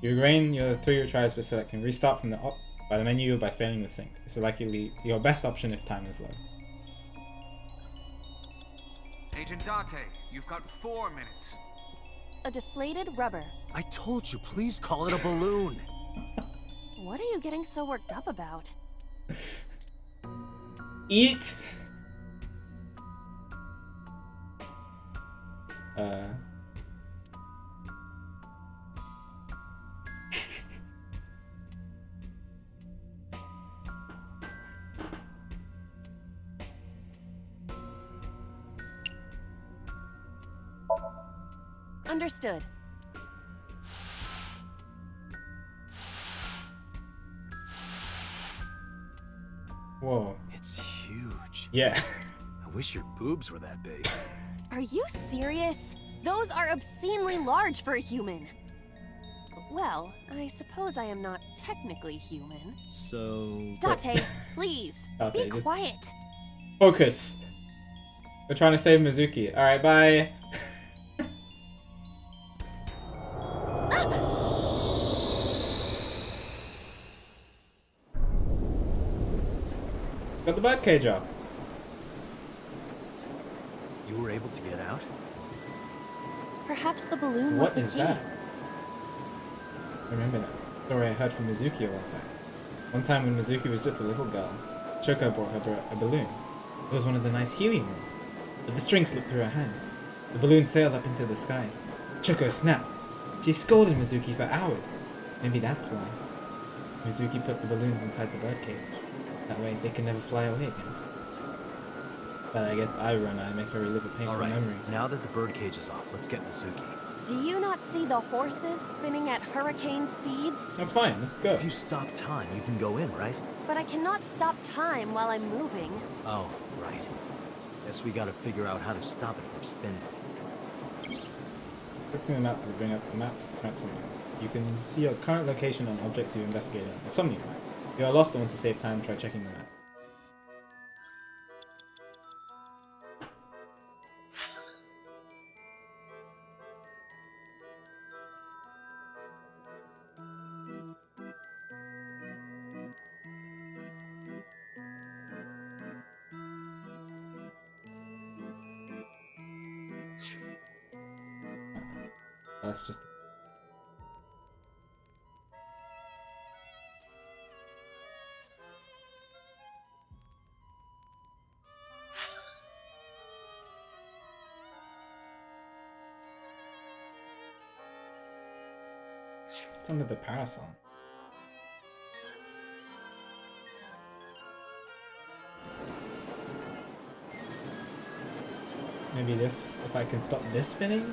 You regain your 3 retries by selecting restart from the by the menu or by failing the sync. This is likely your best option if time is low. Agent Date, you've got 4 minutes. A deflated rubber. I told you, please call it a balloon. What are you getting so worked up about? Eat! Understood. Whoa. It's huge. Yeah. I wish your boobs were that big. Are you serious? Those are obscenely large for a human. Well, I suppose I am not technically human. So... Date, please, Date, be just- quiet. Focus. We're trying to save Mizuki. Alright, bye. Got the bird cage off. You were able to get out? Perhaps the balloon was What the is key. that? Remember that story I heard from Mizuki a while back. One time when Mizuki was just a little girl, Choco brought her a balloon. It was one of the nice helium ones, but the string slipped through her hand. The balloon sailed up into the sky. Choco snapped. She scolded Mizuki for hours. Maybe that's why. Mizuki put the balloons inside the birdcage. That way they can never fly away again. But I guess irony make her relive a painful All right, memory. now that the birdcage is off, let's get Mizuki. Do you not see the horses spinning at hurricane speeds? That's fine, let's go. If you stop time, you can go in, right? But I cannot stop time while I'm moving. Oh, right. Guess we gotta figure out how to stop it from spinning. Clicking the map will bring up the map current Somnium. You can see your current location on objects you investigated on Somnium. If you are lost or want to save time, try checking the map. That's just it's under the parasol. Maybe this, if I can stop this spinning?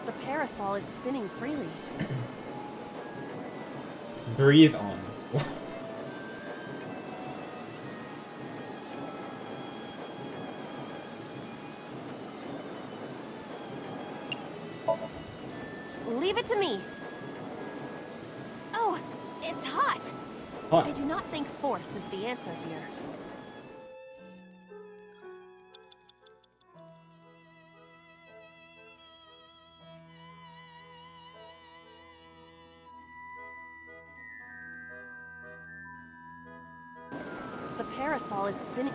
The parasol is spinning freely. Breathe on. Leave it to me. Oh, it's hot. I do not think force is the answer here. The parasol is spinning.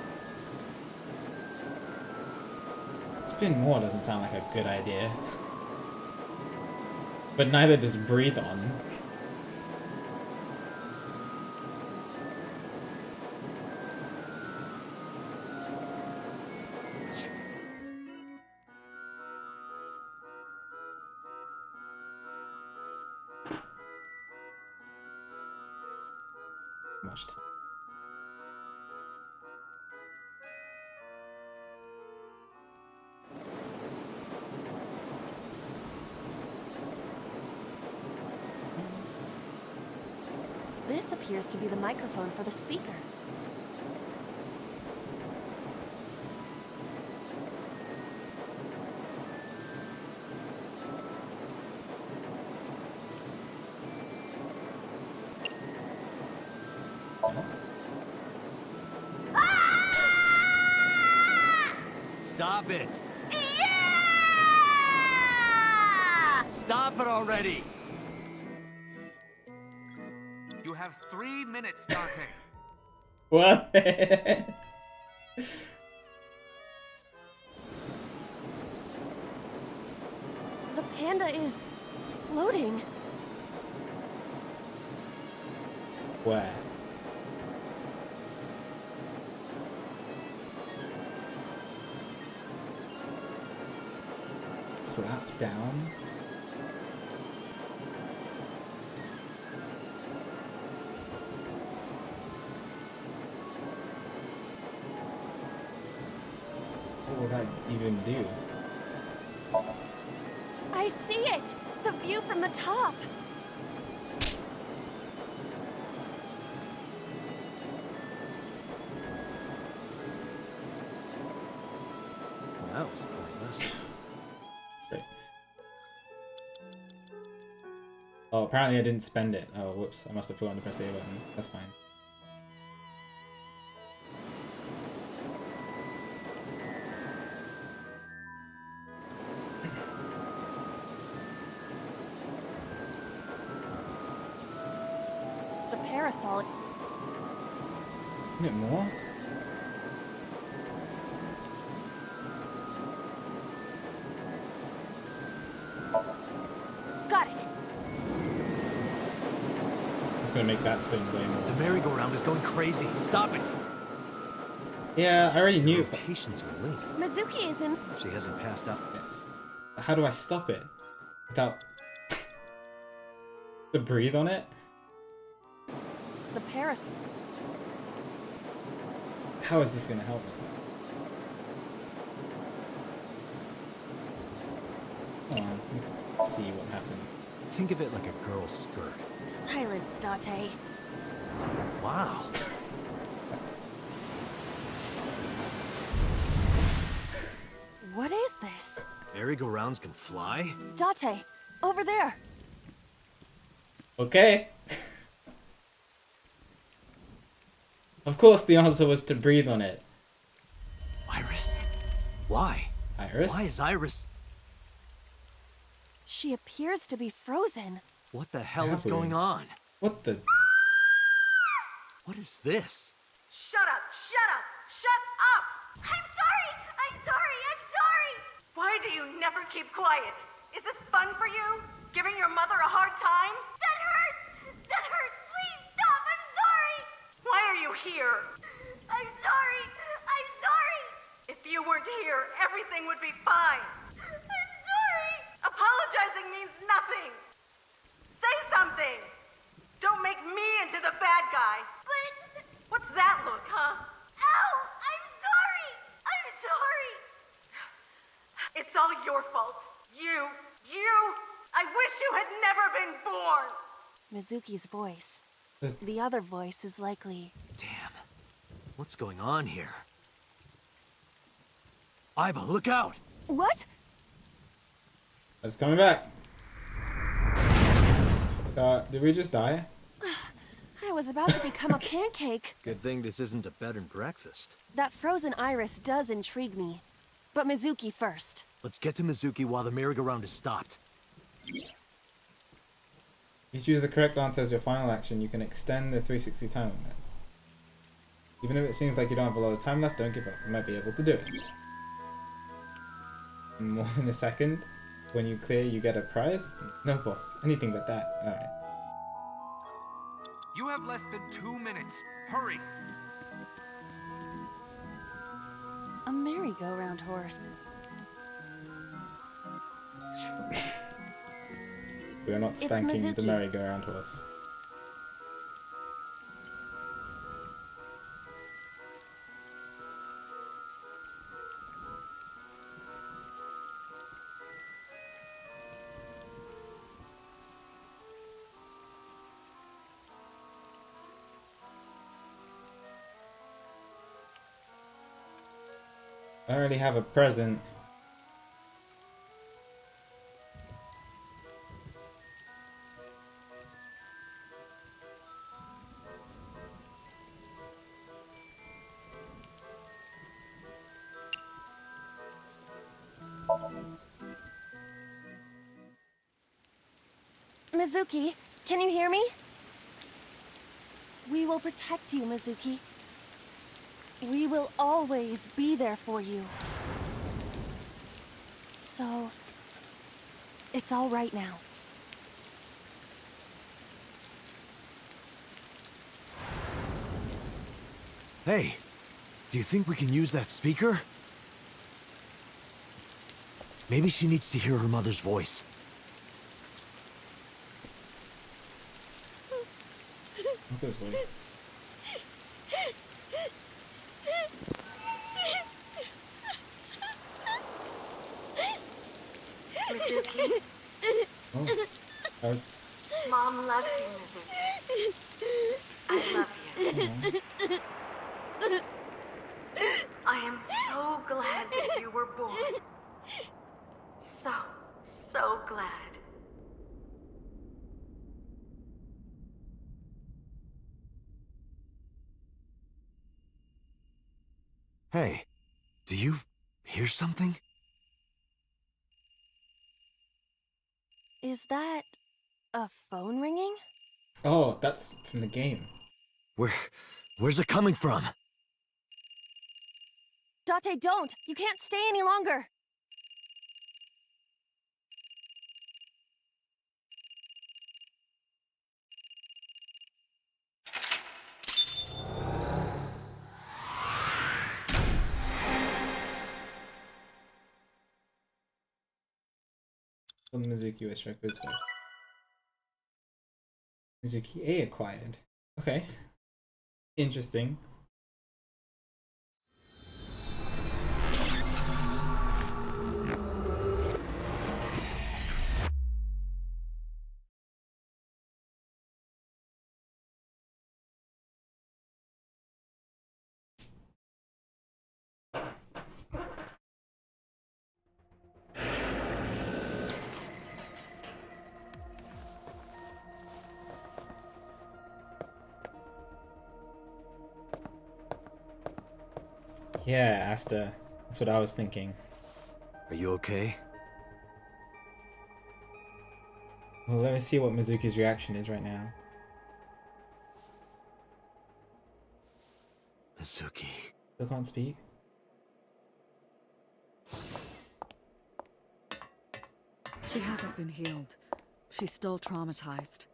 Spin more doesn't sound like a good idea. But neither does breathe on. Much time. This appears to be the microphone for the speaker. Stop it! Stop it already! You have 3 minutes, Dante. What? The panda is floating. Where? Slap down? What would that even do? I see it! The view from the top! Well, that was pointless. Great. Oh, apparently I didn't spend it. Oh, whoops. I must have forgotten to press the A button. That's fine. The parasol. Isn't it more? Got it! It's gonna make that spin way more. The merry-go-round is going crazy. Stop it! Yeah, I already knew. Rotations are linked. Mizuki is in. She hasn't passed out. Yes. How do I stop it? Without... to breathe on it? The parasol. How is this gonna help me? Hold on, let's see what happens. Think of it like a girl's skirt. Silence, Date. Wow. What is this? Merry-go-rounds can fly? Date, over there. Okay. Of course the answer was to breathe on it. Iris? Why? Iris? Why is Iris... She appears to be frozen. What the hell is going on? What the... What is this? Shut up! Shut up! Shut up! I'm sorry! I'm sorry! I'm sorry! Why do you never keep quiet? Is this fun for you? Giving your mother a hard time? That hurts! That hurts! Please stop! I'm sorry! Why are you here? I'm sorry! I'm sorry! If you weren't here, everything would be fine. I'm sorry! Apologizing means nothing. Say something. Don't make me into the bad guy. But... What's that look, huh? Ow! I'm sorry! I'm sorry! It's all your fault. You. I wish you had never been born. Mizuki's voice. The other voice is likely... Damn. What's going on here? Aiba, look out! What? It's coming back. Did we just die? I was about to become a pancake. Good thing this isn't a bed and breakfast. That frozen iris does intrigue me. But Mizuki first. Let's get to Mizuki while the merry-go-round is stopped. If you choose the correct answer as your final action, you can extend the 360 time limit. Even if it seems like you don't have a lot of time left, don't give up. You might be able to do it. In more than a second, when you clear, you get a prize? No, boss. Anything but that. Alright. You have less than 2 minutes. Hurry! A merry-go-round horse. We are not It's spanking the Mizuki. merry-go-round horse. I don't really have a present. Mizuki, can you hear me? We will protect you, Mizuki. We will always be there for you. So, it's all right now. Hey, do you think we can use that speaker? Maybe she needs to hear her mother's voice. This way. Mizuki, Oh. Mom loves you, Mizuki. I love you. I am so glad that you were born. So glad. Hey, do you hear something? Is that a phone ringing? Oh, that's from the game. Where's it coming from? Date, don't! You can't stay any longer! Mizuki was struck this way. Mizuki A acquired. Okay. Interesting. Yeah, Asta. That's what I was thinking. Are you okay? Well, let me see what Mizuki's reaction is right now. Mizuki. Still can't speak? She hasn't been healed. She's still traumatized.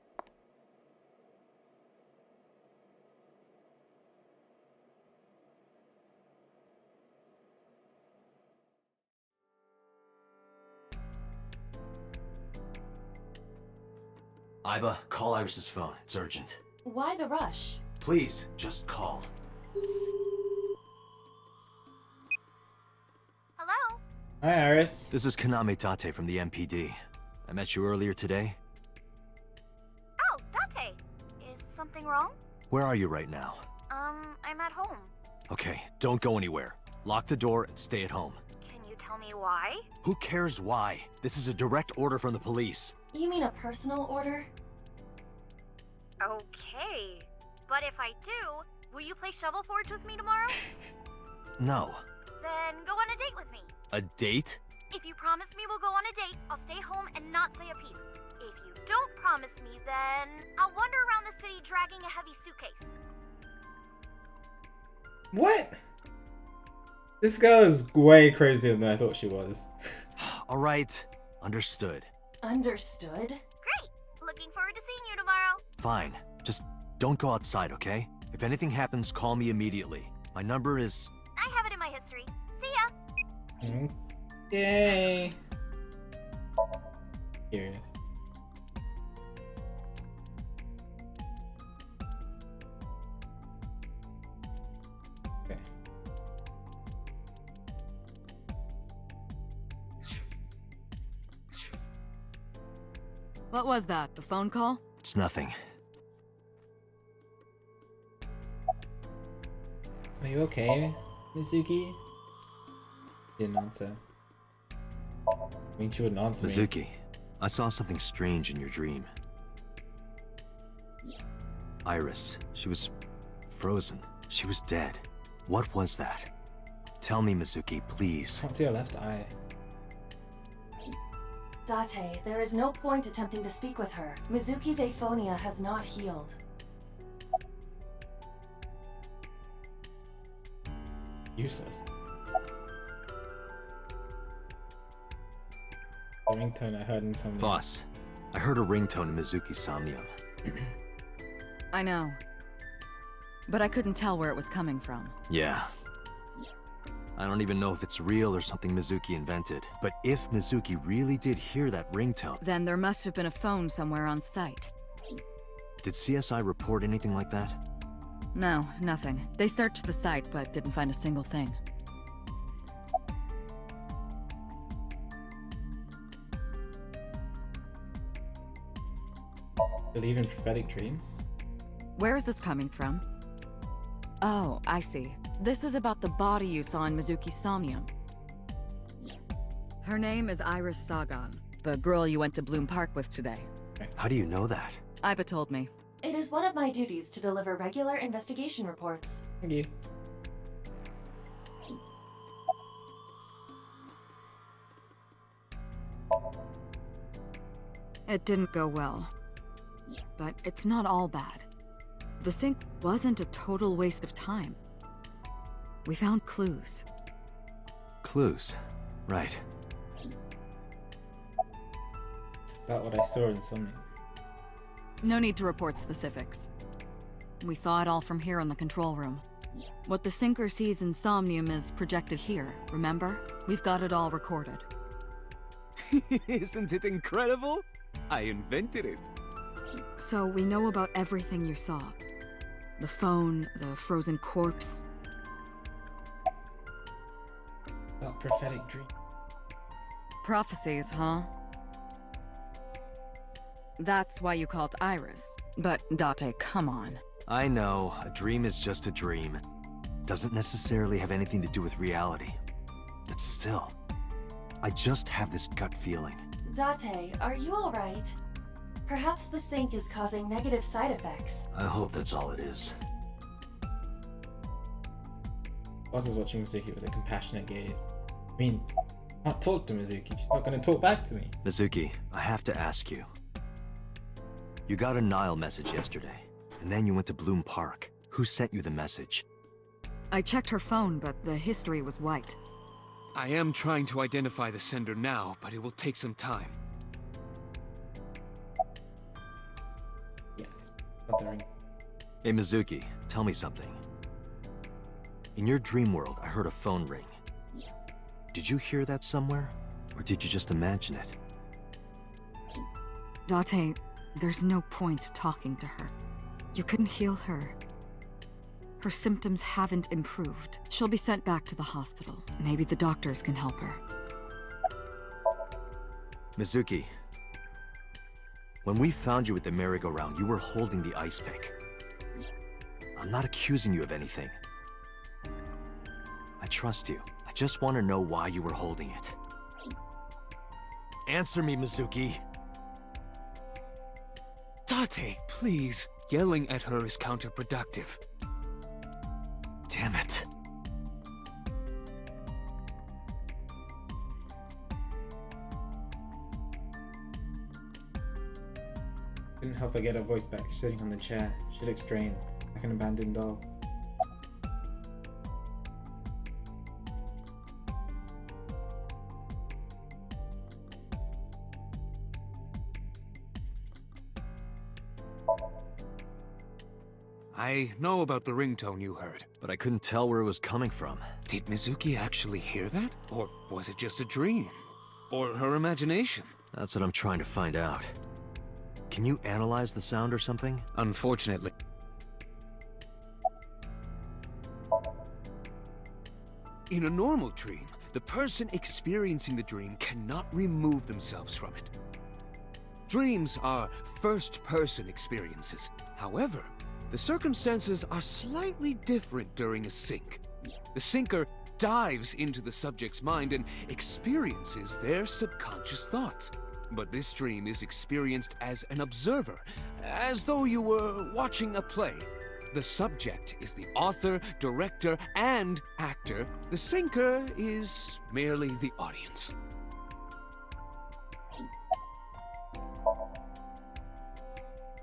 Aiba, call Iris's phone. It's urgent. Why the rush? Please, just call. Hello? Hi, Iris. This is Kaname Tate from the MPD. I met you earlier today. Oh, Date. Is something wrong? Where are you right now? I'm at home. Okay, don't go anywhere. Lock the door and stay at home. Can you tell me why? Who cares why? This is a direct order from the police. You mean a personal order? Okay. But if I do, will you play Shovel Forge with me tomorrow? No. Then go on a date with me. A date? If you promise me we'll go on a date, I'll stay home and not say a peep. If you don't promise me, then I'll wander around the city dragging a heavy suitcase. What? This girl is way crazier than I thought she was. All right. Understood. Understood? Great! Looking forward to seeing you tomorrow. Fine. Just don't go outside, okay? If anything happens, call me immediately. My number is... I have it in my history. See ya! Yay! Here. Okay. What was that? The phone call? It's nothing. Are you okay, Mizuki? Didn't answer. I mean, she wouldn't answer me. Mizuki, I saw something strange in your dream. Iris, she was frozen. She was dead. What was that? Tell me, Mizuki, please. Can't see her left eye. Date, there is no point attempting to speak with her. Mizuki's aphonia has not healed. Useless. The ringtone I heard in Somnium. Boss, I heard a ringtone in Mizuki's Somnium. I know. But I couldn't tell where it was coming from. Yeah. I don't even know if it's real or something Mizuki invented. But if Mizuki really did hear that ringtone... Then there must have been a phone somewhere on site. Did CSI report anything like that? No, nothing. They searched the site, but didn't find a single thing. Believe in prophetic dreams? Where is this coming from? Oh, I see. This is about the body you saw in Mizuki's Somnium. Her name is Iris Sagan, the girl you went to Bloom Park with today. How do you know that? Iba told me. It is one of my duties to deliver regular investigation reports. Thank you. It didn't go well. But it's not all bad. The sink wasn't a total waste of time. We found clues. Clues. Right. About what I saw in Somnium. No need to report specifics. We saw it all from here in the control room. What the sinker sees in Somnium is projected here, remember? We've got it all recorded. Isn't it incredible? I invented it. So we know about everything you saw. The phone, the frozen corpse. About prophetic dream. Prophecies, huh? That's why you called Iris. But Date, come on. I know, a dream is just a dream. Doesn't necessarily have anything to do with reality. But still, I just have this gut feeling. Date, are you alright? Perhaps the sink is causing negative side effects. I hope that's all it is. Boss is watching Mizuki with a compassionate gaze. I mean, I can't talk to Mizuki. She's not going to talk back to me. Mizuki, I have to ask you. You got a Nile message yesterday, and then you went to Bloom Park. Who sent you the message? I checked her phone, but the history was white. I am trying to identify the sender now, but it will take some time. Yeah, it's not the ring. Hey Mizuki, tell me something. In your dream world, I heard a phone ring. Did you hear that somewhere? Or did you just imagine it? Date, there's no point talking to her. You couldn't heal her. Her symptoms haven't improved. She'll be sent back to the hospital. Maybe the doctors can help her. Mizuki, when we found you at the merry-go-round, you were holding the ice pick. I'm not accusing you of anything. I trust you. I just want to know why you were holding it. Answer me, Mizuki. Date, please. Yelling at her is counterproductive. Damn it. Couldn't help but get her voice back, sitting on the chair. She looks drained, like an abandoned doll. I know about the ringtone you heard. But I couldn't tell where it was coming from. Did Mizuki actually hear that? Or was it just a dream? Or her imagination? That's what I'm trying to find out. Can you analyze the sound or something? Unfortunately. In a normal dream, the person experiencing the dream cannot remove themselves from it. Dreams are first-person experiences. However, the circumstances are slightly different during a sync. The syncer dives into the subject's mind and experiences their subconscious thoughts. But this dream is experienced as an observer, as though you were watching a play. The subject is the author, director, and actor. The syncer is merely the audience.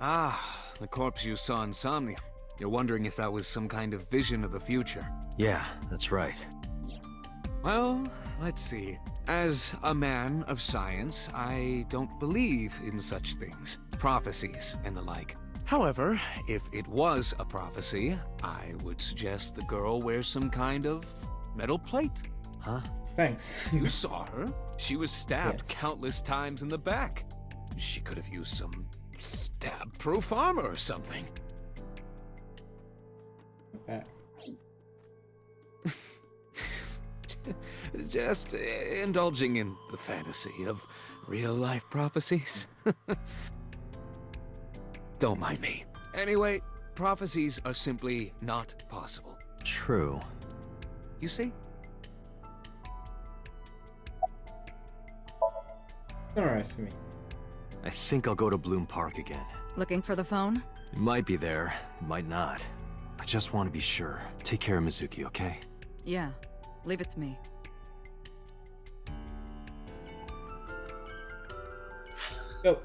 Ah, the corpse you saw in Somnium. You're wondering if that was some kind of vision of the future. Yeah, that's right. Well, let's see. As a man of science, I don't believe in such things. Prophecies and the like. However, if it was a prophecy, I would suggest the girl wears some kind of metal plate. Huh? Thanks. You saw her. She was stabbed Yes. countless times in the back. She could have used some stab-proof armor or something. Back. Just indulging in the fantasy of real-life prophecies. Don't mind me. Anyway, prophecies are simply not possible. True. You see? Summarize for me. I think I'll go to Bloom Park again. Looking for the phone? It might be there, it might not. I just want to be sure. Take care of Mizuki, okay? Yeah. Leave it to me. Go.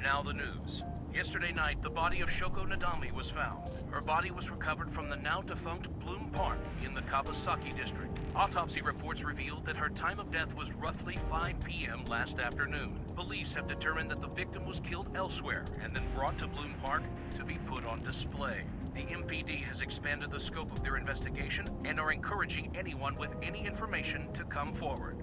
Now the news. Yesterday night, the body of Shoko Nadami was found. Her body was recovered from the now-defunct Bloom Park in the Kawasaki district. Autopsy reports revealed that her time of death was roughly 5 p.m. last afternoon. Police have determined that the victim was killed elsewhere and then brought to Bloom Park to be put on display. The MPD has expanded the scope of their investigation and are encouraging anyone with any information to come forward.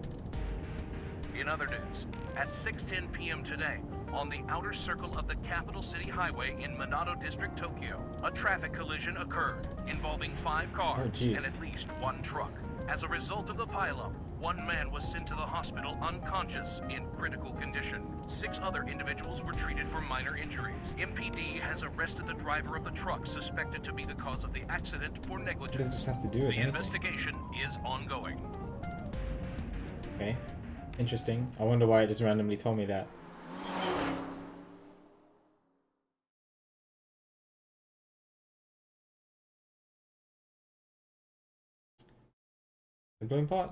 In other news, at 6:10 p.m. today, on the outer circle of the Capital City Highway in Minato District, Tokyo, a traffic collision occurred involving 5 cars and at least 1 truck. As a result of the pileup, 1 man was sent to the hospital unconscious in critical condition. 6 other individuals were treated for minor injuries. MPD has arrested the driver of the truck suspected to be the cause of the accident for negligence. What does this have to do with The anything? investigation is ongoing. Okay. Interesting. I wonder why it just randomly told me that. The Bloom Park?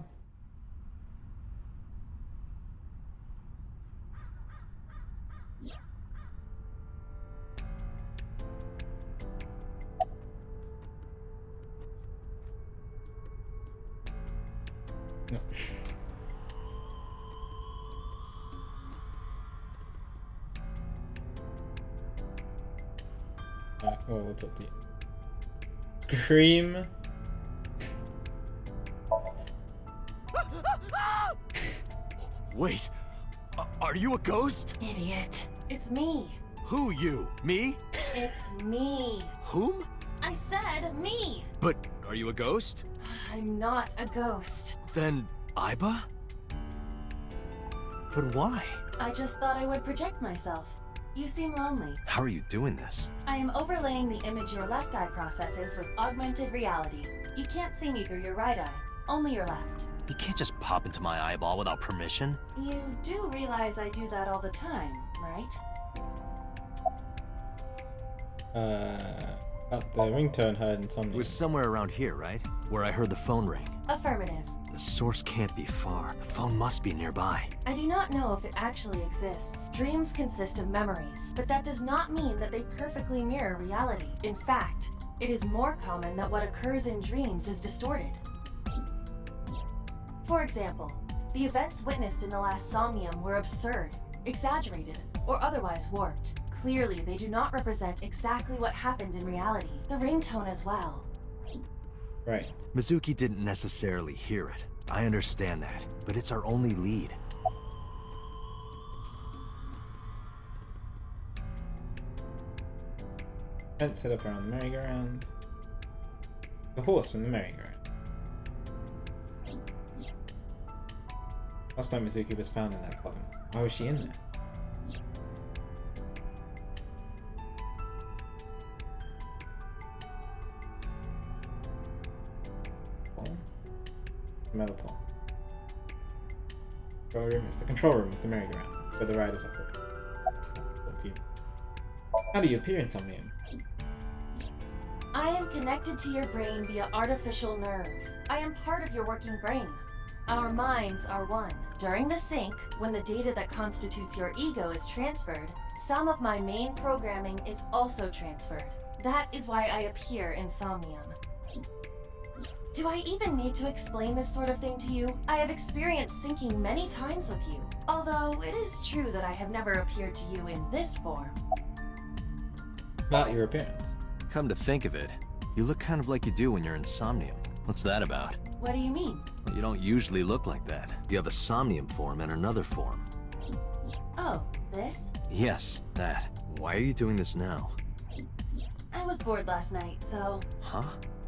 No. Alright, well, we'll talk to you. Scream. Wait, are you a ghost? Idiot. It's me. Who you? Me? It's me. Whom? I said me. But are you a ghost? I'm not a ghost. Then Aiba? But why? I just thought I would project myself. You seem lonely. How are you doing this? I am overlaying the image your left eye processes with augmented reality. You can't see me through your right eye, only your left. You can't just pop into my eyeball without permission. You do realize I do that all the time, right? The ringtone heard in Somnium. It was somewhere around here, right? Where I heard the phone ring. Affirmative. The source can't be far. The phone must be nearby. I do not know if it actually exists. Dreams consist of memories, but that does not mean that they perfectly mirror reality. In fact, it is more common that what occurs in dreams is distorted. For example, the events witnessed in the last Somnium were absurd, exaggerated, or otherwise warped. Clearly, they do not represent exactly what happened in reality. The ringtone as well. Right. Mizuki didn't necessarily hear it. I understand that, but it's our only lead. Fence set up around the merry-go-round. The horse from the merry-go-round. Last time Mizuki was found in that column. Why was she in there? Metal pole. Control room is the control room of the merry-go-round, where the riders operate. How do you appear in Somnium? I am connected to your brain via artificial nerve. I am part of your working brain. Our minds are one. During the sync, when the data that constitutes your ego is transferred, some of my main programming is also transferred. That is why I appear in Somnium. Do I even need to explain this sort of thing to you? I have experienced syncing many times with you, although it is true that I have never appeared to you in this form. About your appearance. Come to think of it, you look kind of like you do when you're in Somnium. What's that about? What do you mean? You don't usually look like that. You have a Somnium form and another form. Oh, this? Yes, that. Why are you doing this now? I was bored last night, so... Huh?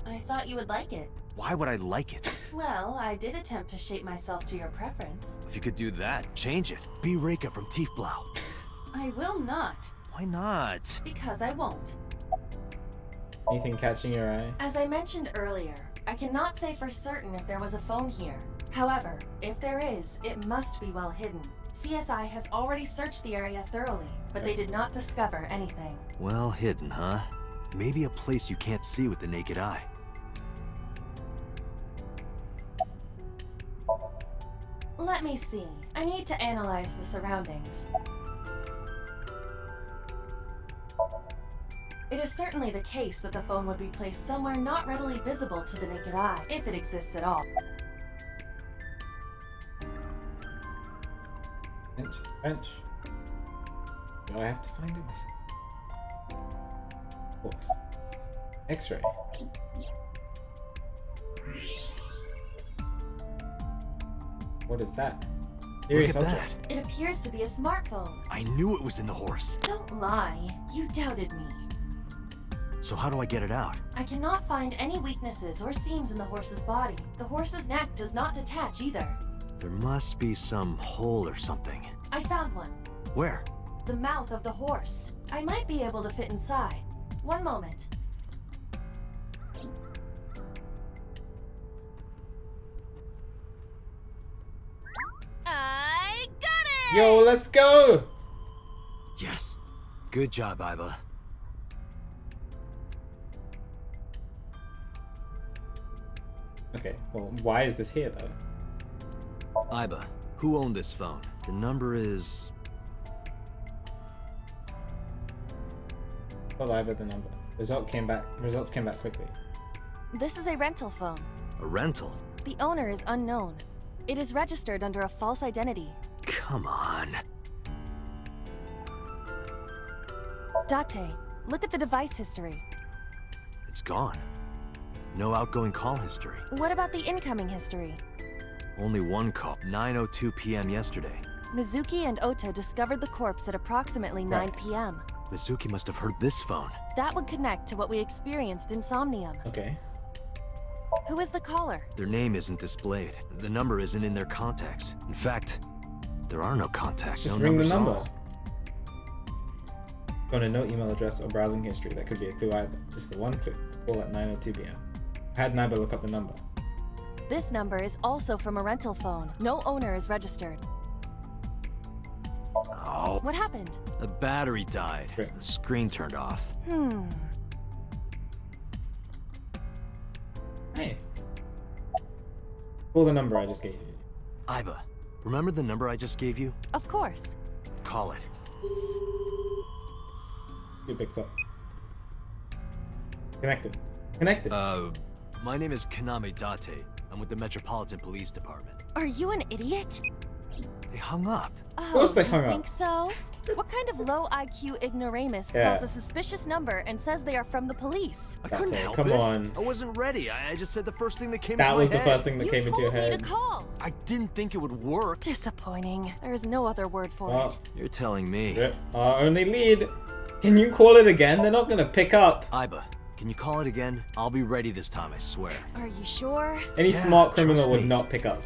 I thought you would like it. Why would I like it? Well, I did attempt to shape myself to your preference. If you could do that, change it. Be Reika from Tiefblau. I will not. Why not? Because I won't. Anything catching your eye? As I mentioned earlier, I cannot say for certain if there was a phone here. However, if there is, it must be well hidden. CSI has already searched the area thoroughly, but they did not discover anything. Well hidden, huh? Maybe a place you can't see with the naked eye. Let me see. I need to analyze the surroundings. It is certainly the case that the phone would be placed somewhere not readily visible to the naked eye, if it exists at all. Bench. Do I have to find it myself? Of course. X-ray. What is that? Look at that. It appears to be a smartphone. I knew it was in the horse. Don't lie. You doubted me. So how do I get it out? I cannot find any weaknesses or seams in the horse's body. The horse's neck does not detach either. There must be some hole or something. I found one. Where? The mouth of the horse. I might be able to fit inside. One moment. I got it! Yo, let's go! Yes. Good job, Iba. Okay, well, why is this here, though? Iba, who owned this phone? The number is... Well, I bet the number. Results came back quickly. This is a rental phone. A rental? The owner is unknown. It is registered under a false identity. Come on. Date, look at the device history. It's gone. No outgoing call history. What about the incoming history? Only one call, 9:02 p.m. yesterday. Mizuki and Ota discovered the corpse at approximately 9 p.m. Mizuki must have heard this phone. That would connect to what we experienced in Somnium. Okay. Who is the caller? Their name isn't displayed. The number isn't in their contacts. In fact, there are no contacts. Just no ring the numbers at number. all. Phone and no email address or browsing history. That could be a clue either. Just the one clue. Call at 9:02 p.m. I had Naiba look up the number. This number is also from a rental phone. No owner is registered. Oh. What happened? The battery died. Rip. The screen turned off. Hey. Call the number I just gave you. Aiba, remember the number I just gave you? Of course. Call it. Who picks up? Connected. Connected. My name is Kaname Date. I'm with the Metropolitan Police Department. Are you an idiot? They hung up. Of course they hung you up. think so? What kind of low IQ ignoramus Yeah. calls a suspicious number and says they are from the police? I couldn't Date, help come it. on. I wasn't ready. I just said the first thing that came That into was my the head. first thing that You came into your told me head. to call. I didn't think it would work. Disappointing. There is no other word for Well, it. You're telling me. Rip. Our only lead. Can you call it again? They're not gonna pick up. Aiba, can you call it again? I'll be ready this time, I swear. Are you sure? Any Yeah, smart criminal trust would me. not pick up.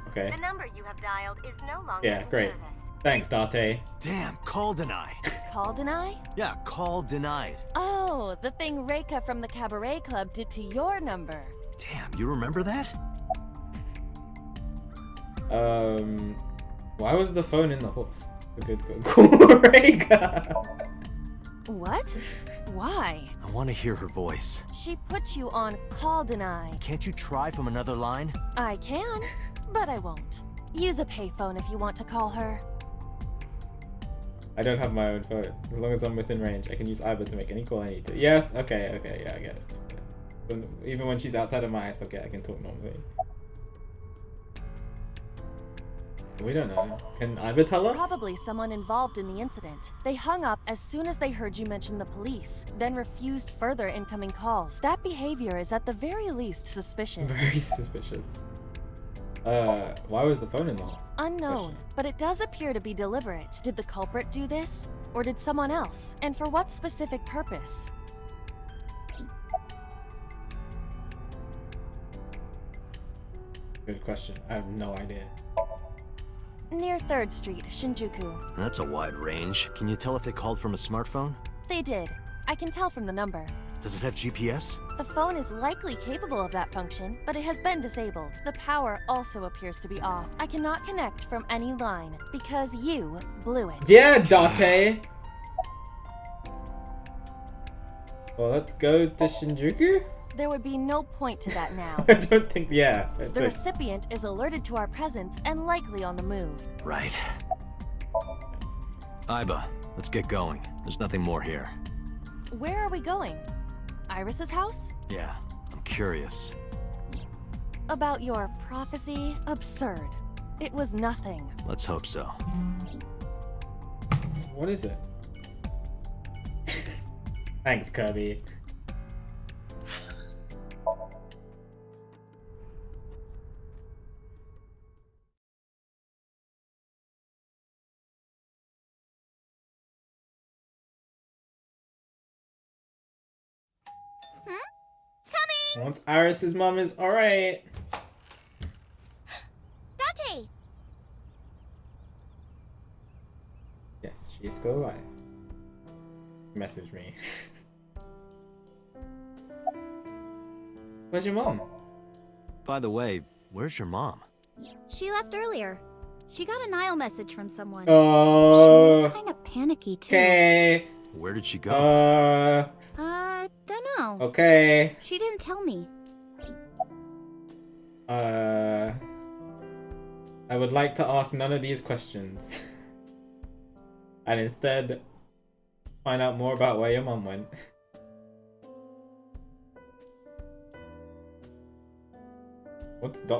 Okay. The number you have dialed is no longer Yeah, in great. service. Thanks, Date. Damn, call denied. Call deny? Yeah, call denied. Oh, the thing Reika from the Cabaret Club did to your number. Damn, you remember that? Why was the phone in the horse? A good call. Reika. What? Why? I want to hear her voice. She put you on call deny. Can't you try from another line? I can, but I won't. Use a payphone if you want to call her. I don't have my own phone. As long as I'm within range, I can use Aiba to make any call I need to. Yes, okay, yeah, I get it. Even when she's outside of my eyes, okay, I can talk normally. We don't know. Can Aiba tell us? Probably someone involved in the incident. They hung up as soon as they heard you mention the police, then refused further incoming calls. That behavior is at the very least suspicious. Very suspicious. Why was the phone in the house? Unknown, but it does appear to be deliberate. Did the culprit do this? Or did someone else? And for what specific purpose? Good question. I have no idea. Near 3rd Street, Shinjuku. That's a wide range. Can you tell if they called from a smartphone? They did. I can tell from the number. Does it have GPS? The phone is likely capable of that function, but it has been disabled. The power also appears to be off. I cannot connect from any line, because you blew it. Yeah, Date! Well, let's go to Shinjuku? There would be no point to that now. I don't think, yeah. The recipient is alerted to our presence and likely on the move. Right. Aiba, let's get going. There's nothing more here. Where are we going? Iris's house? Yeah, I'm curious. About your prophecy? Absurd. It was nothing. Let's hope so. What is it? Thanks, Kirby. Once Iris's mom is alright. Date! Yes, she's still alive. Message me. Where's your mom? By the way, where's your mom? She left earlier. She got a Nile message from someone. Oh. She looked kind of panicky too. Okay. Where did she go? Don't know. Okay. She didn't tell me. I would like to ask none of these questions. And instead find out more about where your mom went. What's ... Date,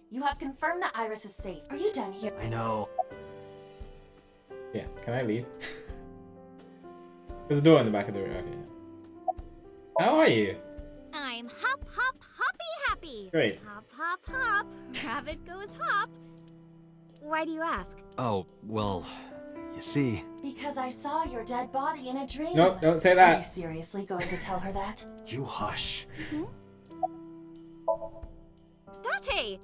you have confirmed that Iris is safe. Are you done here? I know. Yeah, can I leave? There's a door in the back of the room. Okay. How are you? I'm hop, hop, hoppy happy. Great. Hop, hop, hop. Rabbit goes hop. Why do you ask? Oh, well, you see... Because I saw your dead body in a dream. Nope, don't say Are that. you seriously going to tell her that? You hush. Date,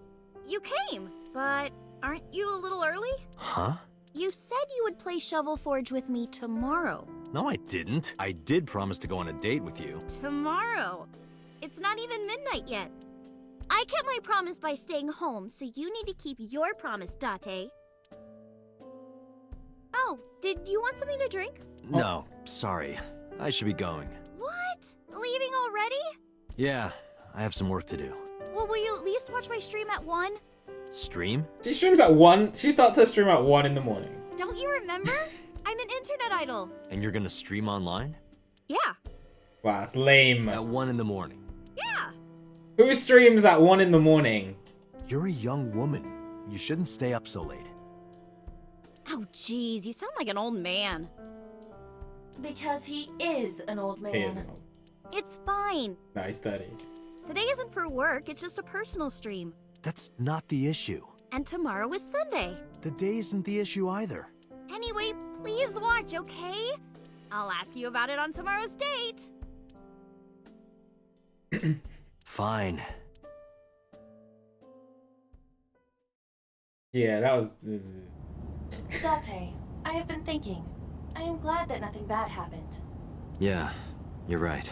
you came, but Aren't you a little early? Huh? You said you would play Shovel Forge with me tomorrow. No, I didn't. I did promise to go on a date with you. Tomorrow? It's not even midnight yet. I kept my promise by staying home, so you need to keep your promise, Date. Oh, did you want something to drink? No, sorry. I should be going. What? Leaving already? Yeah, I have some work to do. Well, will you at least watch my stream at 1? Stream? She streams at 1. She starts her stream at 1 in the morning. Don't you remember? I'm an internet idol. And you're gonna stream online? Yeah. Wow, that's lame. At 1 in the morning. Yeah. Who streams at 1 in the morning? You're a young woman. You shouldn't stay up so late. Oh, jeez, you sound like an old man. Because he is an old man. He is an old. It's fine. No, he's 30. Today isn't for work, it's just a personal stream. That's not the issue. And tomorrow is Sunday. The day isn't the issue either. Anyway, please watch, okay? I'll ask you about it on tomorrow's date. Fine. Yeah, that was... Date, I have been thinking. I am glad that nothing bad happened. Yeah, you're right.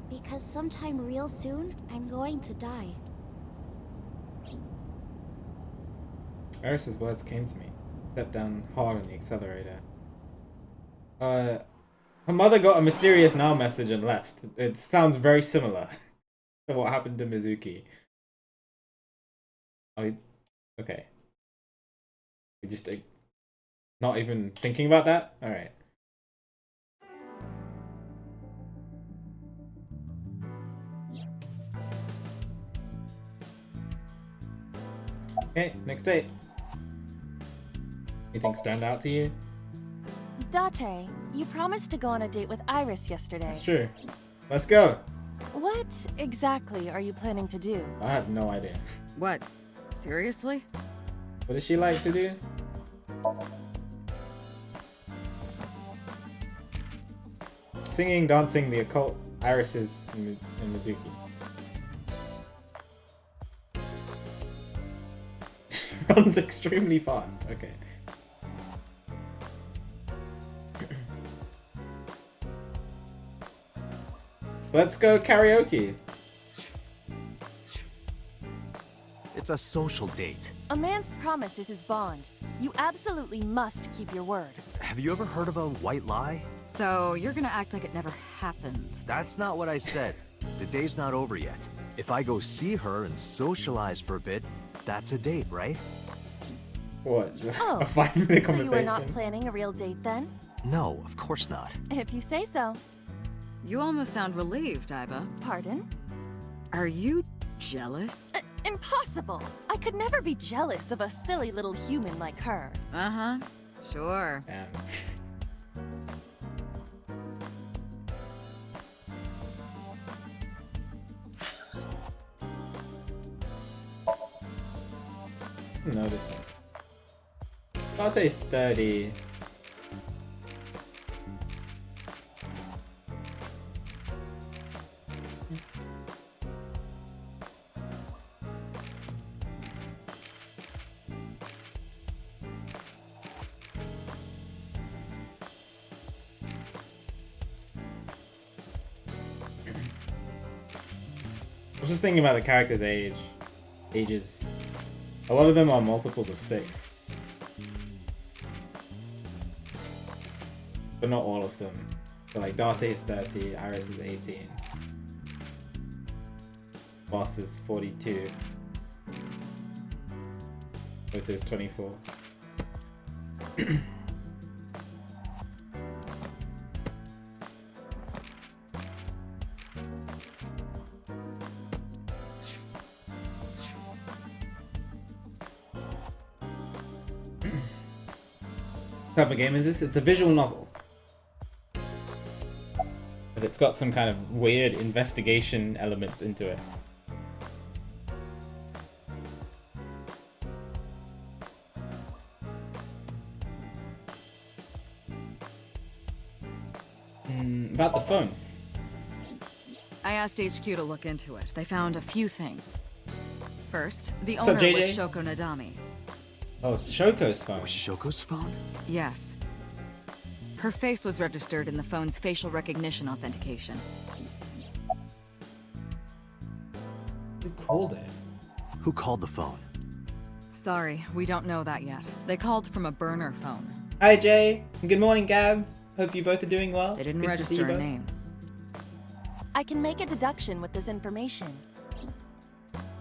Because sometime real soon, I'm going to die. Iris's words came to me. Stepped down hard on the accelerator. Her mother got a mysterious now message and left. It sounds very similar to what happened to Mizuki. Oh, okay. We just not even thinking about that? Alright. Okay, next date. Anything stand out to you? Date, you promised to go on a date with Iris yesterday. That's true. Let's go. What exactly are you planning to do? I have no idea. What? Seriously? What does she like to do? Singing, dancing, the occult, irises, and Mizuki. Runs extremely fast. Okay. Let's go karaoke. It's a social date. A man's promise is his bond. You absolutely must keep your word. Have you ever heard of a white lie? So you're gonna act like it never happened. That's not what I said. The day's not over yet. If I go see her and socialize for a bit, that's a date, right? What? Oh, A 5-minute so conversation? you are not planning a real date then? No, of course not. If you say so. You almost sound relieved, Iba. Pardon? Are you jealous? Impossible! I could never be jealous of a silly little human like her. Uh-huh. Sure. Damn. Noticing. Date's 30. I was just thinking about the characters' ages. A lot of them are multiples of 6. But not all of them. So like Date is 30, Iris is 18. Boss is 42. Ota is 24. What type of game is this? It's a visual novel. But it's got some kind of weird investigation elements into it. About the phone. I asked HQ to look into it. They found a few things. First, the What's up, owner was JJ? Shoko Nadami. Oh, it's Shoko's phone. It was Shoko's phone? Yes. Her face was registered in the phone's facial recognition authentication. Who called it? Who called the phone? Sorry, we don't know that yet. They called from a burner phone. Hi, Jay. Good morning, Gab. Hope you both are doing well. They didn't Good to see you register a both. name. I can make a deduction with this information.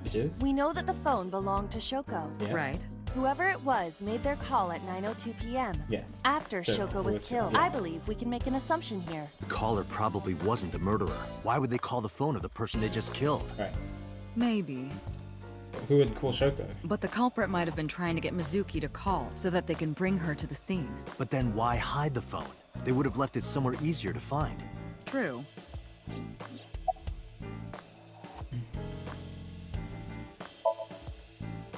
Which is? We know that the phone belonged to Shoko. Yeah. Right. Whoever it was made their call at 9:02 p.m. Yes. After So, Shoko it was was- killed. yes. I believe we can make an assumption here. The caller probably wasn't the murderer. Why would they call the phone of the person they just killed? Right. Maybe. Who would call Shoko? But the culprit might have been trying to get Mizuki to call so that they can bring her to the scene. But then why hide the phone? They would have left it somewhere easier to find. True.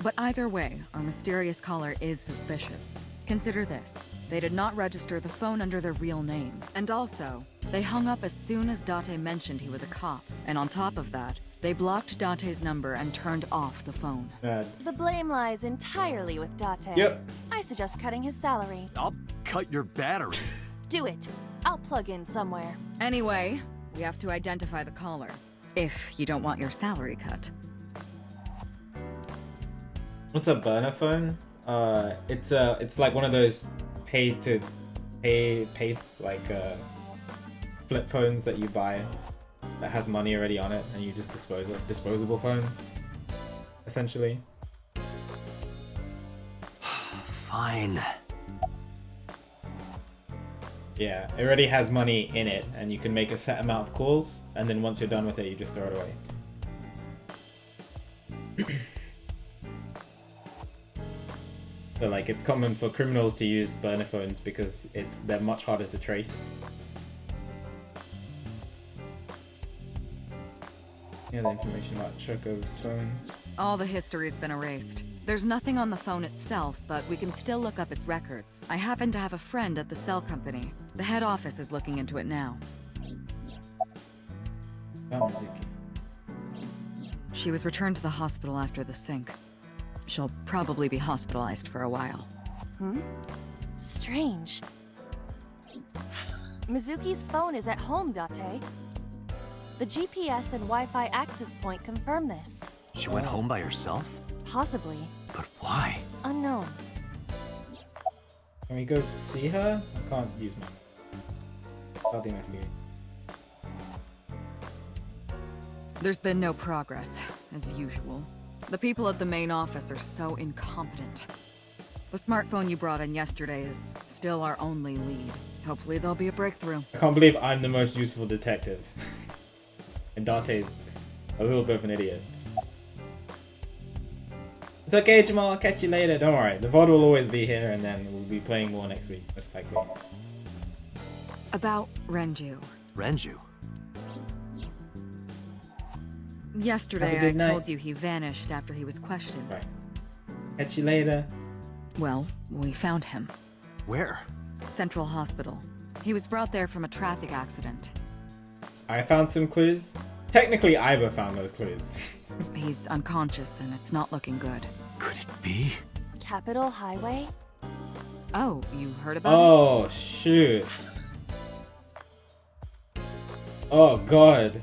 But either way, our mysterious caller is suspicious. Consider this. They did not register the phone under their real name. And also, they hung up as soon as Date mentioned he was a cop. And on top of that, they blocked Date's number and turned off the phone. The blame lies entirely with Date. Yep. I suggest cutting his salary. I'll cut your battery. Do it. I'll plug in somewhere. Anyway, we have to identify the caller. If you don't want your salary cut. What's a burner phone? It's like one of those pay like flip phones that you buy that has money already on it and you just dispose of. Disposable phones, essentially. Fine. Yeah, it already has money in it and you can make a set amount of calls and then once you're done with it you just throw it away. So like it's common for criminals to use burner phones because they're much harder to trace. Yeah, the information about Shoko's phone. All the history's been erased. There's nothing on the phone itself, but we can still look up its records. I happen to have a friend at the cell company. The head office is looking into it now. About Mizuki. She was returned to the hospital after the sync. She'll probably be hospitalized for a while. Strange. Mizuki's phone is at home, Date. The GPS and Wi-Fi access point confirm this. She went home by herself? Possibly. But why? Unknown. Can we go see her? I can't use mine. I'll investigate. There's been no progress, as usual. The people at the main office are so incompetent. The smartphone you brought in yesterday is still our only lead. Hopefully there'll be a breakthrough. I can't believe I'm the most useful detective. And Dante's a little bit of an idiot. It's okay, Jamal. I'll catch you later. Don't worry. The VOD will always be here, and then we'll be playing more next week, most likely. About Renju. Renju? Yesterday Have a I good night. told you he vanished after he was questioned. Right. Catch you later. Well, we found him. Where? Central Hospital. He was brought there from a traffic accident. I found some clues. Technically, Iva found those clues. He's unconscious and it's not looking good. Could it be? Capitol Highway? Oh, you heard about it? Oh, shoot. Oh, God.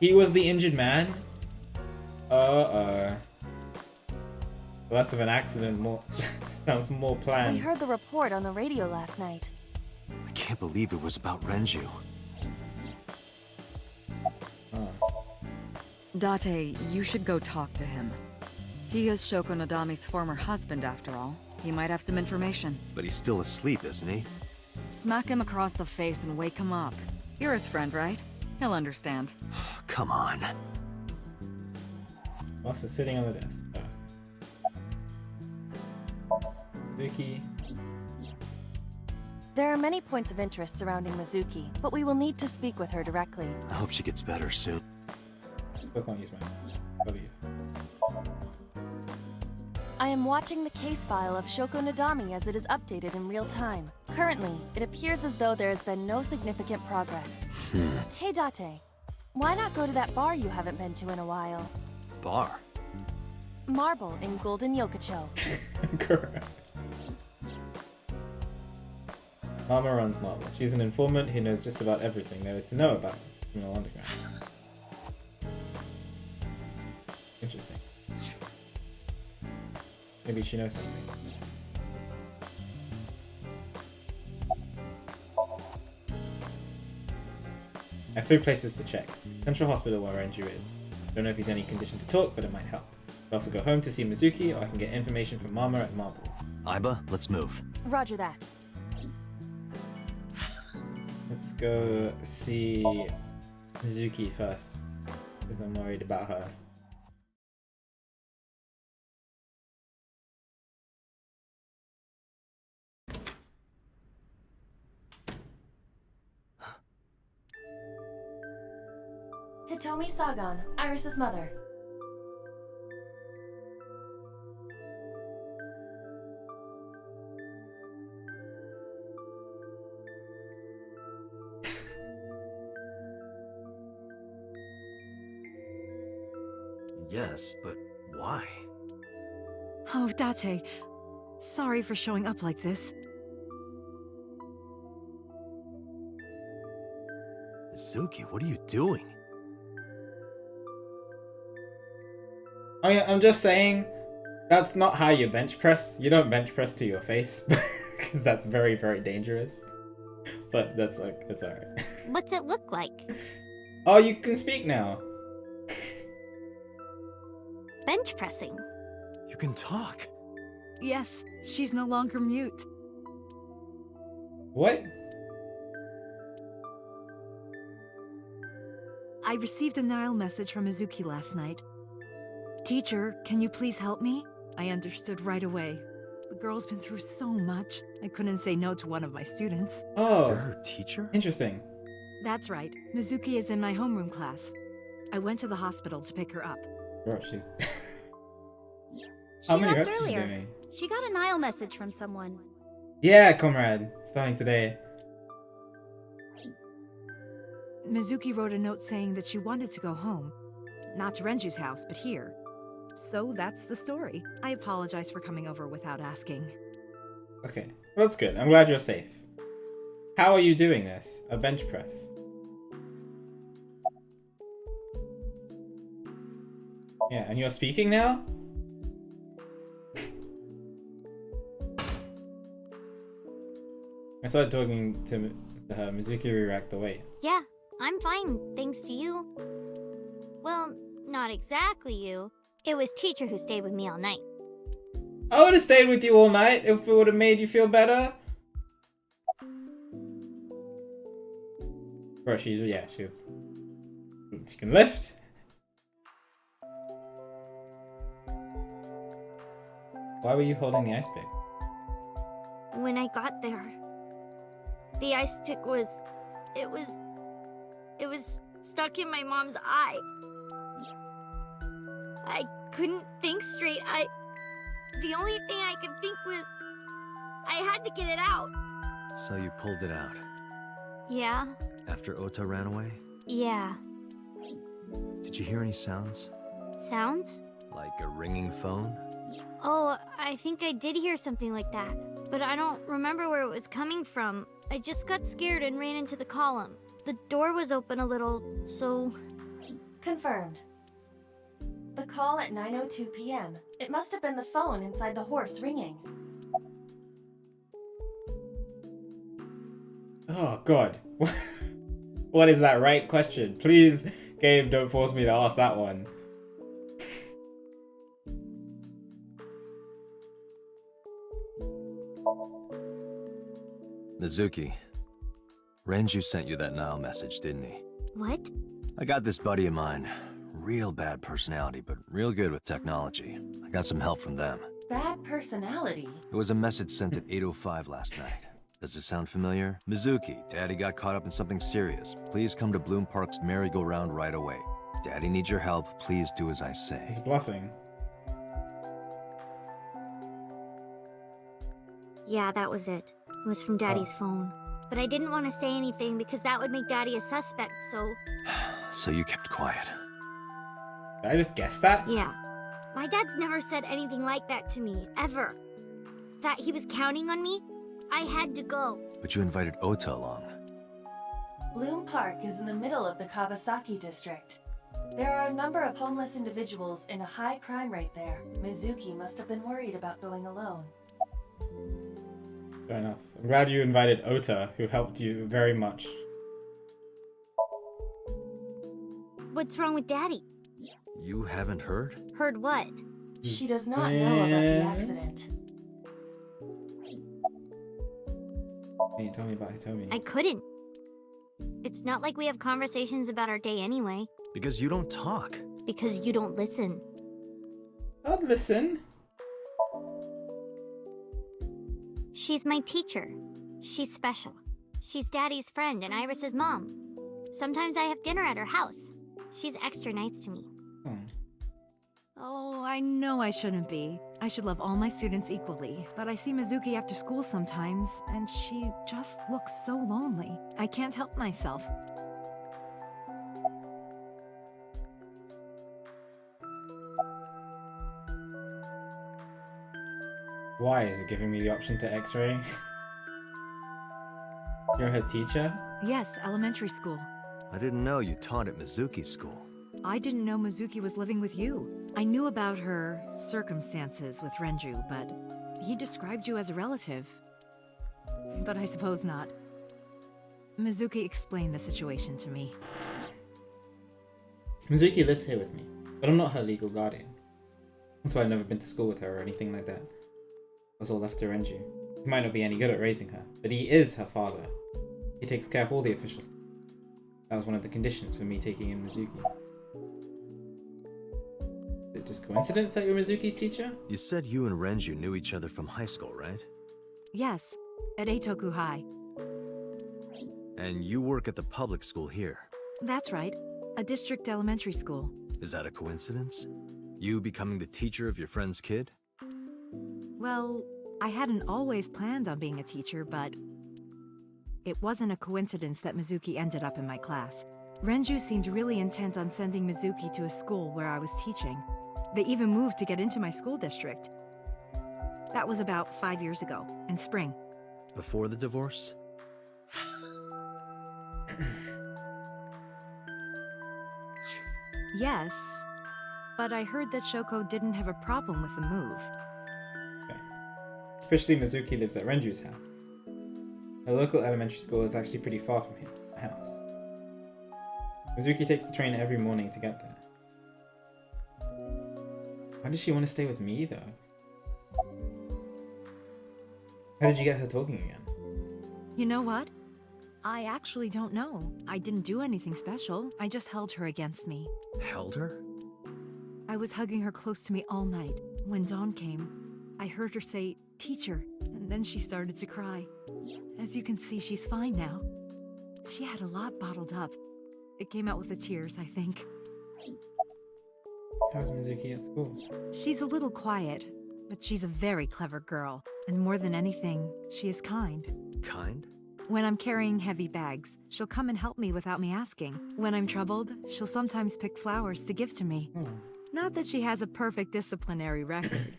He was the injured man? Less of an accident, more sounds more We planned. heard the report on the radio last night. I can't believe it was about Renju. Date, you should go talk to him. He is Shoko Nadami's former husband, after all. He might have some information. But he's still asleep, isn't he? Smack him across the face and wake him up. You're his friend, right? He'll understand. Come on. Boss is sitting on the desk. Vicky. There are many points of interest surrounding Mizuki, but we will need to speak with her directly. I hope she gets better soon. Still can't use mine. Believe. I am watching the case file of Shoko Nadami as it is updated in real time. Currently, it appears as though there has been no significant progress. Hey Date, Why not go to that bar you haven't been to in a while? Bar? Marble in Golden Yokocho. Correct. Mama runs Marble. She's an informant who knows just about everything there is to know about criminal underground. Interesting. Maybe she knows something. I have 3 places to check. Central Hospital where Renju is. Don't know if he's any condition to talk, but it might help. I also go home to see Mizuki, or I can get information from Mama at Marble. Aiba, let's move. Roger that. Let's go see Mizuki first, because I'm worried about her. Hitomi Sagan, Iris's mother. Yes, but why? Oh, Date. Sorry for showing up like this. Mizuki, what are you doing? I'm just saying, that's not how you bench press. You don't bench press to your face, because that's very, very dangerous. But that's like, it's alright. What's it look like? Oh, you can speak now. Bench pressing. You can talk. Yes, she's no longer mute. What? I received a Nile message from Mizuki last night. Teacher, can you please help me? I understood right away. The girl's been through so much. I couldn't say no to one of my students. Oh. You're her teacher? Interesting. That's right. Mizuki is in my homeroom class. I went to the hospital to pick her up. Bro, she's... She How many left reps is she earlier. doing? She got a Nile message from someone. Yeah, comrade. Starting today. Mizuki wrote a note saying that she wanted to go home. Not to Renju's house, but here. So that's the story. I apologize for coming over without asking. Okay, well, that's good. I'm glad you're safe. How are you doing this? A bench press? Yeah, and you're speaking now? I started talking to her. Mizuki re-racked the weight. Yeah, I'm fine, thanks to you. Well, not exactly you. It was teacher who stayed with me all night. I would have stayed with you all night if it would have made you feel better. Bro, she can lift. Why were you holding the ice pick? When I got there, the ice pick was... It was stuck in my mom's eye. I couldn't think straight. The only thing I could think was... I had to get it out. So you pulled it out? Yeah. After Ota ran away? Yeah. Did you hear any sounds? Sounds? Like a ringing phone? Oh, I think I did hear something like that. But I don't remember where it was coming from. I just got scared and ran into the column. The door was open a little, so... Confirmed. The call at 9:02 p.m. It must have been the phone inside the horse ringing. Oh, God. What is that right question? Please, game, don't force me to ask that one. Mizuki, Renju sent you that Nile message, didn't he? What? I got this buddy of mine. Real bad personality, but real good with technology. I got some help from them. Bad personality? It was a message sent at 8:05 last night. Does it sound familiar? Mizuki, Daddy got caught up in something serious. Please come to Bloom Park's merry-go-round right away. Daddy needs your help. Please do as I say. He's bluffing. Yeah, that was it. It was from Daddy's phone. But I didn't want to say anything because that would make Daddy a suspect, so... So you kept quiet. Did I just guess that? Yeah. My dad's never said anything like that to me, ever. That he was counting on me, I had to go. But you invited Ota along. Bloom Park is in the middle of the Kawasaki district. There are a number of homeless individuals in a high crime rate there. Mizuki must have been worried about going alone. Fair enough. I'm glad you invited Ota, who helped you very much. What's wrong with Daddy? You haven't heard? Heard what? She does not know about the accident. Hey, tell me about Hitomi. I couldn't. It's not like we have conversations about our day anyway. Because you don't talk. Because you don't listen. I'd listen. She's my teacher. She's special. She's Daddy's friend and Iris's mom. Sometimes I have dinner at her house. She's extra nice to me. Oh, I know I shouldn't be. I should love all my students equally. But I see Mizuki after school sometimes, and she just looks so lonely. I can't help myself. Why is it giving me the option to X-ray? You're her teacher? Yes, elementary school. I didn't know you taught at Mizuki's school. I didn't know Mizuki was living with you. I knew about her circumstances with Renju, but he described you as a relative. But I suppose not. Mizuki explained the situation to me. Mizuki lives here with me, but I'm not her legal guardian. That's why I've never been to school with her or anything like that. I was all left to Renju. He might not be any good at raising her, but he is her father. He takes care of all the officials. That was one of the conditions for me taking in Mizuki. Is it just coincidence that you're Mizuki's teacher? You said you and Renju knew each other from high school, right? Yes, at Eitoku High. And you work at the public school here. That's right, a district elementary school. Is that a coincidence? You becoming the teacher of your friend's kid? Well, I hadn't always planned on being a teacher, but it wasn't a coincidence that Mizuki ended up in my class. Renju seemed really intent on sending Mizuki to a school where I was teaching. They even moved to get into my school district. That was about 5 years ago, in spring. Before the divorce? Yes, but I heard that Shoko didn't have a problem with the move. Okay. Officially, Mizuki lives at Renju's house. The local elementary school is actually pretty far from his house. Mizuki takes the train every morning to get there. Why does she want to stay with me, though? How did you get her talking again? You know what? I actually don't know. I didn't do anything special. I just held her against me. Held her? I was hugging her close to me all night. When dawn came, I heard her say, "Teacher," and then she started to cry. As you can see, she's fine now. She had a lot bottled up. It came out with the tears, I think. How's Mizuki at school? She's a little quiet, but she's a very clever girl. And more than anything, she is kind. Kind? When I'm carrying heavy bags, she'll come and help me without me asking. When I'm troubled, she'll sometimes pick flowers to give to me. Not that she has a perfect disciplinary record,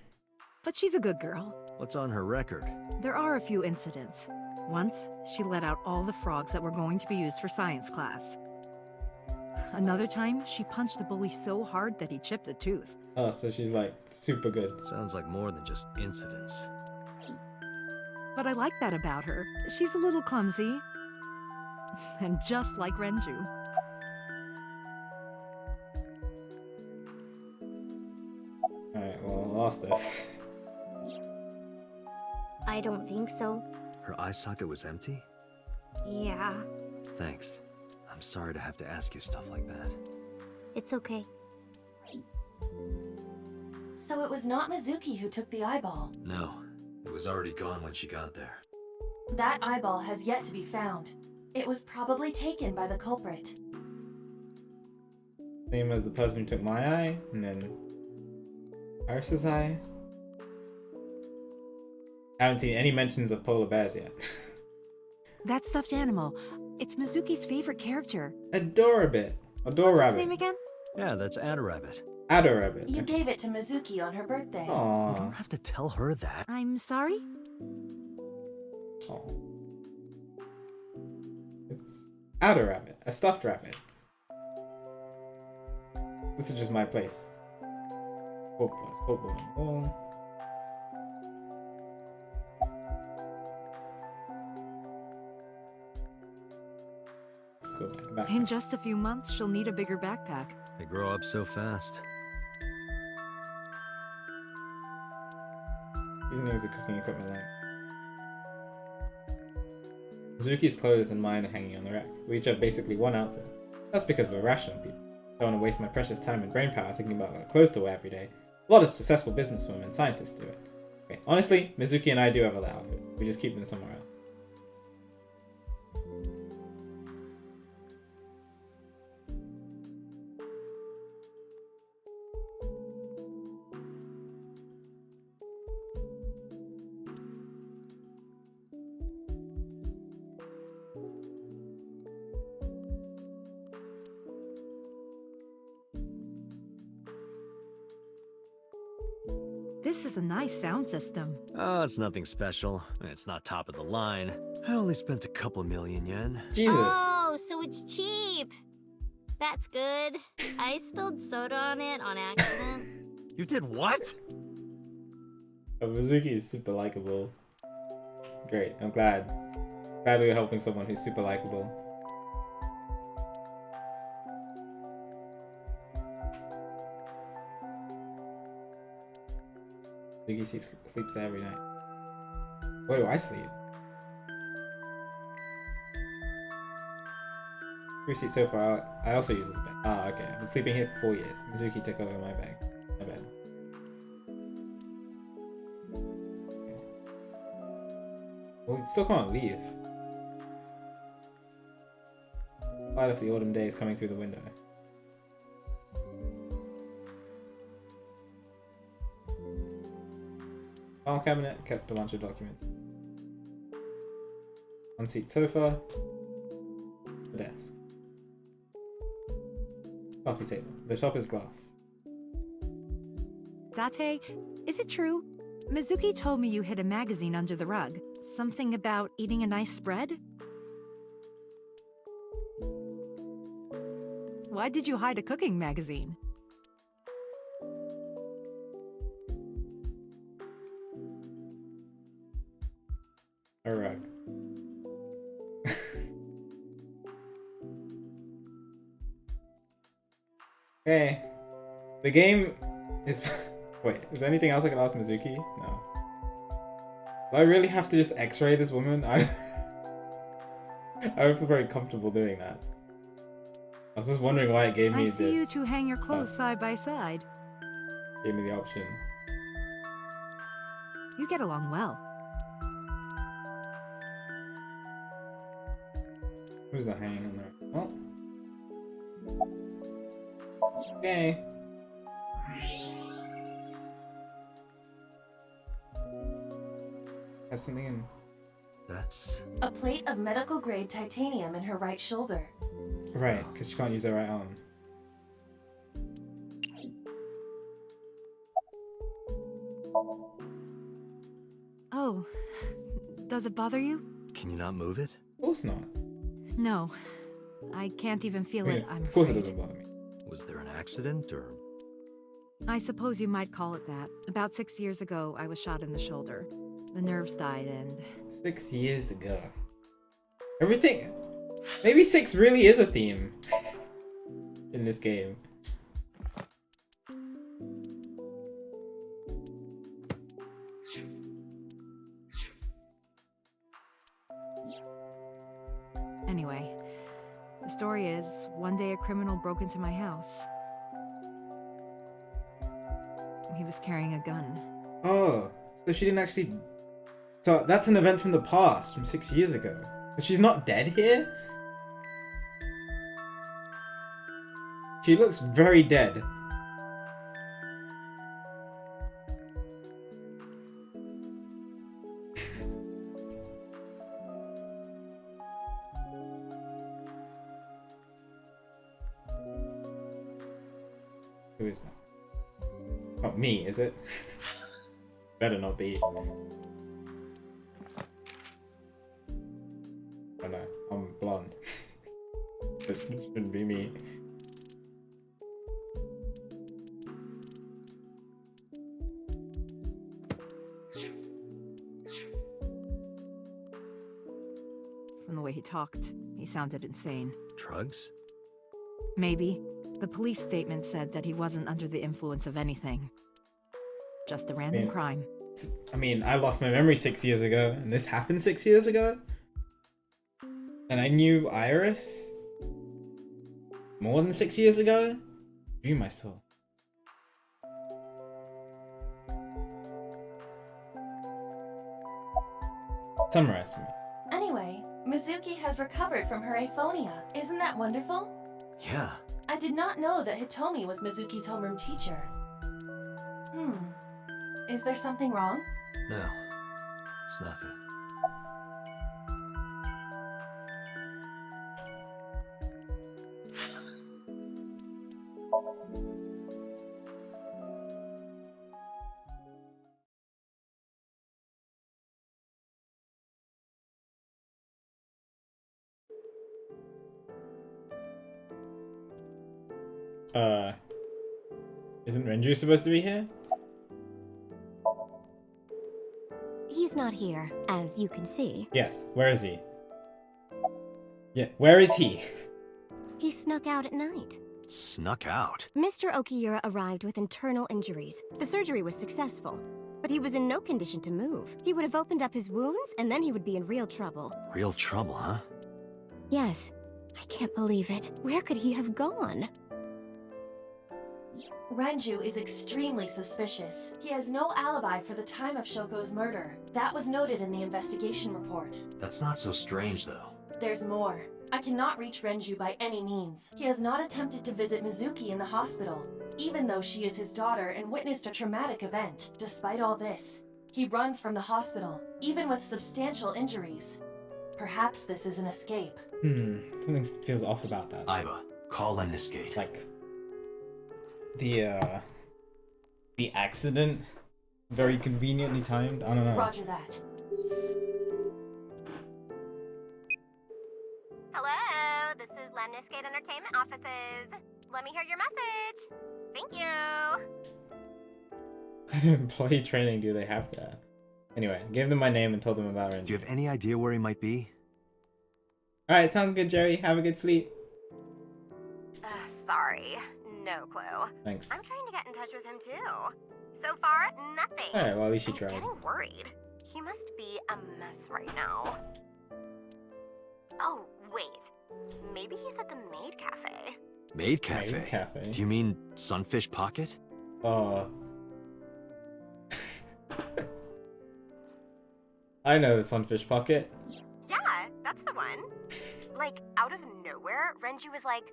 but she's a good girl. What's on her record? There are a few incidents. Once, she let out all the frogs that were going to be used for science class. Another time, she punched the bully so hard that he chipped a tooth. Oh, so she's like super good. Sounds like more than just incidents. But I like that about her. She's a little clumsy. And just like Renju. Alright, well, I lost this. I don't think so. Her eye socket was empty? Yeah, Thanks. I'm sorry to have to ask you stuff like that. it's okay. So it was not Mizuki who took the eyeball. No, it was already gone when she got there. That eyeball has yet to be found. It was probably taken by the culprit. Same as the person who took my eye, and then Iris's eye. I haven't seen any mentions of polar bears yet. That stuffed animal, it's Mizuki's favorite character. Adorable. Adore What's Rabbit. its name again? Yeah, that's Adder Rabbit. Adore Rabbit. You gave it to Mizuki on her birthday. You Aww. don't have to tell her that. I'm sorry? Aw. It's Adore Rabbit, a stuffed rabbit. This is just my place. Scoreboard on the wall. Let's go back. In just a few months, she'll need a bigger backpack. They grow up so fast. These things are cooking equipment like. Mizuki's clothes and mine are hanging on the rack. We each have basically one outfit. That's because we're rational people. I don't want to waste my precious time and brainpower thinking about what clothes to wear every day. A lot of successful businesswomen and scientists do it. Okay, honestly, Mizuki and I do have other outfits. We just keep them somewhere else. This is a nice sound system. Oh, it's nothing special. It's not top of the line. I only spent a couple million yen. Jesus. Oh, so it's cheap. That's good. I spilled soda on it on accident. You did what? Mizuki is super likable. Great, I'm glad. Glad we're helping someone who's super likable. Mizuki sleeps there every night. Where do I sleep? 3-seat sofa. I also use this bed. Ah, okay. I've been sleeping here for 4 years. Mizuki took over my bed. Well, we still can't leave. Light of the autumn day is coming through the window. File cabinet kept a bunch of documents. One-seat sofa. A desk. Coffee table. The top is glass. Date, is it true? Mizuki told me you hid a magazine under the rug. Something about eating a nice spread? Why did you hide a cooking magazine? A rug. Okay. The game is... Wait, is there anything else I can ask Mizuki? No. Do I really have to just x-ray this woman? I don't feel very comfortable doing that. I was just wondering why it gave me I see you two hang your clothes side by side. Gave me the option. You get along well. Who's that hanging on there? Oh. Okay. Has something in. That's... A plate of medical grade titanium in her right shoulder. Right, because she can't use her right arm. Oh, does it bother you? Can you not move it? Of course not. No, I can't even feel it, I'm Of course afraid. it doesn't bother me. Was there an accident, or...? I suppose you might call it that. About 6 years ago, I was shot in the shoulder. The nerves died and... 6 years ago. Everything... Maybe 6 really is a theme in this game. Anyway, the story is, one day a criminal broke into my house. He was carrying a gun. Oh, so she didn't actually... So that's an event from the past, from 6 years ago. So she's not dead here? She looks very dead. Who is that? Not me, is it? Better not be. Oh no, I'm blonde. It shouldn't be me. From the way he talked, he sounded insane. Drugs? Maybe. The police statement said that he wasn't under the influence of anything. Just a random crime. I mean, I lost my memory 6 years ago, and this happened 6 years ago? And I knew Iris more than 6 years ago? Dream I saw. Summarize for me. Anyway, Mizuki has recovered from her aphonia. Isn't that wonderful? Yeah. I did not know that Hitomi was Mizuki's homeroom teacher. Is there something wrong? No. It's nothing. Isn't Renju supposed to be here? He's not here, as you can see. Yes, where is he? Yeah, where is he? He snuck out at night. Snuck out? Mr. Okiura arrived with internal injuries. The surgery was successful, but he was in no condition to move. He would have opened up his wounds, and then he would be in real trouble. Real trouble, huh? Yes. I can't believe it. Where could he have gone? Renju is extremely suspicious. He has no alibi for the time of Shoko's murder. That was noted in the investigation report. That's not so strange, though. There's more. I cannot reach Renju by any means. He has not attempted to visit Mizuki in the hospital, even though she is his daughter and witnessed a traumatic event. Despite all this, he runs from the hospital, even with substantial injuries. Perhaps this is an escape. Something feels off about that. Aiba, call and escape. Like the accident, very conveniently timed. I don't know. Roger that. Hello, this is Lemniscate Entertainment offices. Let me hear your message. Thank you. What kind of employee training do they have there? Anyway, I gave them my name and told them about it. Do you have any idea where he might be? Alright, sounds good, Jerry. Have a good sleep. Sorry, no clue. Thanks. I'm trying to get in touch with him too. So far, nothing. Alright, well, at least you I'm tried. getting worried. He must be a mess right now. Oh, wait. Maybe he's at the Maid Cafe. Maid Cafe? Maid Cafe? Do you mean Sunfish Pocket? I know the Sunfish Pocket. Yeah, that's the one. Like, out of nowhere, Renju was like,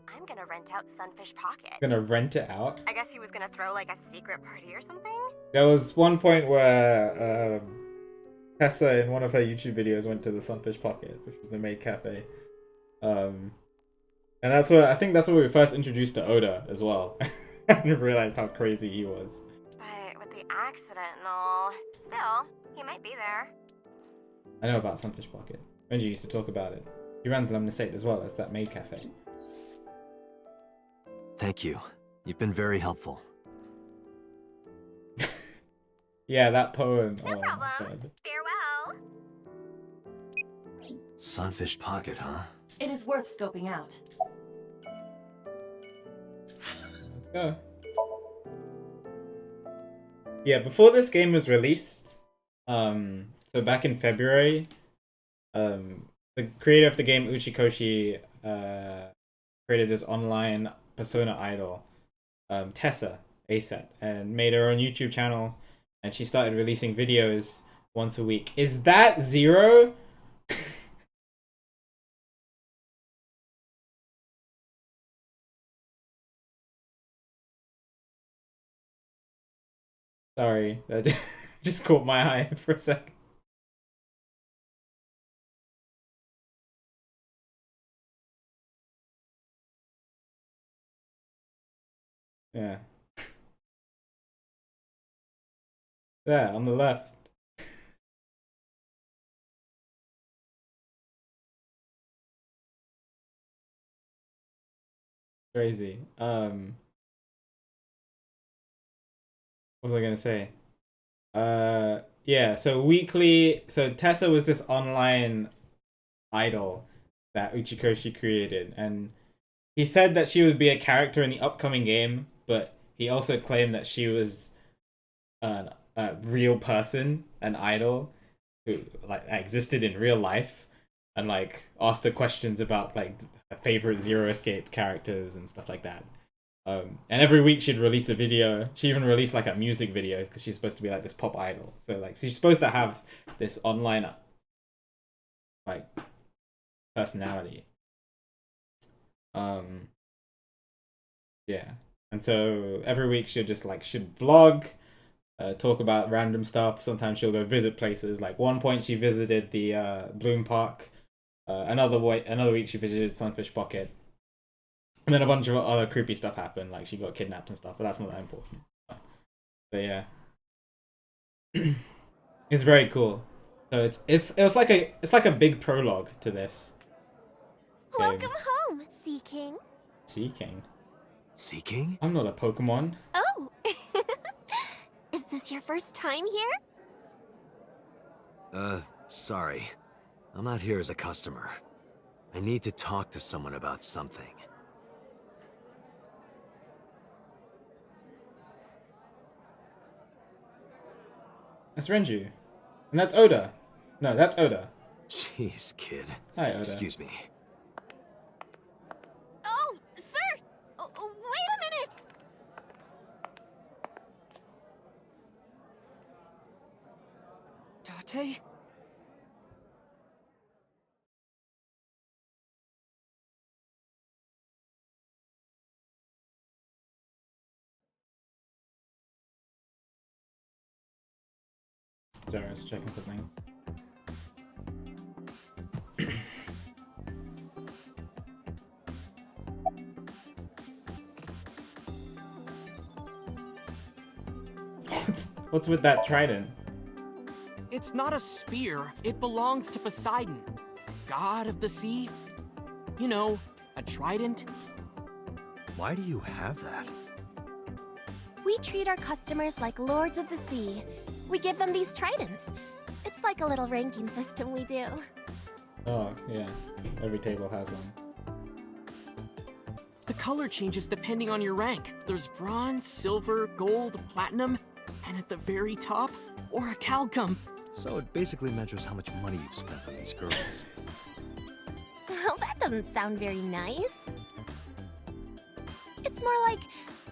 I'm gonna rent out Sunfish Pocket. Gonna rent it out? I guess he was gonna throw, like, a secret party or something? There was one point where Tessa in one of her YouTube videos went to the Sunfish Pocket, which was the Maid Cafe. And that's where I think that's where we were first introduced to Oda as well. I didn't realize how crazy he was. But with the accident and all, still, he might be there. I know about Sunfish Pocket. Renji used to talk about it. He runs Lemniscate as well as that Maid Cafe. Thank you. You've been very helpful. Yeah, that poem. No problem. God. Farewell. Sunfish Pocket, huh? It is worth scoping out. Let's go. Yeah, before this game was released, so back in February, the creator of the game, Uchikoshi, created this online persona idol, Tessa, ASET, and made her own YouTube channel, and she started releasing videos once a week. Is that Zero? Sorry, that just caught my eye for a sec. Yeah, There, on the left. Crazy. What was I gonna say? Yeah, so weekly, so Tessa was this online idol that Uchikoshi created, and he said that she would be a character in the upcoming game, but he also claimed that she was a real person, an idol who like existed in real life, and like asked her questions about like favorite Zero Escape characters and stuff like that. And every week she'd release a video. She even released like a music video because she's supposed to be like this pop idol. So like she's supposed to have this online like personality. Yeah. And so every week she'll just like should vlog, talk about random stuff. Sometimes she'll go visit places. Like one point she visited the Bloom Park. Another week she visited Sunfish Pocket. And then a bunch of other creepy stuff happened, like she got kidnapped and stuff, but that's not that important. But yeah. It's very cool. So it's like a big prologue to this game. Welcome home, Sea King. Sea King? Sea King? I'm not a Pokemon. Oh! Is this your first time here? Sorry. I'm not here as a customer. I need to talk to someone about something. That's Renju. And that's Oda. No, that's Oda. Jeez, kid. Hi, Oda. Excuse me. Oh, sir! Wait a minute! Date? Sorry, I was checking something. What's with that trident? It's not a spear. It belongs to Poseidon, god of the sea. You know, a trident. Why do you have that? We treat our customers like lords of the sea. We give them these tridents. It's like a little ranking system we do. Oh, yeah. Every table has one. The color changes depending on your rank. There's bronze, silver, gold, platinum, and at the very top, orichalcum. So it basically measures how much money you've spent on these girls. Well, that doesn't sound very nice. It's more like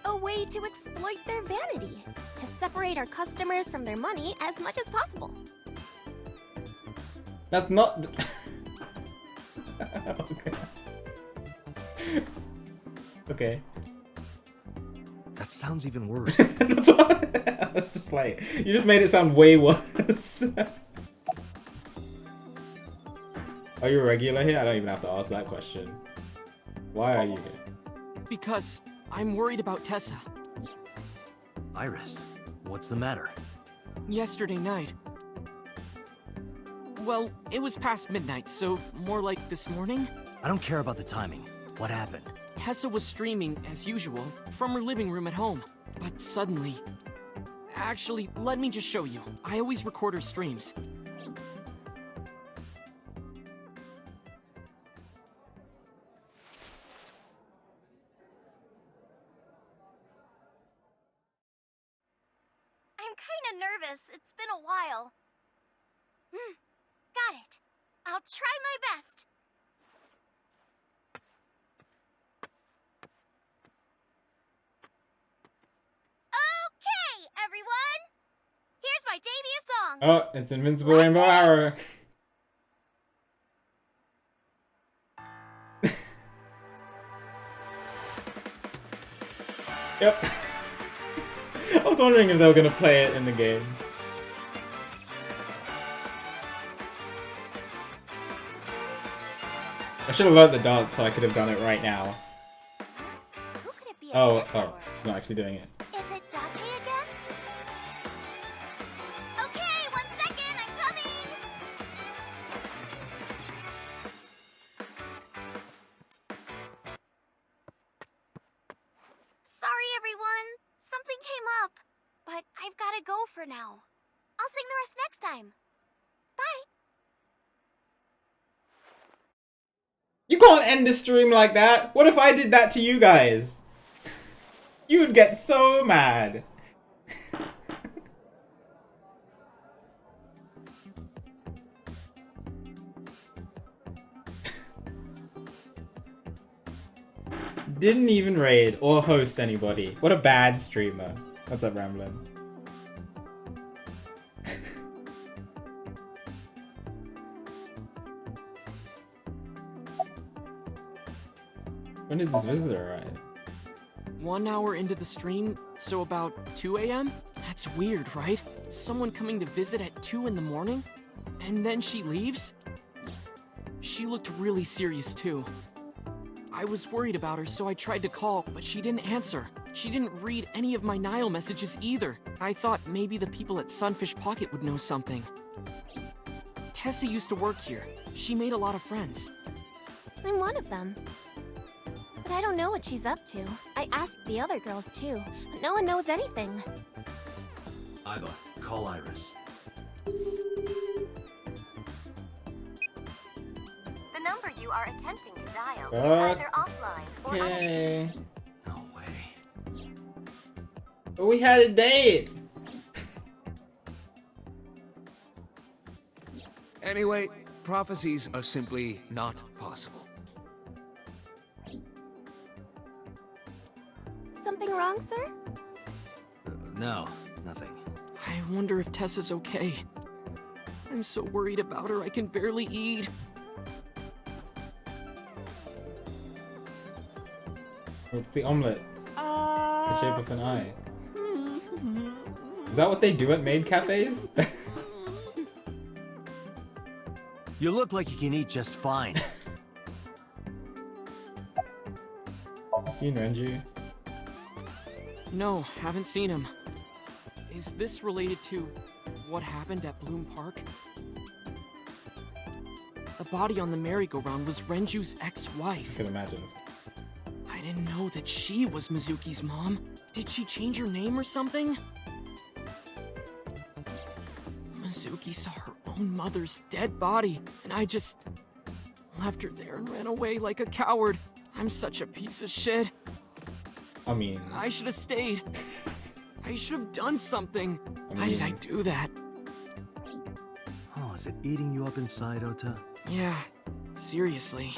a way to exploit their vanity, to separate our customers from their money as much as possible. That's not... Okay. Okay. That sounds even worse. That's what... That's just like... You just made it sound way worse. Are you a regular here? I don't even have to ask that question. Why are you here? Because I'm worried about Tessa. Iris, what's the matter? Yesterday night. Well, it was past midnight, so more like this morning. I don't care about the timing. What happened? Tessa was streaming, as usual, from her living room at home. But suddenly... Actually, let me just show you. I always record her streams. I'm kinda nervous. It's been a while. Got it. I'll try my best. Okay, everyone! Here's my debut song. Oh, it's Invincible Rainbow Arrow. Yep. I was wondering if they were gonna play it in the game. I should have learned the dance so I could have done it right now. Who could it be? Oh, she's not actually doing it. Is it Date again? something came up. But I've gotta go for now. I'll sing the rest next time. Bye. You can't end the stream like that. What if I did that to you guys? You would get so mad. Didn't even raid or host anybody. What a bad streamer. What's up, Ramblin'? When did this visitor arrive? 1 hour into the stream, so about 2 a.m.? That's weird, right? Someone coming to visit at 2 in the morning? And then she leaves? She looked really serious too. I was worried about her, so I tried to call, but she didn't answer. She didn't read any of my Nile messages either. I thought maybe the people at Sunfish Pocket would know something. Tessa used to work here. She made a lot of friends. I'm one of them. But I don't know what she's up to. I asked the other girls too, but no one knows anything. Iba, call Iris. The number you are attempting to dial is Okay. either offline or Okay. No way. But we had a date. Anyway, prophecies are simply not possible. Something wrong, sir? No, nothing. I wonder if Tessa's okay. I'm so worried about her I can barely eat. What's the omelet? The shape of an eye. Is that what they do at maid cafes? You look like you can eat just fine. You seen Renju? No, haven't seen him. Is this related to what happened at Bloom Park? The body on the merry-go-round was Renju's ex-wife. I can imagine. I didn't know that she was Mizuki's mom. Did she change her name or something? Mizuki saw her own mother's dead body, and I just left her there and ran away like a coward. I'm such a piece of shit. I mean... I should have stayed. I should have done something. I Why did mean- I do that? Oh, is it eating you up inside, Ota? Yeah, seriously.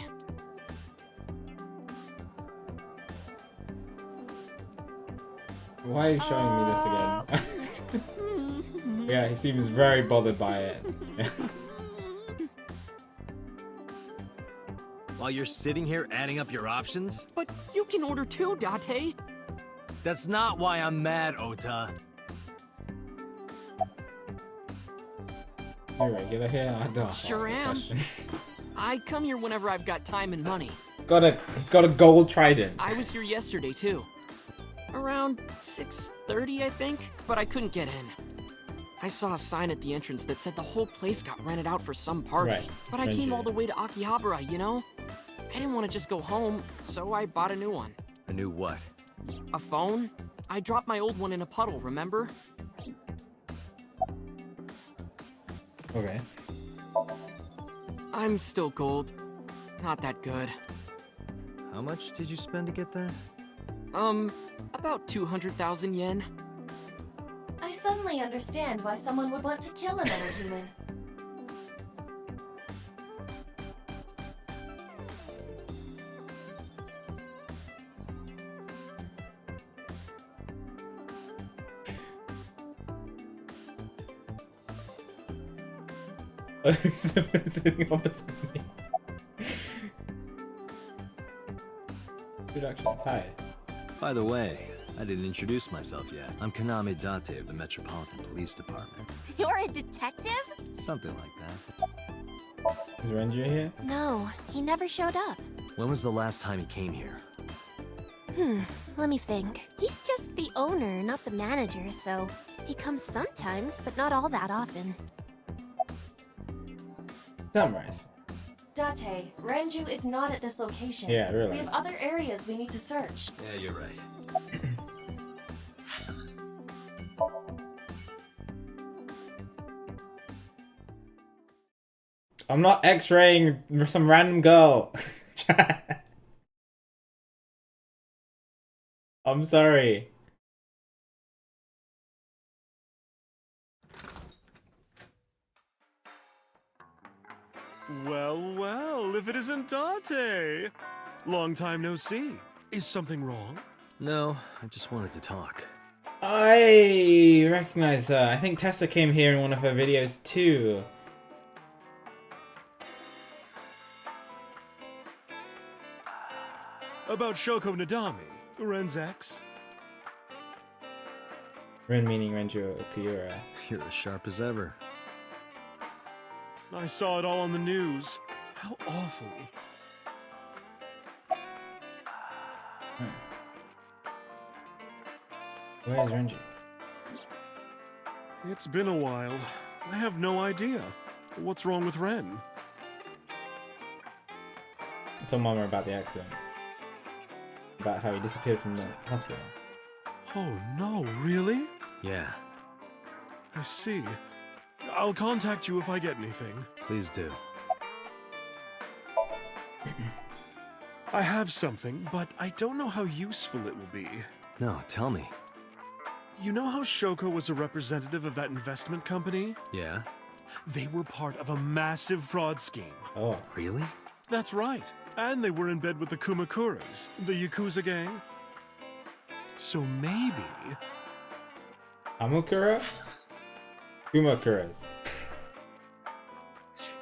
Why are you showing me this again? Yeah, he seems very bothered by it. While you're sitting here adding up your options? But you can order too, Date. That's not why I'm mad, Ota. You're regular here? I don't Sure am. I come here whenever I've got time and money. He's got a gold trident. I was here yesterday too. Around 6:30, I think, but I couldn't get in. I saw a sign at the entrance that said the whole place got rented out for some party. Right, But I came all the way to Akihabara, you know? I didn't want to just go home, so I bought a new one. A new what? A phone? I dropped my old one in a puddle, remember? Okay. I'm still gold. Not that good. How much did you spend to get that? About 200,000 yen. I suddenly understand why someone would want to kill another human. Sitting opposite me. Introductions, hi. By the way, I didn't introduce myself yet. I'm Kaname Date of the Metropolitan Police Department. You're a detective? Something like that. Is Renju here? No, he never showed up. When was the last time he came here? Let me think. He's just the owner, not the manager, so he comes sometimes, but not all that often. Sunrise. Date, Renju is not at this location. Yeah, I realize. We have other areas we need to search. Yeah, you're right. I'm not X-raying some random girl. I'm sorry. Well, well, if it isn't Date! Long time no see. Is something wrong? No, I just wanted to talk. I recognize her. I think Tessa came here in one of her videos too. About Shoko Nadami, Ren's ex? Ren meaning Renju Okuyura. You're as sharp as ever. I saw it all on the news. How awful. Where is Renju? It's been a while. I have no idea. What's wrong with Ren? I told Mama about the accident. About how he disappeared from the hospital. Oh no, really? Yeah. I see. I'll contact you if I get anything. Please do. I have something, but I don't know how useful it will be. No, tell me. You know how Shoko was a representative of that investment company? Yeah? They were part of a massive fraud scheme. Oh. Really? That's right. And they were in bed with the Kumakuras, the Yakuza gang. So maybe... Amukura? Kumakuras.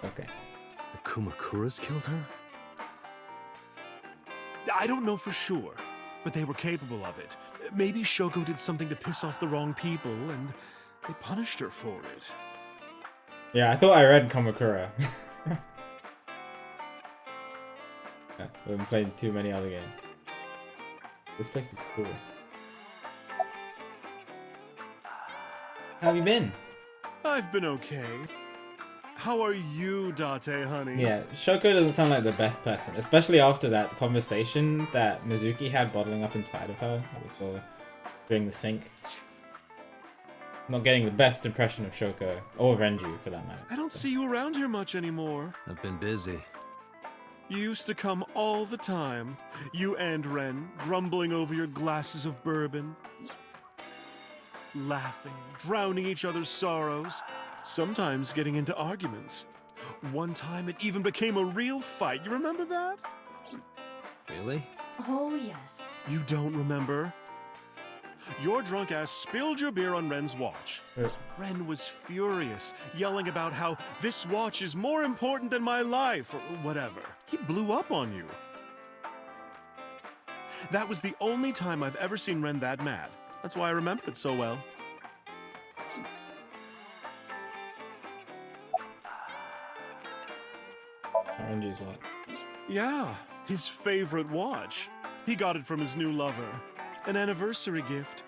Okay. The Kumakuras killed her? I don't know for sure, but they were capable of it. Maybe Shoko did something to piss off the wrong people, and they punished her for it. Yeah, I thought I read Kamakura. I haven't played too many other games. This place is cool. How have you been? I've been okay. How are you, Date, honey? Yeah, Shoko doesn't sound like the best person, especially after that conversation that Mizuki had bottling up inside of her that we saw during the sync. Not getting the best impression of Shoko, or Renju for that matter. I don't see you around here much anymore. I've been busy. You used to come all the time. You and Ren, grumbling over your glasses of bourbon. Laughing, drowning each other's sorrows. Sometimes getting into arguments. One time it even became a real fight. You remember that? Really? Oh, yes. You don't remember? Your drunk ass spilled your beer on Ren's watch. Ren was furious, yelling about how this watch is more important than my life, or whatever. He blew up on you. That was the only time I've ever seen Ren that mad. That's why I remember it so well. Renju's what? Yeah, his favorite watch. He got it from his new lover. An anniversary gift.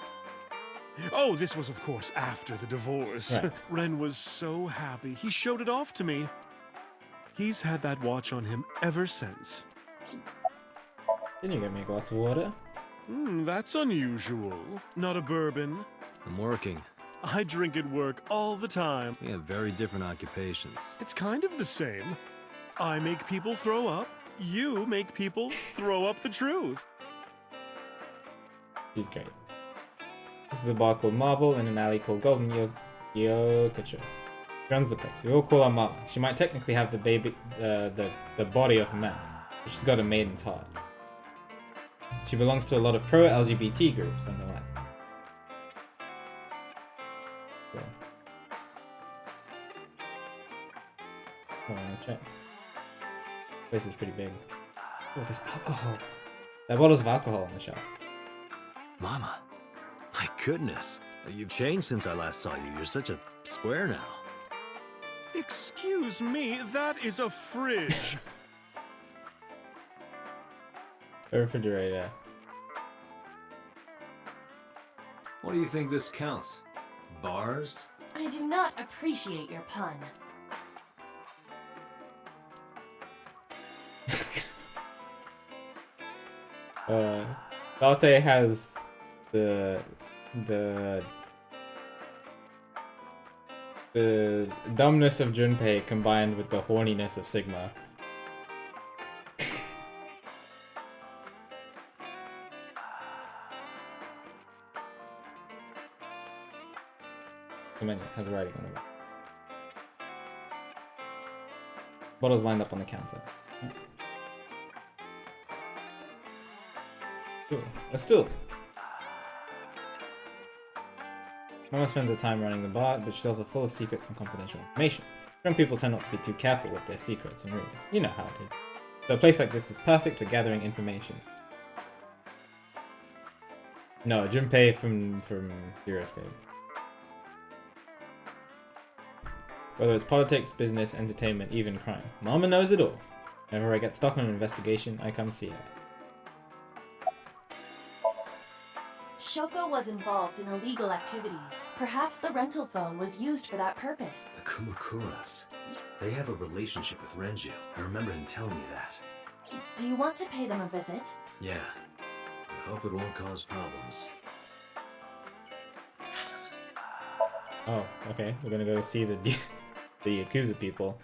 Oh, this was, of course, after the divorce. Right. Ren was so happy. He showed it off to me. He's had that watch on him ever since. Didn't you get me a glass of water? That's unusual. Not a bourbon. I'm working. I drink at work all the time. We have very different occupations. It's kind of the same. I make people throw up. You make people throw up the truth. She's great. This is a bar called Marble in an alley called Golden Yokocho. She runs the place. We all call her Mama. She might technically have the baby, the body of a man, but she's got a maiden's heart. She belongs to a lot of pro-LGBT groups and the like. So. Oh, I'm gonna check. This place is pretty big. Oh, there's alcohol. There are bottles of alcohol on the shelf. Mama. My goodness. You've changed since I last saw you. You're such a square now. Excuse me, that is a fridge. A refrigerator. What do you think this counts? Bars? I do not appreciate your pun. Date has the The dumbness of Junpei combined with the horniness of Sigma. The menu has writing on the back. Bottles lined up on the counter. Ooh, a stool. Mama spends her time running the bar, but she's also full of secrets and confidential information. Young people tend not to be too careful with their secrets and rumors. You know how it is. So a place like this is perfect for gathering information. No, Junpei from Euroscape. Whether it's politics, business, entertainment, even crime. Mama knows it all. Whenever I get stuck on an investigation, I come see her. Shoko was involved in illegal activities. Perhaps the rental phone was used for that purpose. The Kumakuras. They have a relationship with Renju. I remember him telling me that. Do you want to pay them a visit? Yeah. I hope it won't cause problems. Oh, okay. We're gonna go see the the Yakuza people.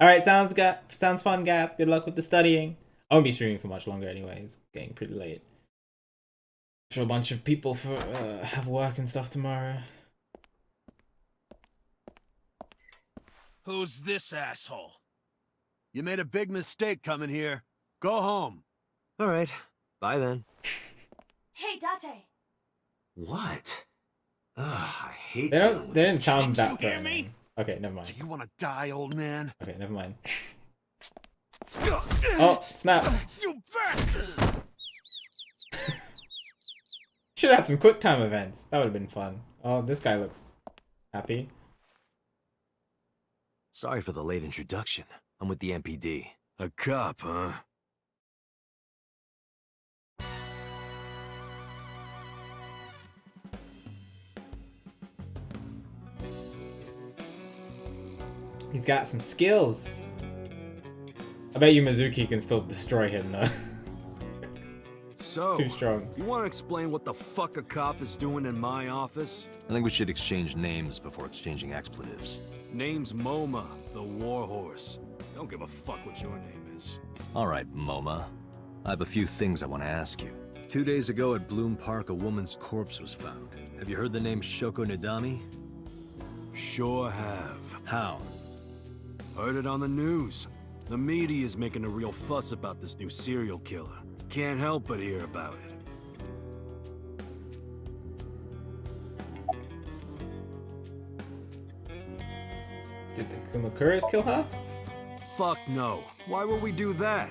Alright, sounds fun, Gap. Good luck with the studying. I won't be streaming for much longer anyway. It's getting pretty late. I'm sure a bunch of people have work and stuff tomorrow. Who's this asshole? You made a big mistake coming here. Go home. All right. Bye then. Hey, Date. What? Ugh, I hate They dealing with didn't this sound chick. that threatening. Okay, never mind. Do you want to die, old man? Okay, never mind. Oh, snap. You bastard! Should have had some quick time events. That would have been fun. Oh, this guy looks happy. Sorry for the late introduction. I'm with the MPD. A cop, huh? He's got some skills. I bet you Mizuki can still destroy him though. So, Too strong. You want to explain what the fuck a cop is doing in my office? I think we should exchange names before exchanging expletives. Name's MoMA, the Warhorse. Don't give a fuck what your name is. All right, MoMA. I have a few things I want to ask you. 2 days ago at Bloom Park, a woman's corpse was found. Have you heard the name Shoko Nadami? Sure have. How? Heard it on the news. The media's making a real fuss about this new serial killer. Can't help but hear about it. Did the Kumakuras kill her? Fuck no. Why would we do that?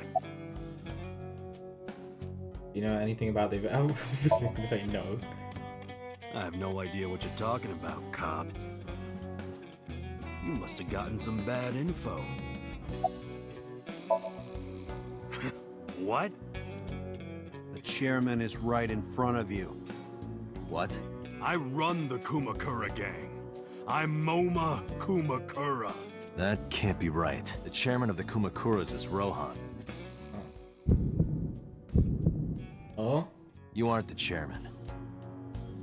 You know anything about the event? Obviously he's gonna say no. I have no idea what you're talking about, cop. You must have gotten some bad info. What? The chairman is right in front of you. What? I run the Kumakura gang. I'm MoMA Kumakura. That can't be right. The chairman of the Kumakuras is Rohan. Oh? You aren't the chairman.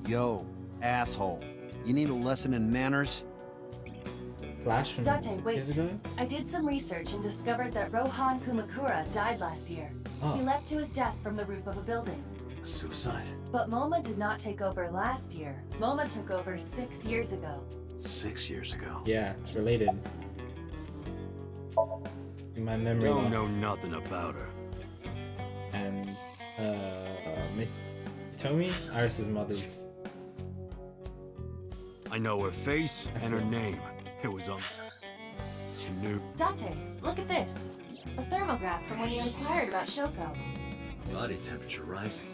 Yo, asshole. You need a lesson in manners? Flash from Date, 6 wait. years ago? I did some research and discovered that Rohan Kumakura died last year. Oh. He leapt to his death from the roof of a building. Suicide? But MoMA did not take over last year. MoMA took over 6 years ago. 6 years ago. Yeah, it's related. In my memory Don't loss. know nothing about her. And Mitomi? Iris's mother's. I know her face and her name. It was on new. Date, look at this. A thermograph from when you inquired about Shoko. Body temperature rising.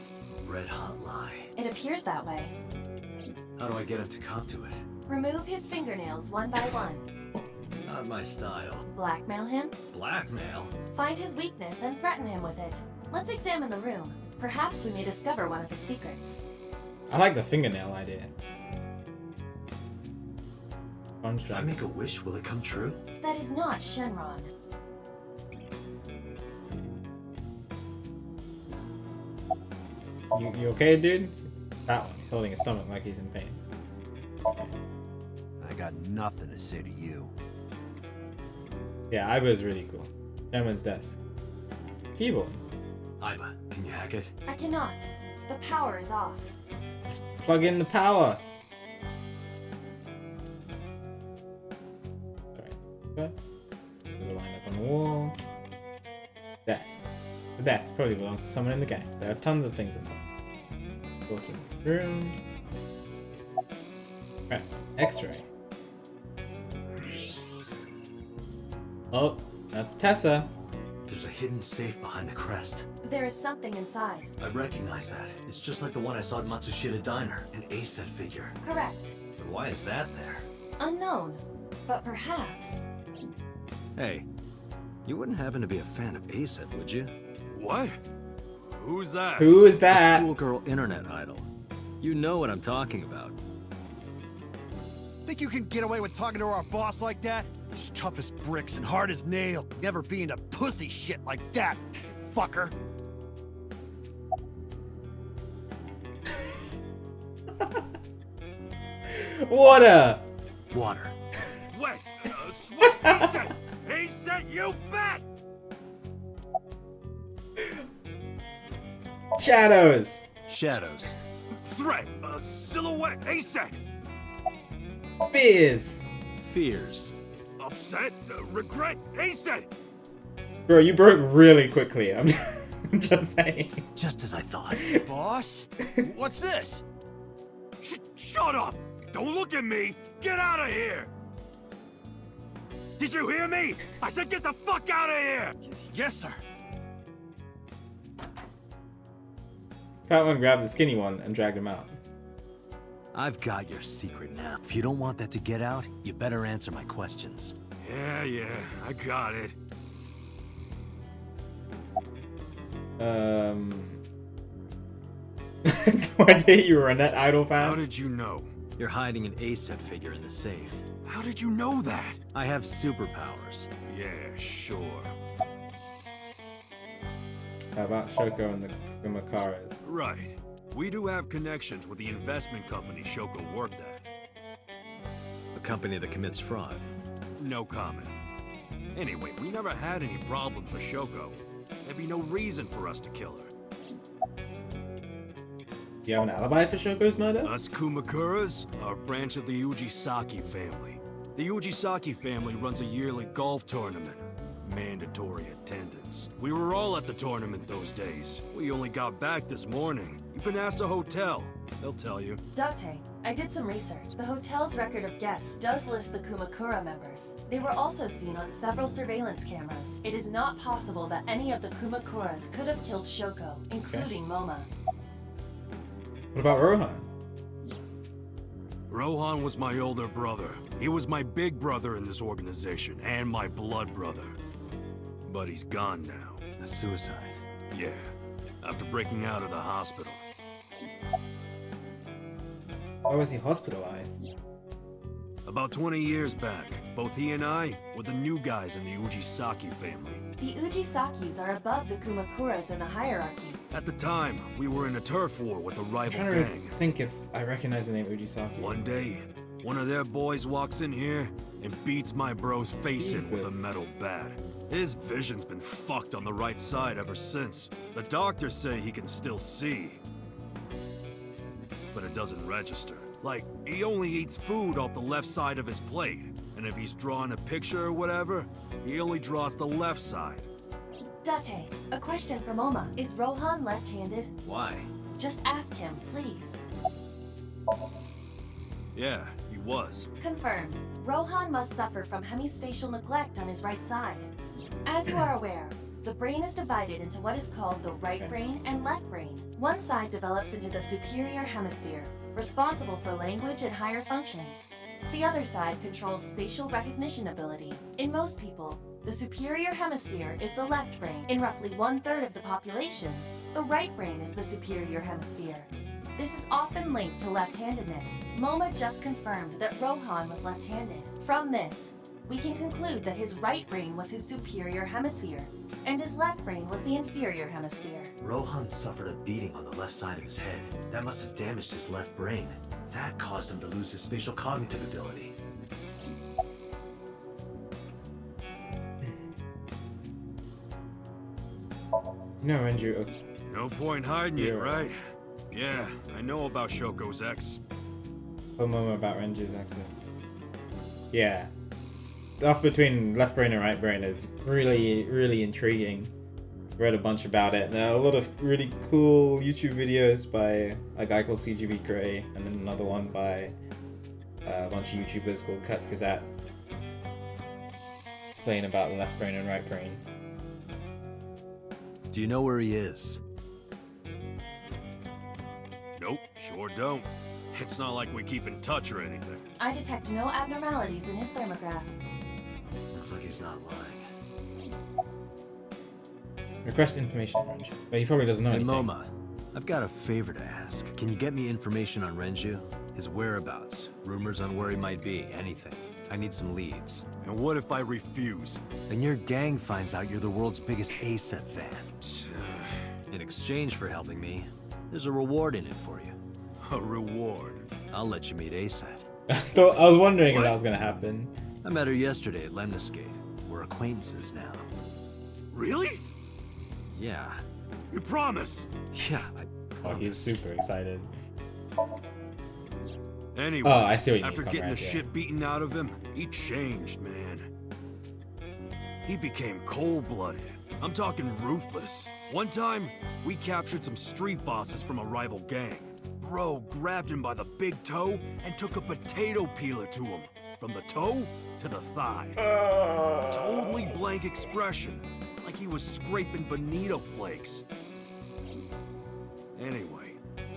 Red hot lie. It appears that way. How do I get him to cop to it? Remove his fingernails one by one. Not my style. Blackmail him. Blackmail? Find his weakness and threaten him with it. Let's examine the room. Perhaps we may discover one of his secrets. I like the fingernail idea. If I make a wish, will it come true? That is not Shenron. You okay, dude? That one. He's holding his stomach like he's in pain. I got nothing to say to you. Yeah, Iba is really cool. Shenwen's desk. Keyboard. Iba, can you hack it? I cannot. The power is off. Let's plug in the power. Alright. Okay. There's a line up on the wall. Desk. The desk probably belongs to someone in the gang. There are tons of things on top. Go to the room. Press X-ray. Oh, that's Tessa. There's a hidden safe behind the crest. There is something inside. I recognize that. It's just like the one I saw at Matsushita Diner, an A-set figure. Correct. But why is that there? Unknown. But perhaps. Hey, you wouldn't happen to be a fan of A-set, would you? What? Who's that? Who is that? A schoolgirl internet idol. You know what I'm talking about. Think you can get away with talking to our boss like that? He's tough as bricks and hard as nail. Never be into pussy shit like that, fucker. Water. Water. Wait, sweat, he said you bet! Shadows. Shadows. Threat, silhouette, ASAP! Fears. Fears. Upset, regret, ASAP! Bro, you broke really quickly. I'm just saying. Just as I thought. Boss? What's this? Shut up! Don't look at me! Get out of here! Did you hear me? I said get the fuck out of here! Yes, sir. Fat one grabbed the skinny one and dragged him out. I've got your secret now. If you don't want that to get out, you better answer my questions. Yeah, I got it. Do I date you were a net idol fan? How did you know? You're hiding an A-set figure in the safe. How did you know that? I have superpowers. Yeah, sure. How about Shoko and the Kumakaras? Right. We do have connections with the investment company Shoko worked at. A company that commits fraud. No comment. Anyway, we never had any problems with Shoko. There'd be no reason for us to kill her. Do you have an alibi for Shoko's murder? Us Kumakuras are a branch of the Ujisaki family. The Ujisaki family runs a yearly golf tournament. Mandatory attendance. We were all at the tournament those days. We only got back this morning. You can ask the hotel. They'll tell you. Date, I did some research. The hotel's record of guests does list the Kumakura members. They were also seen on several surveillance cameras. It is not possible that any of the Kumakuras could have killed Shoko, including Moma. What about Rohan? Rohan was my older brother. He was my big brother in this organization, and my blood brother. But he's gone now. A suicide. Yeah, after breaking out of the hospital. Why was he hospitalized? About 20 years back, both he and I were the new guys in the Ujisaki family. The Ujisakis are above the Kumakuras in the hierarchy. At the time, we were in a turf war with a rival I'm trying to gang. think if I recognize the name Ujisaki. One day, one of their boys walks in here and beats my bro's face in with a metal bat. His vision's been fucked on the right side ever since. The doctors say he can still see, but it doesn't register. Like, he only eats food off the left side of his plate, and if he's drawing a picture or whatever, he only draws the left side. Date, a question for Moma. Is Rohan left-handed? Why? Just ask him, please. Yeah, he was. Confirmed. Rohan must suffer from hemispatial neglect on his right side. As you are aware, the brain is divided into what is called the right brain and left brain. One side develops into the superior hemisphere, responsible for language and higher functions. The other side controls spatial recognition ability. In most people, the superior hemisphere is the left brain. In roughly 1/3 of the population, the right brain is the superior hemisphere. This is often linked to left-handedness. Moma just confirmed that Rohan was left-handed. From this, we can conclude that his right brain was his superior hemisphere, and his left brain was the inferior hemisphere. Rohan suffered a beating on the left side of his head. That must have damaged his left brain. That caused him to lose his spatial cognitive ability. No, Renju. Okay. No point hiding it, Yeah. right? Yeah, I know about Shoko's ex. One moment about Renju's accent. Yeah. Stuff between left brain and right brain is really, really intriguing. Read a bunch about it. There are a lot of really cool YouTube videos by a guy called CGB Grey, and then another one by a bunch of YouTubers called Cuts Gazette. Explain about the left brain and right brain. Do you know where he is? Nope, sure don't. It's not like we keep in touch or anything. I detect no abnormalities in his thermograph. Looks like he's not lying. Request information, Renju. But he probably doesn't know Hey, anything. Moma, I've got a favor to ask. Can you get me information on Renju? His whereabouts, rumors on where he might be, anything. I need some leads. And what if I refuse? Then your gang finds out you're the world's biggest A-set fan. In exchange for helping me, there's a reward in it for you. A reward? I'll let you meet A-set. I was wondering if that was gonna happen. I met her yesterday at Lemniscate. We're acquaintances now. Really? Yeah. You promise? Yeah, Oh, he's super excited. Anyway, Oh, I see what you mean, after getting the Conrad, yeah. shit beaten out of him, he changed, man. He became cold-blooded. I'm talking ruthless. One time, we captured some street bosses from a rival gang. Bro grabbed him by the big toe and took a potato peeler to him. From the toe to the thigh. Totally blank expression. Like he was scraping bonito flakes. Anyway,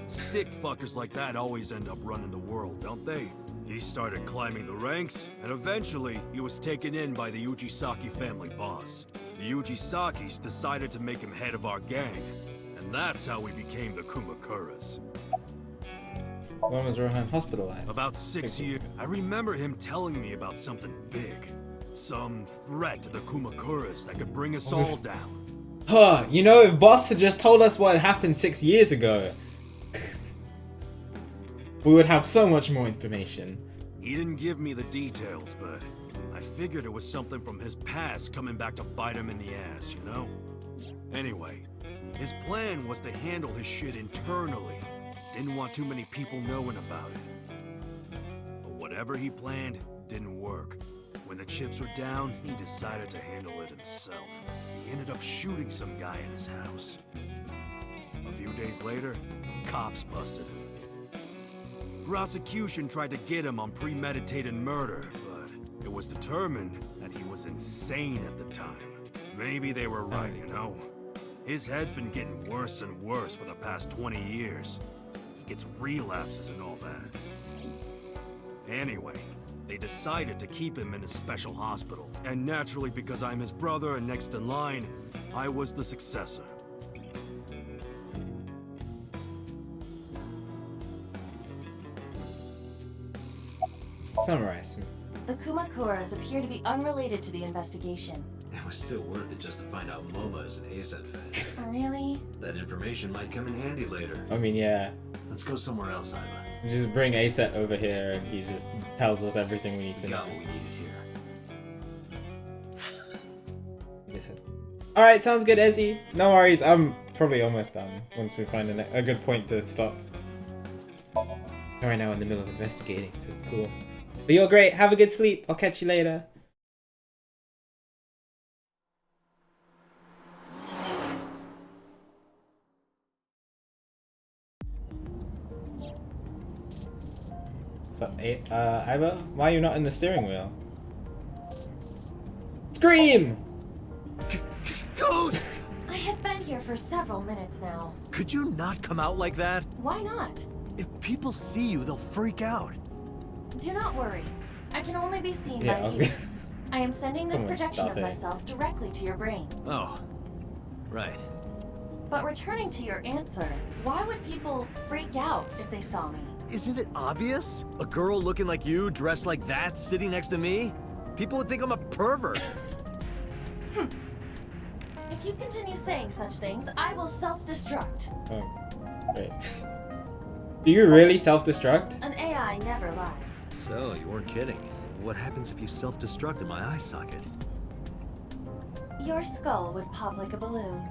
sick fuckers like that always end up running the world, don't they? He started climbing the ranks, and eventually he was taken in by the Uchisaki family boss. The Uchisakis decided to make him head of our gang, and that's how we became the Kumakuras. When was Rohan hospitalized? About 6 years. I remember him telling me about something big. Some threat to the Kumakuras that could bring us all down. Huh, you know, if Boss had just told us what happened 6 years ago, we would have so much more information. He didn't give me the details, but I figured it was something from his past coming back to bite him in the ass, you know? Anyway, his plan was to handle his shit internally. Didn't want too many people knowing about it. But whatever he planned didn't work. When the chips were down, he decided to handle it himself. He ended up shooting some guy in his house. A few days later, cops busted him. Prosecution tried to get him on premeditated murder, but it was determined that he was insane at the time. Maybe they were right, you know? His head's been getting worse and worse for the past 20 years. He gets relapses and all that. Anyway, they decided to keep him in a special hospital. And naturally, because I'm his brother and next in line, I was the successor. Summarize. The Kumakuras appear to be unrelated to the investigation. It was still worth it just to find out Moma is an A-set fan. Really? That information might come in handy later. I mean, yeah. Let's go somewhere else, Iva. We just bring Aset over here and he just tells us everything we need to know. Got what we needed here. Alright, sounds good, Ezzy. No worries, I'm probably almost done once we find a good point to stop. Right now in the middle of investigating, so it's cool. But you're great, have a good sleep. I'll catch you later. What's up, Iva? Why are you not in the steering wheel? Scream! Ghost! I have been here for several minutes now. Could you not come out like that? Why not? If people see you, they'll freak out. Do not worry. I can only be seen Yeah, by I was you. gonna- I am sending this Come on, projection of Date. myself directly to your brain. Oh, right. But returning to your answer, why would people freak out if they saw me? Isn't it obvious? A girl looking like you, dressed like that, sitting next to me? People would think I'm a pervert. If you continue saying such things, I will self-destruct. Oh, wait. Do you really self-destruct? An AI never lies. So, you weren't kidding. What happens if you self-destruct in my eye socket? Your skull would pop like a balloon.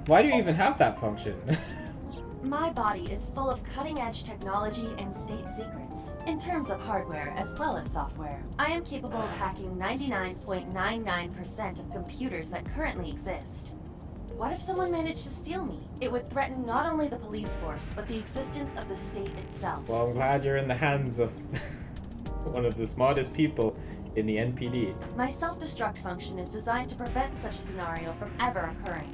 Why do you even have that function? My body is full of cutting-edge technology and state secrets, in terms of hardware as well as software. I am capable of hacking 99.99% of computers that currently exist. What if someone managed to steal me? It would threaten not only the police force, but the existence of the state itself. Well, I'm glad you're in the hands of one of the smartest people in the NPD. My self-destruct function is designed to prevent such a scenario from ever occurring.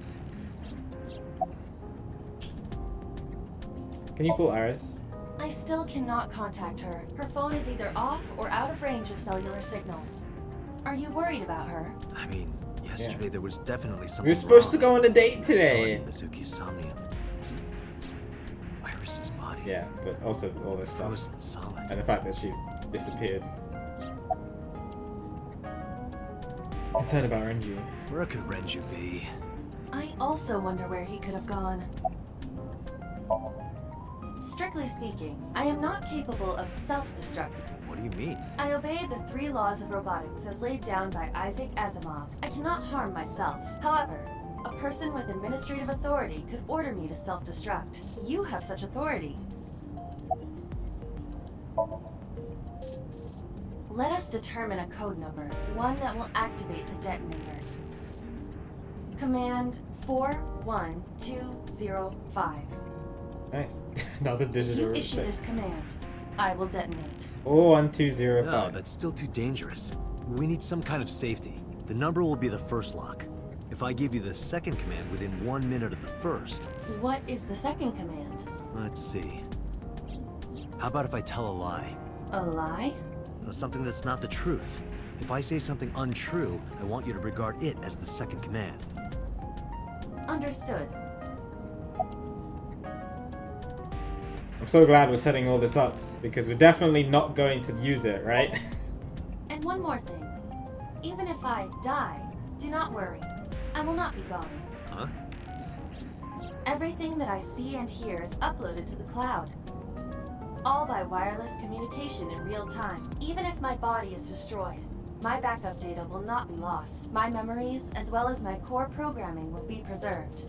Can you call Iris? I still cannot contact her. Her phone is either off or out of range of cellular signal. Are you worried about her? I mean, yesterday there was definitely something We were supposed to wrong. go on a date today. I saw it in Mizuki's Somnium. Iris's body. Yeah, but also all this stuff. Frozen solid. And the fact that she's disappeared. Concerned about Renju. Where could Renju be? I also wonder where he could have gone. Strictly speaking, I am not capable of self-destructing. What do you mean? I obey the 3 laws of robotics as laid down by Isaac Asimov. I cannot harm myself. However, a person with administrative authority could order me to self-destruct. You have such authority. Let us determine a code number, one that will activate the detonator. Command 41205. Nice. Another digital You issue this command. I will detonate. 41205. No, that's still too dangerous. We need some kind of safety. The number will be the first lock. If I give you the second command within 1 minute of the first... What is the second command? Let's see. How about if I tell a lie? A lie? Something that's not the truth. If I say something untrue, I want you to regard it as the second command. Understood. I'm so glad we're setting all this up, because we're definitely not going to use it, right? And one more thing. Even if I die, do not worry. I will not be gone. Huh? Everything that I see and hear is uploaded to the cloud. All by wireless communication in real time. Even if my body is destroyed, my backup data will not be lost. My memories, as well as my core programming, will be preserved.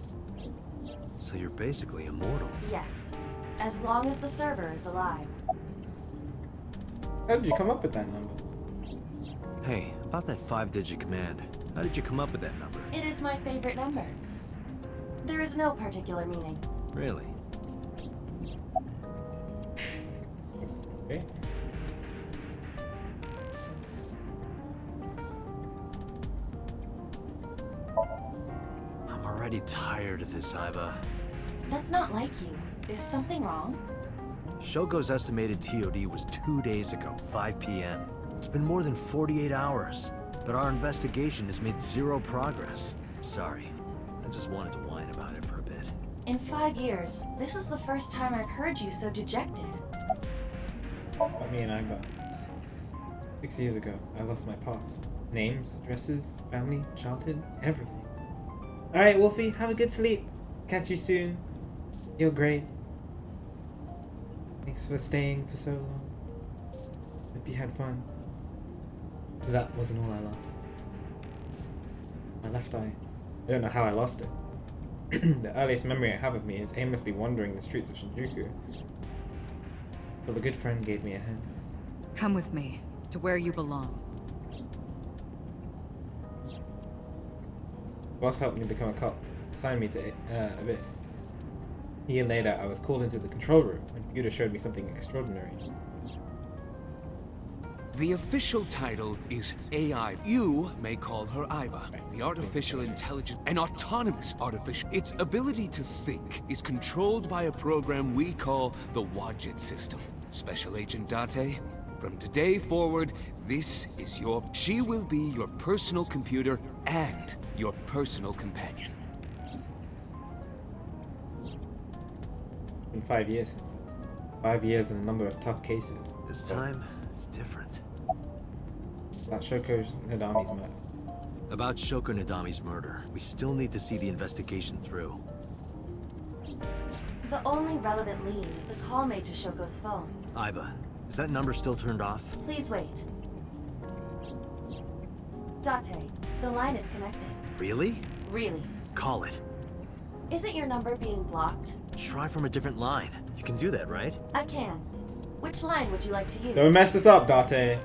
So you're basically immortal. Yes, as long as the server is alive. How did you come up with that number? Hey, about that 5-digit command. How did you come up with that number? It is my favorite number. There is no particular meaning. Really? Okay. I'm already tired of this, Aiba. That's not like you. Is something wrong? Shogo's estimated TOD was 2 days ago, 5 p.m. It's been more than 48 hours, but our investigation has made 0 progress. Sorry, I just wanted to whine about it for a bit. In 5 years, this is the first time I've heard you so dejected. Not me and Aiba. 6 years ago, I lost my past. Names, addresses, family, childhood, everything. Alright, Wolfie, have a good sleep. Catch you soon. You're great. Thanks for staying for so long. Hope you had fun. But that wasn't all I lost. My left eye. I don't know how I lost it. The earliest memory I have of me is aimlessly wandering the streets of Shinjuku. But a good friend gave me a hand. Come with me, to where you belong. Boss helped me become a cop, assigned me to Abyss. A year later, I was called into the control room when Buda showed me something extraordinary. The official title is AI. You may call her Aiba, the artificial intelligence, an autonomous artificial. Its ability to think is controlled by a program we call the Wadjet system. Special Agent Date, from today forward, this is your... She will be your personal computer and your personal companion. It's been 5 years since then. 5 years and a number of tough cases. This time, it's different. About Shoko Nadami's murder. About Shoko Nadami's murder, we still need to see the investigation through. The only relevant lead is the call made to Shoko's phone. Aiba, is that number still turned off? Please wait. Date, the line is connected. Really? Really. Call it. Isn't your number being blocked? Try from a different line. You can do that, right? I can. Which line would you like to use? Don't mess this up, Date.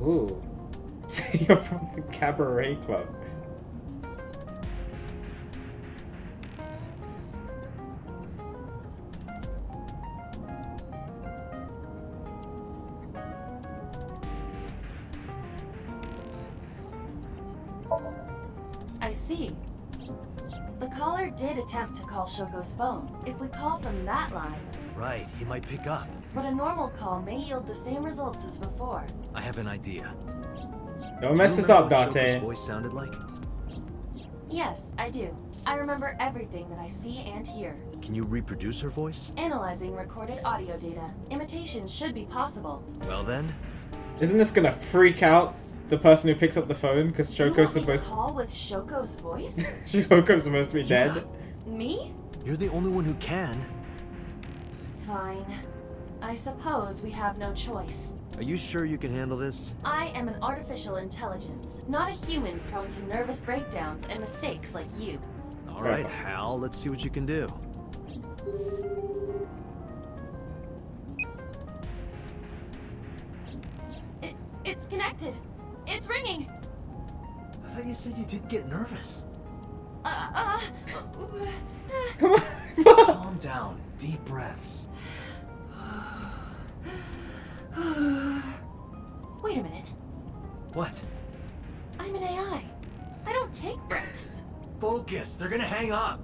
Ooh. Say you're from the Cabaret Club. I see. The caller did attempt to call Shoko's phone. If we call from that line... Right, he might pick up. But a normal call may yield the same results as before. I have an idea. Don't mess this up, Date. Shoko's voice sounded like? Yes, I do. I remember everything that I see and hear. Can you reproduce her voice? Analyzing recorded audio data. Imitation should be possible. Well then. Isn't this gonna freak out the person who picks up the phone? Because Shoko's supposed to call with Shoko's voice? Shoko's supposed to be dead. Me? You're the only one who can. Fine. I suppose we have no choice. Are you sure you can handle this? I am an artificial intelligence, not a human prone to nervous breakdowns and mistakes like you. Alright, Hal, let's see what you can do. It's connected. It's ringing. I thought you said you didn't get nervous. Come on. Calm down. Deep breaths. Wait a minute. What? I'm an AI. I don't take breaths. Focus. They're gonna hang up.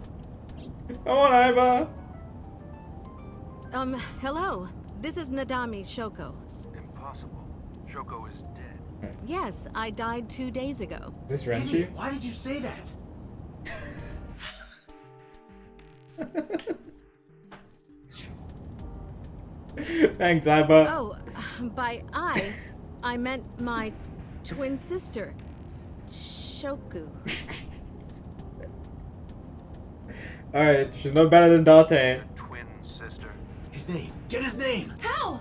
Come on, Iva. Hello. This is Nadami Shoko. Impossible. Shoko is dead. Yes, I died 2 days ago. This Renji? Why did you say that? Thanks, Iba. Oh, by I meant my twin sister, Shoku. Alright, she's no better than Date. Twin sister. His name. Get his name. How?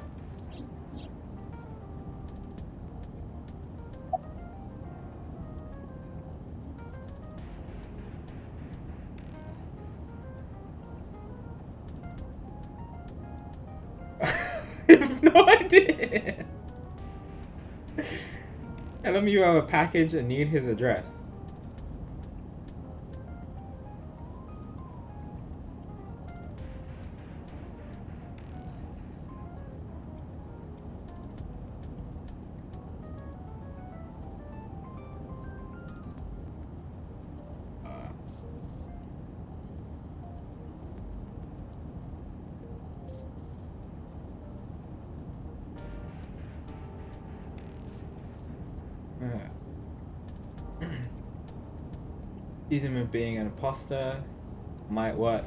I have no idea. Tell him you have a package and need his address. Accusing him of being an imposter might work.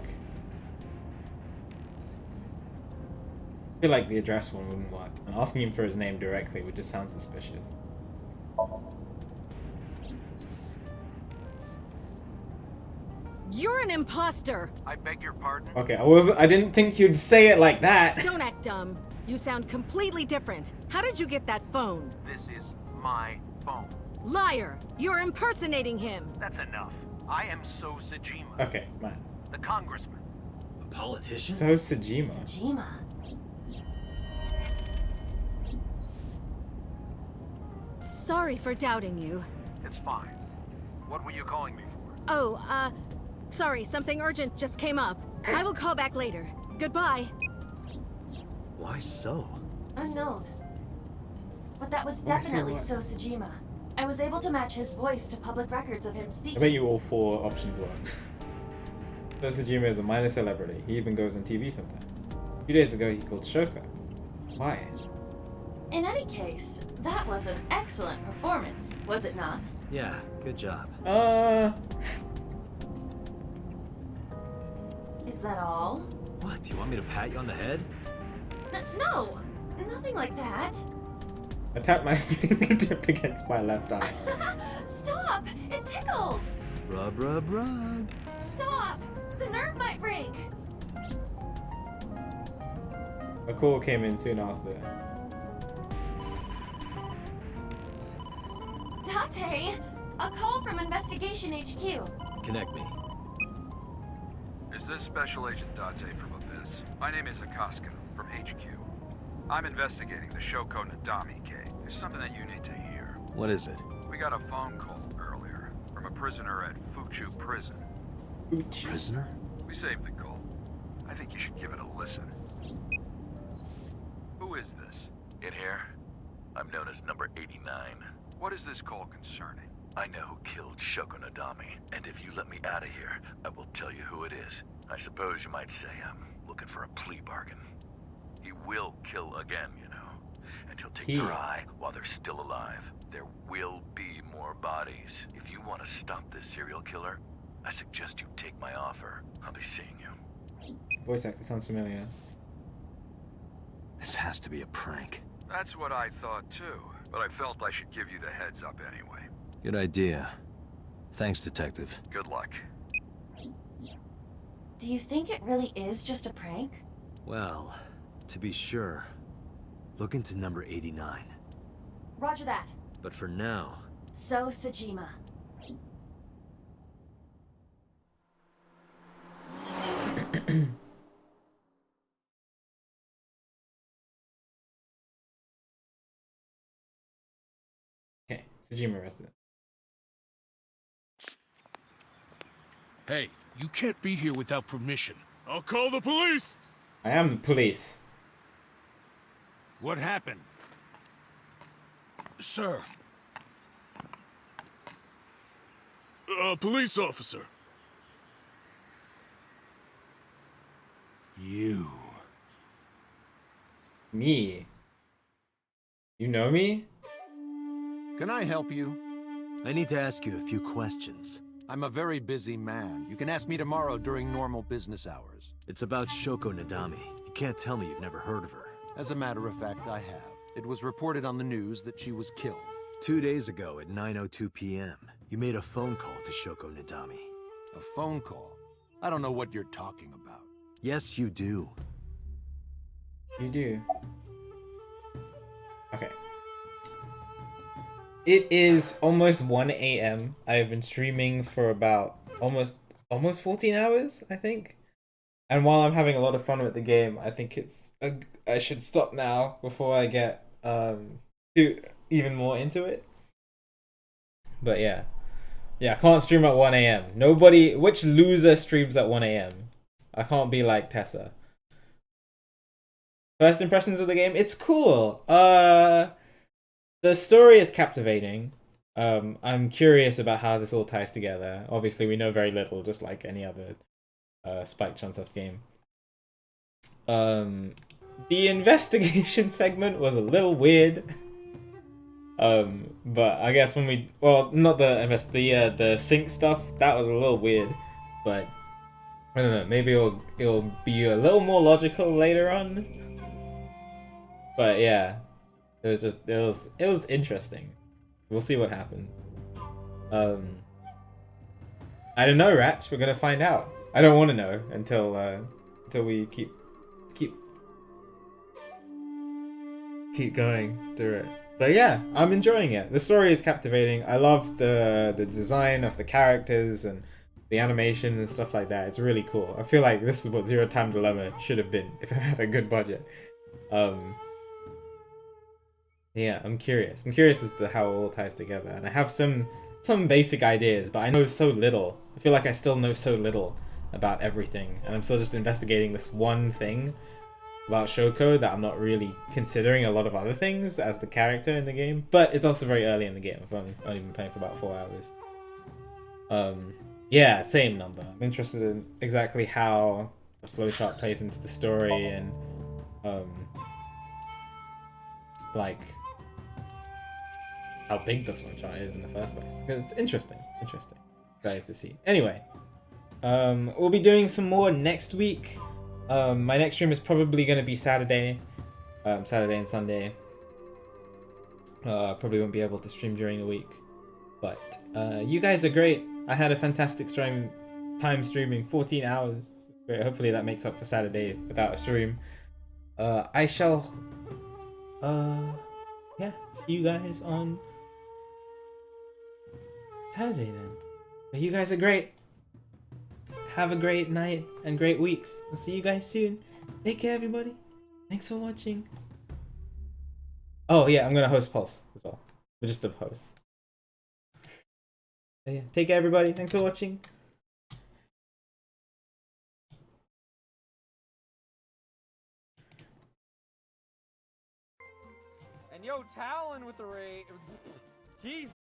I feel like the address one wouldn't work, and asking him for his name directly would just sound suspicious. You're an imposter. I beg your pardon? Okay, I didn't think you'd say it like that. Don't act dumb. You sound completely different. How did you get that phone? This is my phone. Liar! You're impersonating him. That's enough. I am So Sejima. Okay, man. The congressman. A politician? So Sejima. Sejima. Sorry for doubting you. It's fine. What were you calling me for? Oh, sorry, something urgent just came up. I will call back later. Goodbye. Why so? Unknown. But that was Why so definitely what? So Sejima. I was able to match his voice to public records of him I speaking. bet you all 4 options work. So Sejima is a minor celebrity. He even goes on TV sometimes. A few days ago, he called Shoko. Why? In any case, that was an excellent performance, was it not? Yeah, good job. Is that all? What, do you want me to pat you on the head? No, nothing like that. I tapped my fingertip against my left eye. Stop! It tickles! Rub, rub, rub. Stop! The nerve might break! A call came in soon after. Date! A call from Investigation HQ. Connect me. Is this Special Agent Date from Abyss? My name is Akaska, from HQ. I'm investigating the Shoko Nadami case. There's something that you need to hear. What is it? We got a phone call earlier from a prisoner at Fuchu Prison. Prisoner? We saved the call. I think you should give it a listen. Who is this? In here, I'm known as number 89. What is this call concerning? I know who killed Shoko Nadami, and if you let me out of here, I will tell you who it is. I suppose you might say I'm looking for a plea bargain. He will kill again, you know, and he'll take their eye while they're still alive. There will be more bodies. If you want to stop this serial killer, I suggest you take my offer. I'll be seeing you. Voice actor sounds familiar. This has to be a prank. That's what I thought too, but I felt I should give you the heads up anyway. Good idea. Thanks, Detective. Good luck. Do you think it really is just a prank? Well, to be sure, look into number 89. Roger that. But for now... So, Sejima. Okay, Sejima resident. Hey, you can't be here without permission. I'll call the police! I am the police. What happened? Sir. A police officer. You. Me? You know me? Can I help you? I need to ask you a few questions. I'm a very busy man. You can ask me tomorrow during normal business hours. It's about Shoko Nadami. You can't tell me you've never heard of her. As a matter of fact, I have. It was reported on the news that she was killed. 2 days ago at 9:02 p.m., you made a phone call to Shoko Nadami. A phone call? I don't know what you're talking about. Yes, you do. You do. Okay. It is almost 1 a.m. I've been streaming for about almost 14 hours, I think. And while I'm having a lot of fun with the game, I think I should stop now before I get too even more into it. But yeah, I can't stream at 1 a.m. Nobody, which loser streams at 1 a.m.? I can't be like Tessa. First impressions of the game, it's cool. The story is captivating. I'm curious about how this all ties together. Obviously, we know very little, just like any other Spike Chunsoft game. The investigation segment was a little weird. But I guess when we, well, not the sync stuff, that was a little weird. But I don't know, maybe it'll be a little more logical later on. But yeah, it was interesting. We'll see what happens. I don't know, Ratch. We're gonna find out. I don't want to know until we keep going through it. But yeah, I'm enjoying it. The story is captivating. I love the design of the characters and the animation and stuff like that. It's really cool. I feel like this is what Zero Time Dilemma should have been if it had a good budget. Yeah, I'm curious. I'm curious as to how it all ties together. And I have some basic ideas, but I know so little. I feel like I still know so little about everything. And I'm still just investigating this one thing about Shoko that I'm not really considering a lot of other things as the character in the game. But it's also very early in the game. I've only been playing for about 4 hours. Yeah, same number. I'm interested in exactly how the flowchart plays into the story and like how big the flowchart is in the first place. It's interesting. Excited to see. Anyway, we'll be doing some more next week. My next stream is probably going to be Saturday. Saturday and Sunday. Probably won't be able to stream during the week. But you guys are great. I had a fantastic time streaming, 14 hours. Great. Hopefully that makes up for Saturday without a stream. I shall see you guys on Saturday then. But you guys are great. have a great night and great weeks. I'll see you guys soon. Take care, everybody. Thanks for watching. Oh yeah, I'm gonna host Pulse as well. But just a host. But yeah, take care, everybody. Thanks for watching. And yo, Talon with the Ray. Jeez.